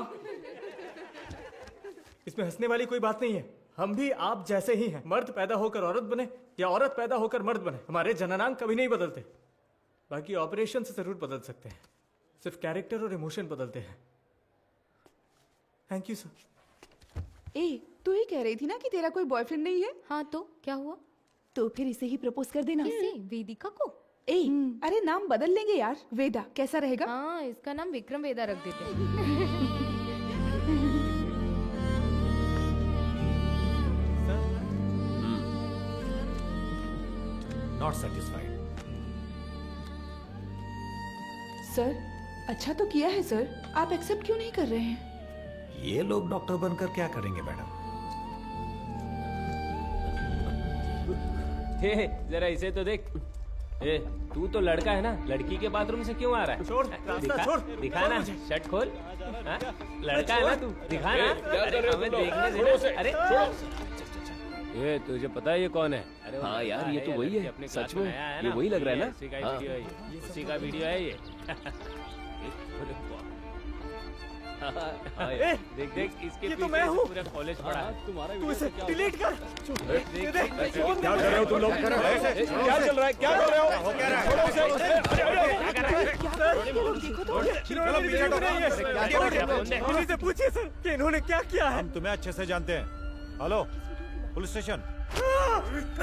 Speaker 13: इसमें हंसने वाली कोई बात नहीं है। हम भी आप जैसे ही हैं। मर्द पैदा होकर औरत बने या औरत पैदा होकर मर्द बने, हमारे जननांग कभी नहीं बदलते। बाकी ऑपरेशन से जरूर बदल सकते हैं, सिर्फ कैरेक्टर और इमोशन बदलते हैं। Thank you sir.
Speaker 1: ए, तू ही कह रही थी ना कि तेरा कोई बॉयफ्रेंड नहीं है?
Speaker 4: हाँ तो क्या हुआ?
Speaker 1: तो फिर इसे ही प्रपोज कर देना।
Speaker 4: किसे? वेदिका को?
Speaker 1: ए, अरे नाम बदल लेंगे यार। वेदा कैसा रहेगा?
Speaker 4: हाँ, इसका नाम विक्रम वेदा रख देते हैं।
Speaker 6: Not satisfied.
Speaker 1: सर, अच्छा तो किया है सर, आप एक्सेप्ट क्यों नहीं कर रहे हैं?
Speaker 6: ये लोग डॉक्टर बनकर क्या करेंगे मैडम?
Speaker 19: हे, जरा इसे तो देख। ए, तू तो लड़का है ना, लड़की के बाथरूम से क्यों आ रहा है?
Speaker 13: छोड़, रास्ता छोड़।
Speaker 19: दिखा ना, शर्ट खोल। हाँ? लड़का है ना तू, दिखा ना। अरे हमें देखने देना। अरे ये तुझे पता है ये कौन है? अरे
Speaker 12: हाँ यार, ये तो वही है। सच में ये वही लग रहा है ना?
Speaker 19: उसी का वीडियो है ये। देख देख, इसके
Speaker 13: ये तो मैं हूँ।
Speaker 19: पूरा कॉलेज पढ़ा है।
Speaker 13: तुम्हारा तू इसे डिलीट कर।
Speaker 7: क्या कर रहे हो तुम लोग? क्या चल रहा है? क्या कर रहे हो? क्या
Speaker 13: इन्हीं से पूछिए सर कि इन्होंने क्या किया है।
Speaker 6: हम तुम्हें अच्छे से जानते हैं। Hello, police station.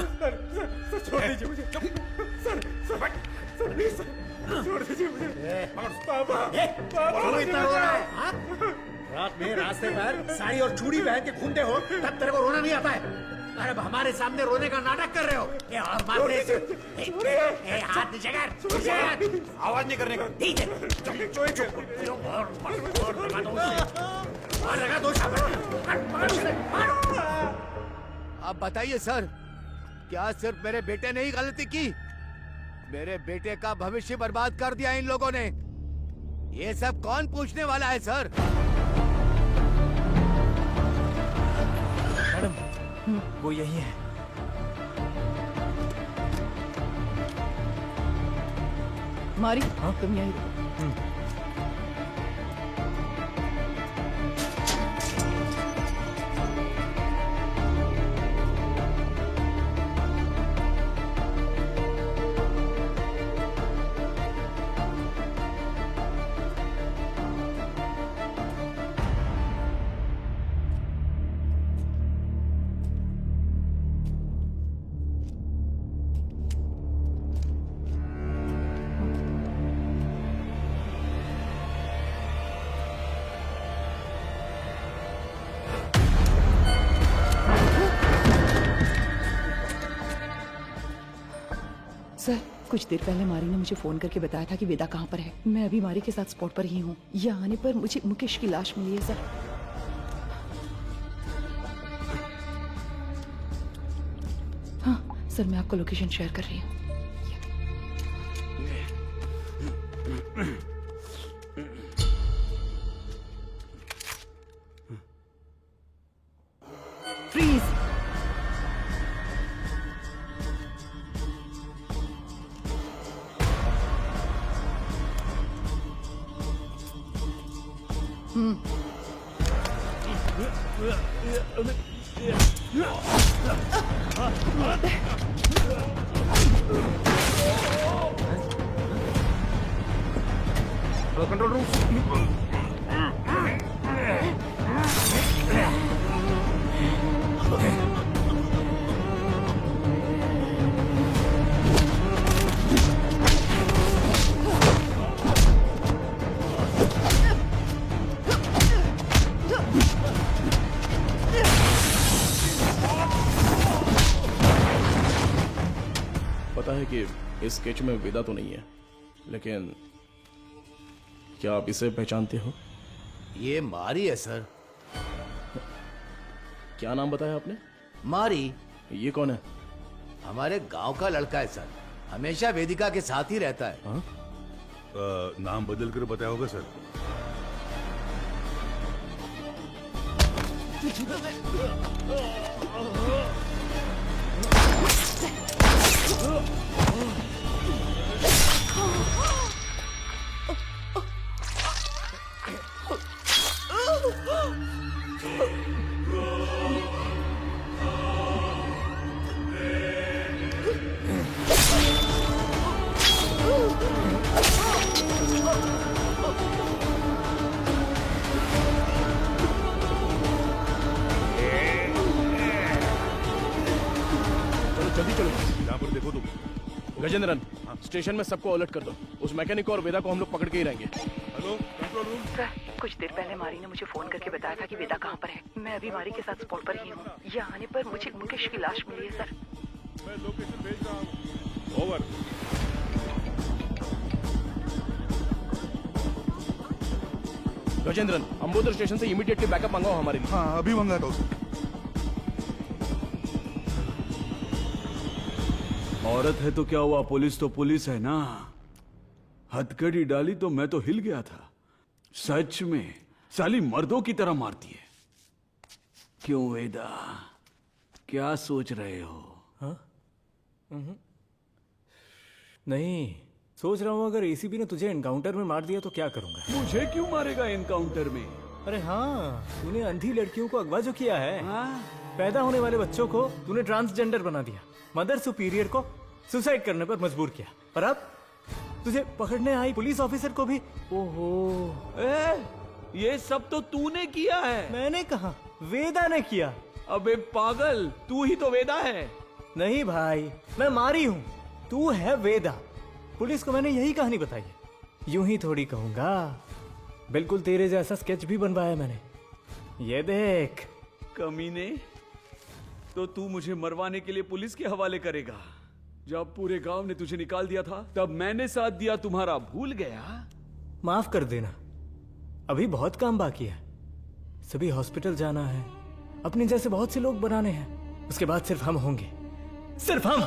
Speaker 13: सर छोड़ दीजिए मुझे। सर प्लीज छोड़ दीजिए मुझे। पापा,
Speaker 9: क्यों इतना रो रहा है? हाँ? रात में रास्ते पर साड़ी और चूड़ी पहन के घूमते हो तब तेरे को रोना नहीं आता है? और अब हमारे सामने रोने का नाटक कर रहे हो। ए, और मारने से हाथ नीचे कर, आवाज नहीं करने का। ठीक है, और लगा दो
Speaker 2: अब बताइए सर, क्या सिर्फ मेरे बेटे ने ही गलती की? मेरे बेटे का भविष्य बर्बाद कर दिया इन लोगों ने। ये सब कौन पूछने वाला है सर?
Speaker 13: मैडम, वो यही है।
Speaker 1: मारी, तुम यहीं रहो। सर, कुछ देर पहले मारी ने मुझे फोन करके बताया था कि वेदा कहाँ पर है। मैं अभी मारी के साथ स्पॉट पर ही हूँ। यहाँ आने पर मुझे मुकेश की लाश मिली है सर। हाँ सर, मैं आपको लोकेशन शेयर कर रही हूँ। फ्रीज।
Speaker 14: Control room.
Speaker 3: पता है कि इस स्केच में वेदा तो नहीं है, लेकिन क्या आप इसे पहचानते हो?
Speaker 2: ये मारी है सर।
Speaker 3: क्या नाम बताया आपने?
Speaker 2: मारी।
Speaker 3: ये कौन है?
Speaker 2: हमारे गांव का लड़का है सर, हमेशा वेदिका के साथ ही रहता है।
Speaker 14: नाम बदल कर बताया होगा सर।
Speaker 3: जल्दी चलो,
Speaker 14: यहाँ पर देखो तुम।
Speaker 3: गजेंद्रन, स्टेशन में सबको अलर्ट कर दो। उस मैकेनिक और वेदा को हम लोग पकड़ के ही रहेंगे।
Speaker 14: Hello, control room.
Speaker 1: सर, कुछ देर पहले मारी ने मुझे फोन करके बताया था कि वेदा कहाँ पर है। मैं अभी मारी के साथ स्पॉट पर ही हूँ। यहाँ आने पर मुझे मुकेश की लाश मिली है सर।
Speaker 14: मैं लोकेशन भेज रहा हूँ। ओवर।
Speaker 3: गजेंद्रन, अम्बोदर स्टेशन से इमीडिएटली बैकअप मंगाओ हमारे लिए।
Speaker 14: हाँ, अभी मंगाता हूँ।
Speaker 7: औरत है तो क्या हुआ, पुलिस तो पुलिस है ना। हथकड़ी डाली तो मैं तो हिल गया था। सच में साली मर्दों की तरह मारती है। क्यों वेदा, क्या सोच रहे हो?
Speaker 13: हाँ? नहीं, सोच रहा हूँ अगर एसीपी ने तुझे एनकाउंटर में मार दिया तो क्या करूंगा।
Speaker 7: मुझे क्यों मारेगा एनकाउंटर में?
Speaker 13: अरे हाँ, तूने अंधी लड़कियों को अगवा जो किया है। पैदा होने वाले बच्चों को तूने ट्रांसजेंडर बना दिया। मदर सुपीरियर को सुसाइड करने पर मजबूर किया। और अब तुझे पकड़ने आई पुलिस ऑफिसर को भी। ओहो,
Speaker 7: ये सब तो तूने किया है।
Speaker 13: मैंने कहा, वेदा ने किया।
Speaker 7: अबे पागल, तू ही तो वेदा है।
Speaker 13: नहीं भाई, मैं मारी हूँ, तू है वेदा। पुलिस को मैंने यही कहानी बताई है। यूं ही थोड़ी कहूंगा, बिल्कुल तेरे जैसा स्केच भी बनवाया मैंने। ये देख।
Speaker 7: कमीने, तो तू मुझे मरवाने के लिए पुलिस के हवाले करेगा। जब पूरे गांव ने तुझे निकाल दिया था तब मैंने साथ दिया, तुम्हारा भूल गया?
Speaker 13: माफ कर देना, अभी बहुत काम बाकी है। सभी हॉस्पिटल जाना है, अपने जैसे बहुत से लोग बनाने हैं, उसके बाद सिर्फ हम होंगे, सिर्फ हम।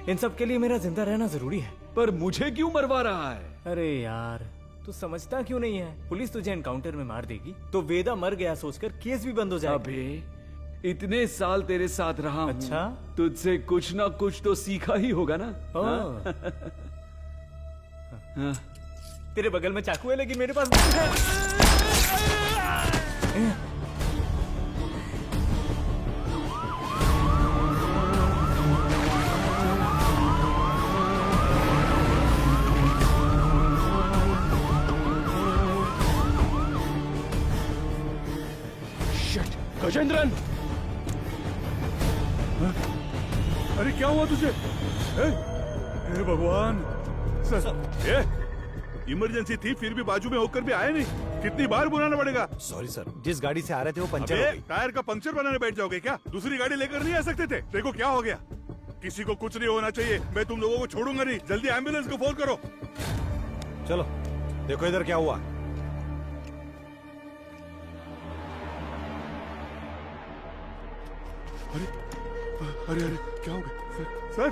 Speaker 13: इन सब के लिए मेरा जिंदा रहना जरूरी है।
Speaker 7: पर मुझे क्यों मरवा रहा है?
Speaker 13: अरे यार, तू समझता क्यों नहीं है? पुलिस तुझे एनकाउंटर में मार देगी तो वेदा मर गया सोचकर केस भी बंद हो जाएगा।
Speaker 7: अबे इतने साल तेरे साथ रहा हूं,
Speaker 13: अच्छा,
Speaker 7: तुझसे कुछ ना कुछ तो सीखा ही होगा ना? हाँ?
Speaker 13: तेरे बगल में चाकू है लेकिन मेरे पास
Speaker 7: गजेंद्रन!
Speaker 14: अरे क्या हुआ तुझे? हे भगवान! सर, इमरजेंसी थी फिर भी बाजू में होकर भी आए नहीं। कितनी बार बुलाना पड़ेगा?
Speaker 6: सॉरी सर, जिस गाड़ी से आ रहे थे वो पंचर हो गई।
Speaker 14: टायर का पंक्चर बनाने बैठ जाओगे क्या? दूसरी गाड़ी लेकर नहीं आ सकते थे? देखो क्या हो गया। किसी को कुछ नहीं होना चाहिए, मैं तुम लोगों को छोड़ूंगा नहीं। जल्दी एम्बुलेंस को फोन करो।
Speaker 6: चलो देखो इधर क्या हुआ।
Speaker 14: अरे अरे अरे क्या हो गया? Sir,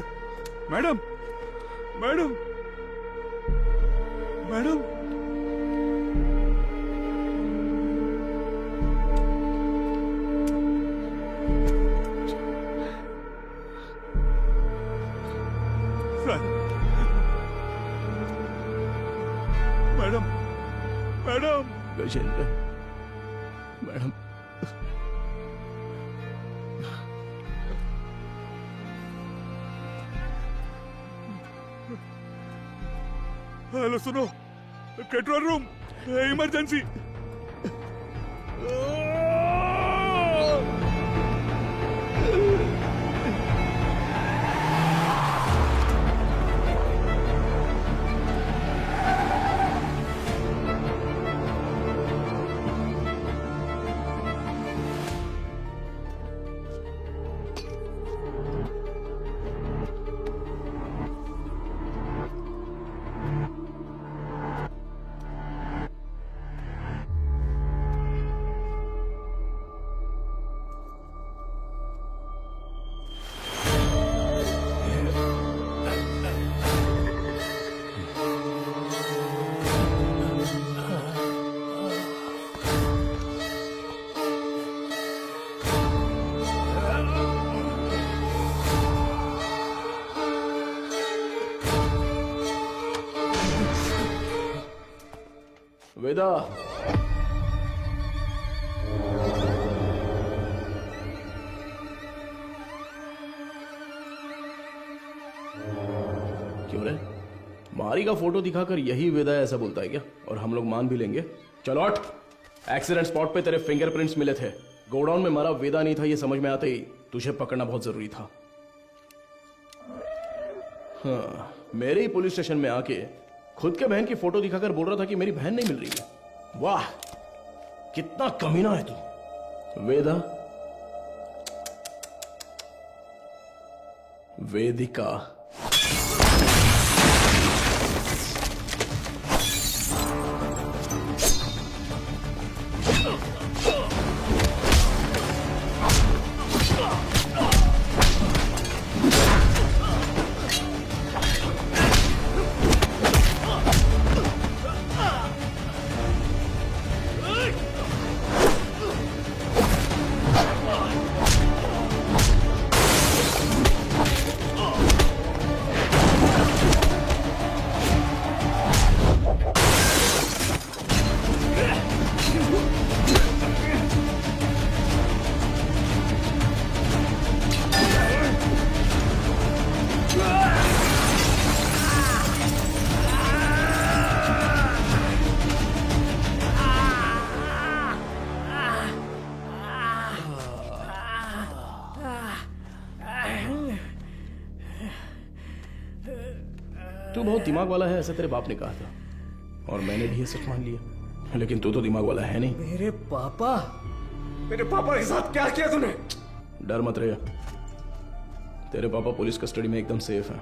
Speaker 14: madam, madam, madam. Sir, madam, madam.
Speaker 3: Gajendra, madam,
Speaker 14: hello सुनो, कंट्रोल रूम, इमरजेंसी।
Speaker 3: वेदा,
Speaker 7: क्यों रे? मारी का फोटो दिखाकर यही वेदा ऐसा बोलता है क्या? और हम लोग मान भी लेंगे? चलो हट। एक्सीडेंट स्पॉट पे तेरे फिंगरप्रिंट्स मिले थे। गोडाउन में मारा वेदा नहीं था ये समझ में आते ही तुझे पकड़ना बहुत जरूरी था। हाँ, मेरे ही पुलिस स्टेशन में आके खुद के बहन की फोटो दिखाकर बोल रहा था कि मेरी बहन नहीं मिल रही है। वाह, कितना कमीना है तू। वेदा, वेदिका। तू बहुत दिमाग वाला है ऐसा तेरे बाप ने कहा था और मैंने भी ये सच मान लिया, लेकिन तू तो दिमाग वाला है नहीं।
Speaker 13: मेरे पापा, मेरे पापा के साथ क्या किया तूने?
Speaker 3: डर मत रहे, तेरे पापा पुलिस कस्टडी में एकदम सेफ हैं।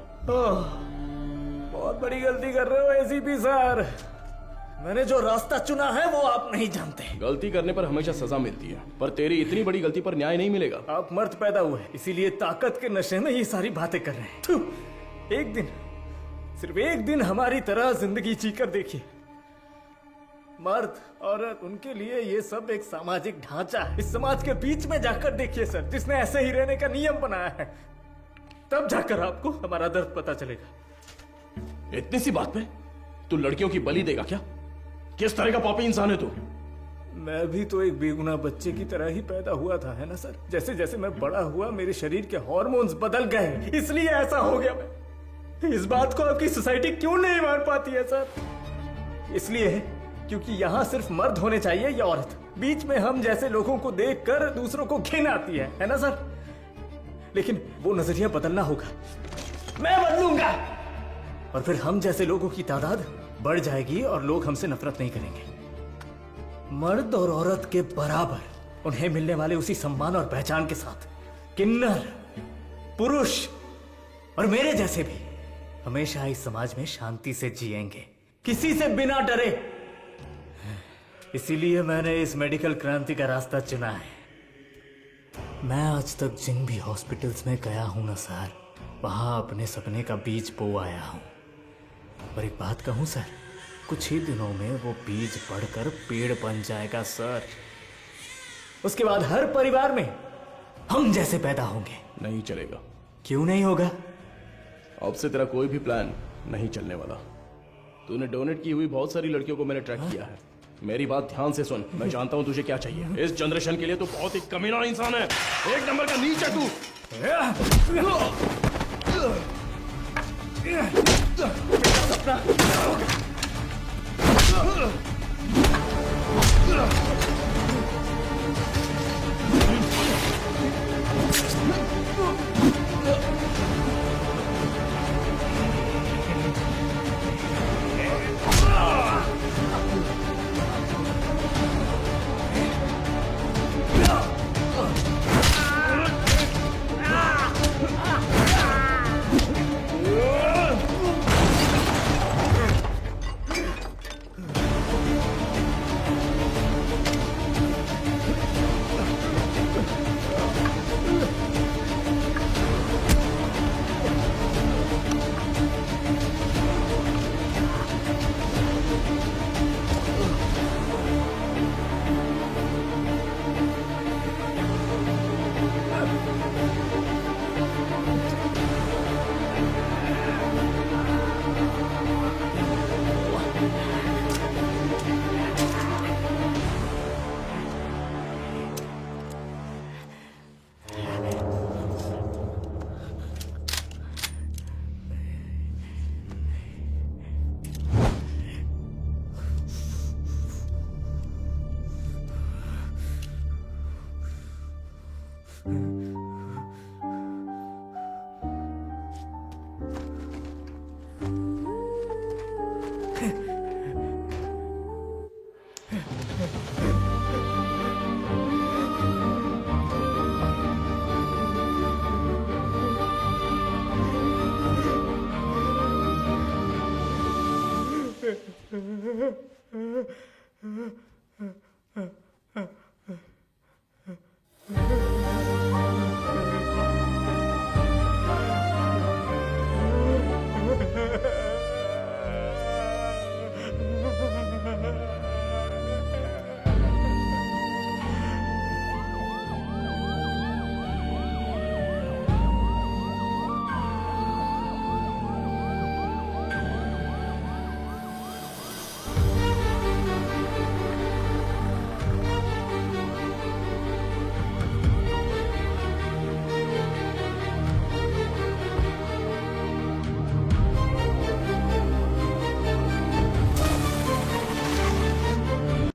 Speaker 13: बहुत बड़ी गलती कर रहे हो एसीपी सर। मैंने जो रास्ता चुना है वो आप नहीं जानते।
Speaker 3: गलती करने पर हमेशा सजा मिलती है, पर तेरी इतनी बड़ी गलती पर न्याय नहीं मिलेगा।
Speaker 13: आप मर्द पैदा हुए, इसीलिए ताकत के नशे में ये सारी बातें कर रहे हैं। थू, एक दिन, सिर्फ एक दिन हमारी तरह जिंदगी जीकर देखिए। मर्द औरत उनके लिए ये सब एक सामाजिक ढांचा है। इस समाज के बीच में जाकर देखिए सर, जिसने ऐसे ही रहने का नियम बनाया है, तब जाकर आपको हमारा दर्द पता चलेगा।
Speaker 3: इतनी सी बात पे तू लड़कियों की बलि देगा क्या? किस तरह का पापी इंसान है तू?
Speaker 13: मैं भी तो एक बेगुनाह बच्चे की तरह ही पैदा हुआ था, है ना सर? जैसे जैसे मैं बड़ा हुआ मेरे शरीर के हार्मोन्स बदल गए, इसलिए ऐसा हो गया। मैं इस बात को आपकी सोसाइटी क्यों नहीं मान पाती है सर? इसलिए क्योंकि यहाँ सिर्फ मर्द होने चाहिए या औरत। बीच में हम जैसे लोगों को देखकर दूसरों को घिन आती है ना सर? लेकिन वो नजरिया बदलना होगा, मैं बदलूंगा, और फिर हम जैसे लोगों की तादाद बढ़ जाएगी और लोग हमसे नफरत नहीं करेंगे। मर्द और औरत के बराबर उन्हें मिलने वाले उसी सम्मान और पहचान के साथ किन्नर, पुरुष और मेरे जैसे भी हमेशा इस समाज में शांति से जिएंगे, किसी से बिना डरे। इसीलिए मैंने इस मेडिकल क्रांति का रास्ता चुना है। मैं आज तक जिन भी हॉस्पिटल्स में गया हूं ना सर, वहां अपने सपने का बीज बो आया हूं। और एक बात कहूं सर, कुछ ही दिनों में वो बीज बढ़कर पेड़ बन जाएगा सर। उसके बाद हर परिवार में हम जैसे पैदा होंगे।
Speaker 3: नहीं चलेगा।
Speaker 13: क्यों नहीं होगा?
Speaker 3: अब से तेरा कोई भी प्लान नहीं चलने वाला। तूने डोनेट की हुई बहुत सारी लड़कियों को मैंने ट्रैक किया है। मेरी बात ध्यान से सुन, मैं जानता हूं तुझे क्या चाहिए। इस जनरेशन के लिए तू बहुत ही कमीना इंसान है, एक नंबर का नीच है तू।